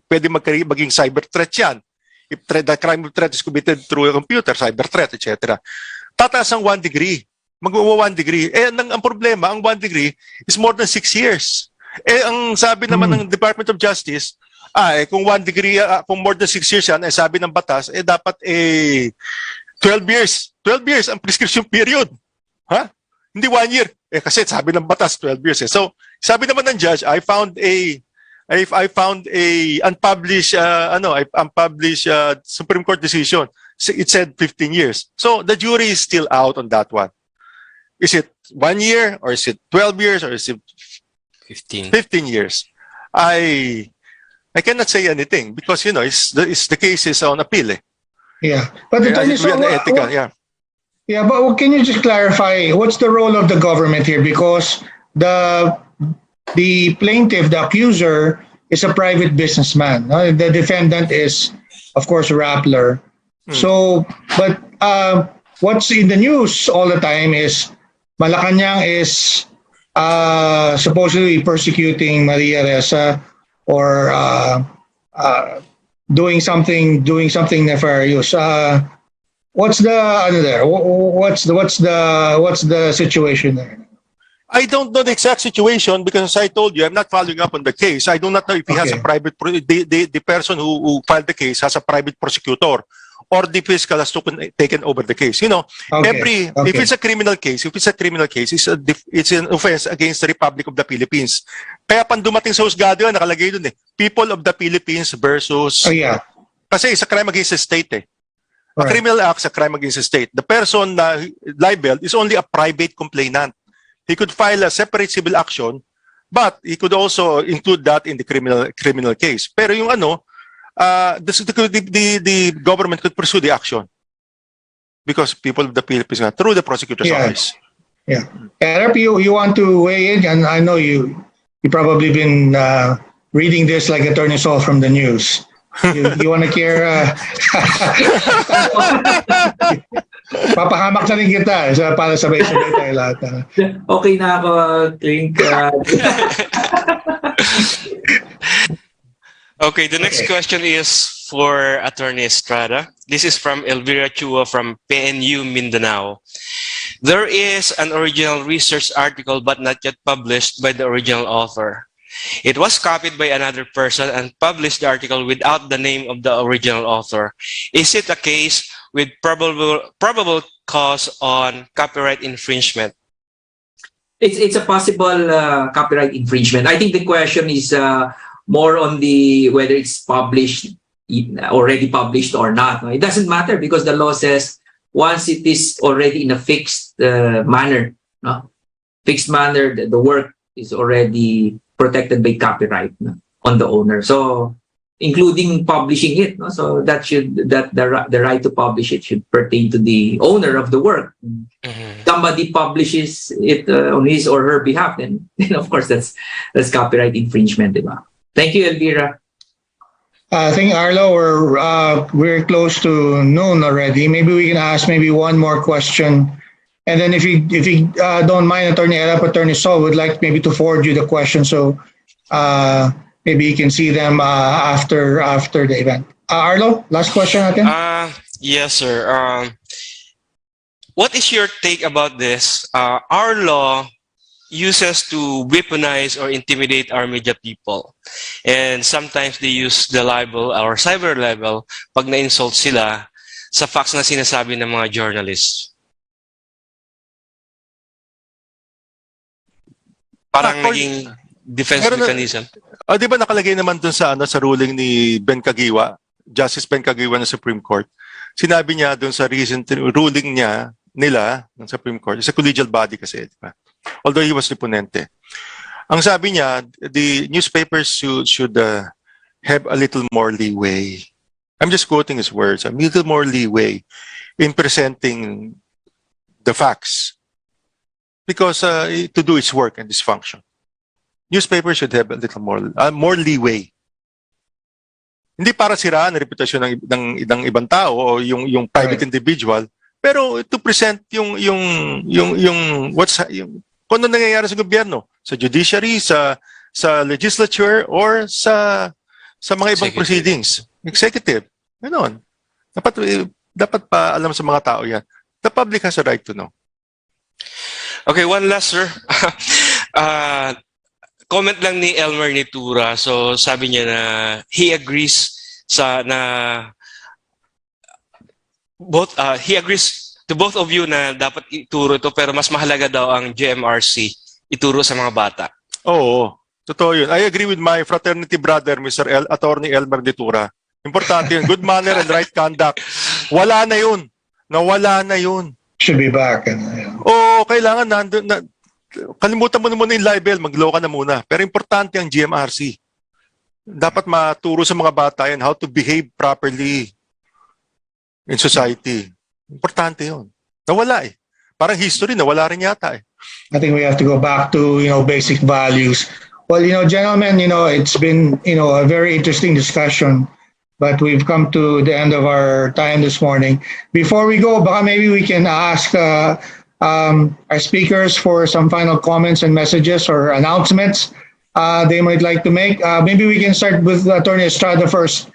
pwede maging cyber threat yan. If the crime of threat is committed through a computer, cyber threat, etc. Tataas ang 1 degree. Mag-1 degree. Ang problema, ang 1 degree is more than 6 years. Ang sabi naman ng Department of Justice, kung 1 degree, kung more than 6 years yan, sabi ng batas, dapat 12 years. 12 years ang prescription period. Hindi 1 year. Kasi sabi ng batas 12 years. So, sabi naman ng judge, I found a unpublished Supreme Court decision. It said 15 years. So, the jury is still out on that one. Is it 1 year or is it 12 years or is it 15 years? I cannot say anything because the case is on appeal. Yeah, but yeah, but can you just clarify what's the role of the government here? Because the plaintiff, the accuser, is a private businessman. The defendant is, of course, a Rappler. So, but what's in the news all the time is Malacanang is supposedly persecuting Maria Ressa or doing something nefarious. What's the situation there? I don't know the exact situation because as I told you, I'm not following up on the case. I do not know if he has a private, the person who filed the case has a private prosecutor or the fiscal has taken over the case. You know, Okay, if okay. it's a criminal case, it's an offense against the Republic of the Philippines. Kaya pan dumating sa husgado yan, nakalagay dun People of the Philippines versus... Oh, yeah. Kasi it's a crime against the state A Right. criminal act is a crime against the state. The person na libeled is only a private complainant. He could file a separate civil action, but he could also include that in the criminal case. Pero yung the government could pursue the action because people of the Philippines through the prosecutor's office. Yeah. Erap, you want to weigh in? And I know you probably been reading this like Attorney Sol from the news. You want to care? Papahamak na rin kita para sabay-sabay tayo lahat. Okay na ako, Clink. Okay, the next question is for Attorney Estrada. This is from Elvira Chua from PNU Mindanao. There is an original research article but not yet published by the original author. It was copied by another person and published the article without the name of the original author. Is it a case with probable cause on copyright infringement? It's a possible copyright infringement. I think the question is more on whether it's already published or not. It doesn't matter because the law says once it is already in a fixed manner, the work is already protected by copyright on the owner. So, including publishing it. So the right to publish it should pertain to the owner of the work. Mm-hmm. Somebody publishes it on his or her behalf, then of course that's copyright infringement, diba? Thank you, Elvira. I think Arlo, we're close to noon already. Maybe we can ask one more question. And then if you don't mind, Attorney Erap, Attorney Sol would like maybe to forward you the question so maybe you can see them after the event. Arlo, last question natin. Yes, sir. What is your take about this? Our law uses to weaponize or intimidate our media people. And sometimes they use the libel or cyberlibel pag na-insult sila sa facts na sinasabi ng mga journalists. Parang naging defense mechanism. Di ba nakalagay naman dun sa ruling ni Ben Caguiwa, Justice Ben Caguiwa ng Supreme Court. Sinabi niya dun sa recent ruling nila ng Supreme Court, it's a collegial body kasi, di ba? Although he was the ponente. Ang sabi niya, the newspapers should have a little more leeway. I'm just quoting his words. A little more leeway in presenting the facts. Because to do its work and its function, newspapers should have a little more leeway. Hindi para siraan ang reputasyon ng ibang tao o yung private individual, pero to present yung kung ano nangyayari sa gobyerno, sa judiciary, sa legislature, or sa mga ibang proceedings, executive. Ganon. Dapat pa alam sa mga tao yan. The public has a right to know. Okay, one last, sir. Comment lang ni Elmer Nitura. So sabi niya na he agrees he agrees to both of you na dapat ituro ito, pero mas mahalaga daw ang GMRC ituro sa mga bata. Oo, totoo yun. I agree with my fraternity brother, Mr. Attorney Elmer Nitura. Importante yun. Good manner and right conduct. Wala na yun. Nawala na yun. Should be back. Kailangan kalimutan mo na muna yung libel, mag-law ka na muna. Pero importante ang GMRC. Dapat maturo sa mga bata yan how to behave properly in society. Importante yun. Nawala eh. Parang history, nawala rin yata eh. I think we have to go back to, basic values. Well, gentlemen, it's been, a very interesting discussion. But we've come to the end of our time this morning. Before we go, baka maybe we can ask our speakers for some final comments and messages or announcements they might like to make. Maybe we can start with Attorney Estrada first.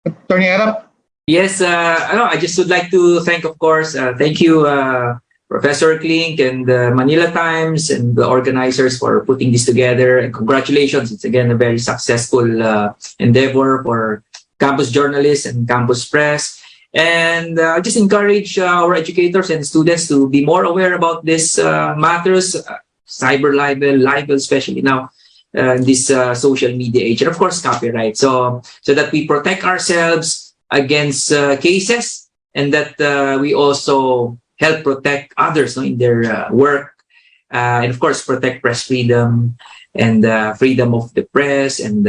Attorney Erap? Yes, I just would like to thank, of course, thank you, Professor Klink and the Manila Times and the organizers for putting this together. And congratulations, it's again a very successful endeavor for campus journalists and campus press. And just encourage our educators and students to be more aware about these matters, cyber libel, libel, especially now in this social media age, and of course copyright. So that we protect ourselves against cases, and that we also help protect others, no, in their work, and of course protect press freedom and freedom of the press and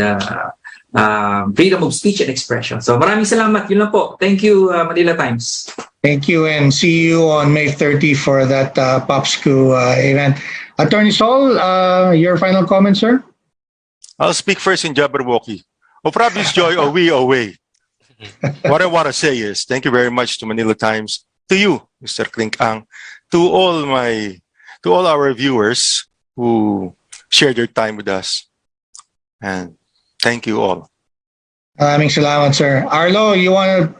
freedom of speech and expression. So maraming salamat. Yun lang po. Thank you, Manila Times. Thank you, and see you on May 30 for that PopSCU event. Attorney Sol, your final comment, sir? I'll speak first in Jabberwocky. O Province Joy, o we away. What I want to say is thank you very much to Manila Times, to you, Mr. Klinkang, to all our viewers who shared their time with us. And thank you all. Maraming salamat, sir. Arlo, you want to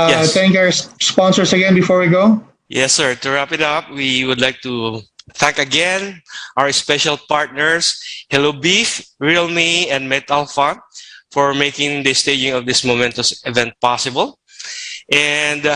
Yes. thank our sponsors again before we go? Yes, sir. To wrap it up, we would like to thank again our special partners, Hello Beef, Real Me, and Metal Fun for making the staging of this momentous event possible. And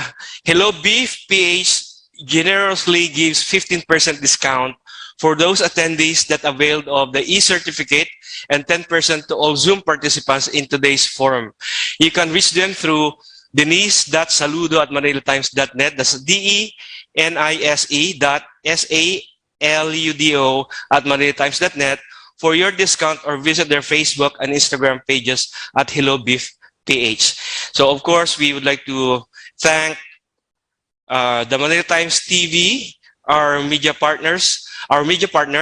Hello Beef PH generously gives 15% discount for those attendees that availed of the e-certificate and 10% to all Zoom participants in today's forum. You can reach them through denise.saludo@manilatimes.net. That's denise.saludo@manilatimes.net for your discount, or visit their Facebook and Instagram pages at Hello Beef PH. So of course, we would like to thank the Manila Times TV, our media partner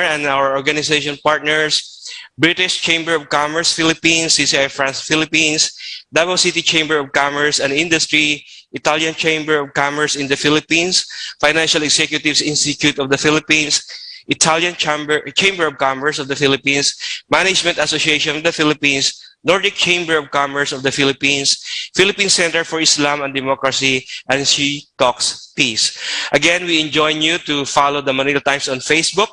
and our organization partners, British Chamber of Commerce Philippines, CCI France Philippines, Davao City Chamber of Commerce and Industry, Italian Chamber of Commerce in the Philippines, Financial Executives Institute of the Philippines, Italian Chamber of Commerce of the Philippines, Management Association of the Philippines, Nordic Chamber of Commerce of the Philippines, Philippine Center for Islam and Democracy, and She Talks Peace. Again, we enjoin you to follow the Manila Times on Facebook,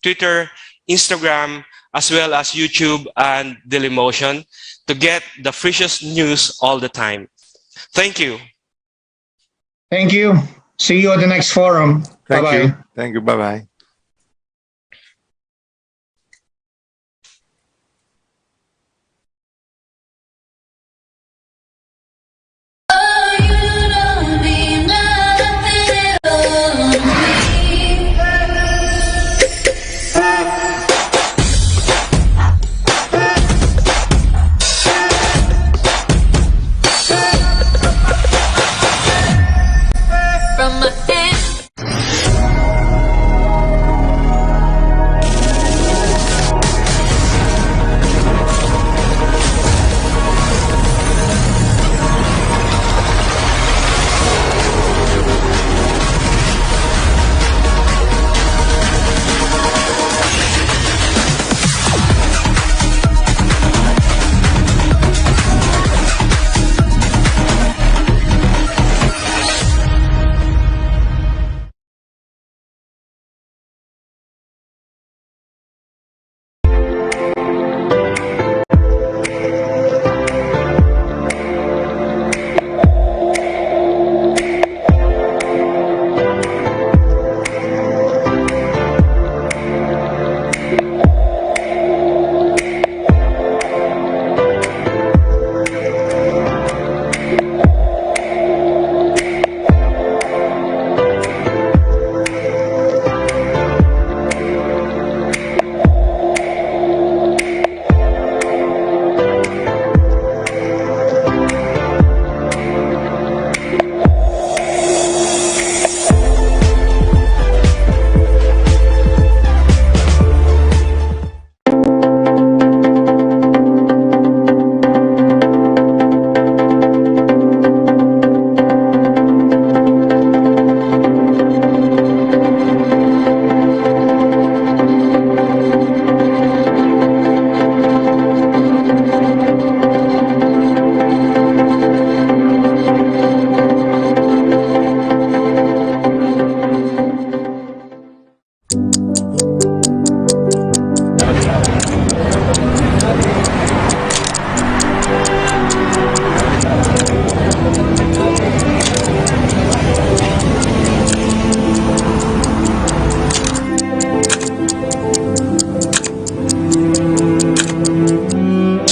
Twitter, Instagram, as well as YouTube and Dailymotion to get the freshest news all the time. Thank you. Thank you. See you at the next forum. Thank Bye-bye. you. Thank you. Bye-bye. From my head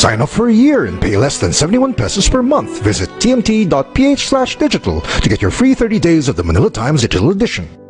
Sign up for a year and pay less than 71 pesos per month. Visit tmt.ph/digital to get your free 30 days of the Manila Times Digital Edition.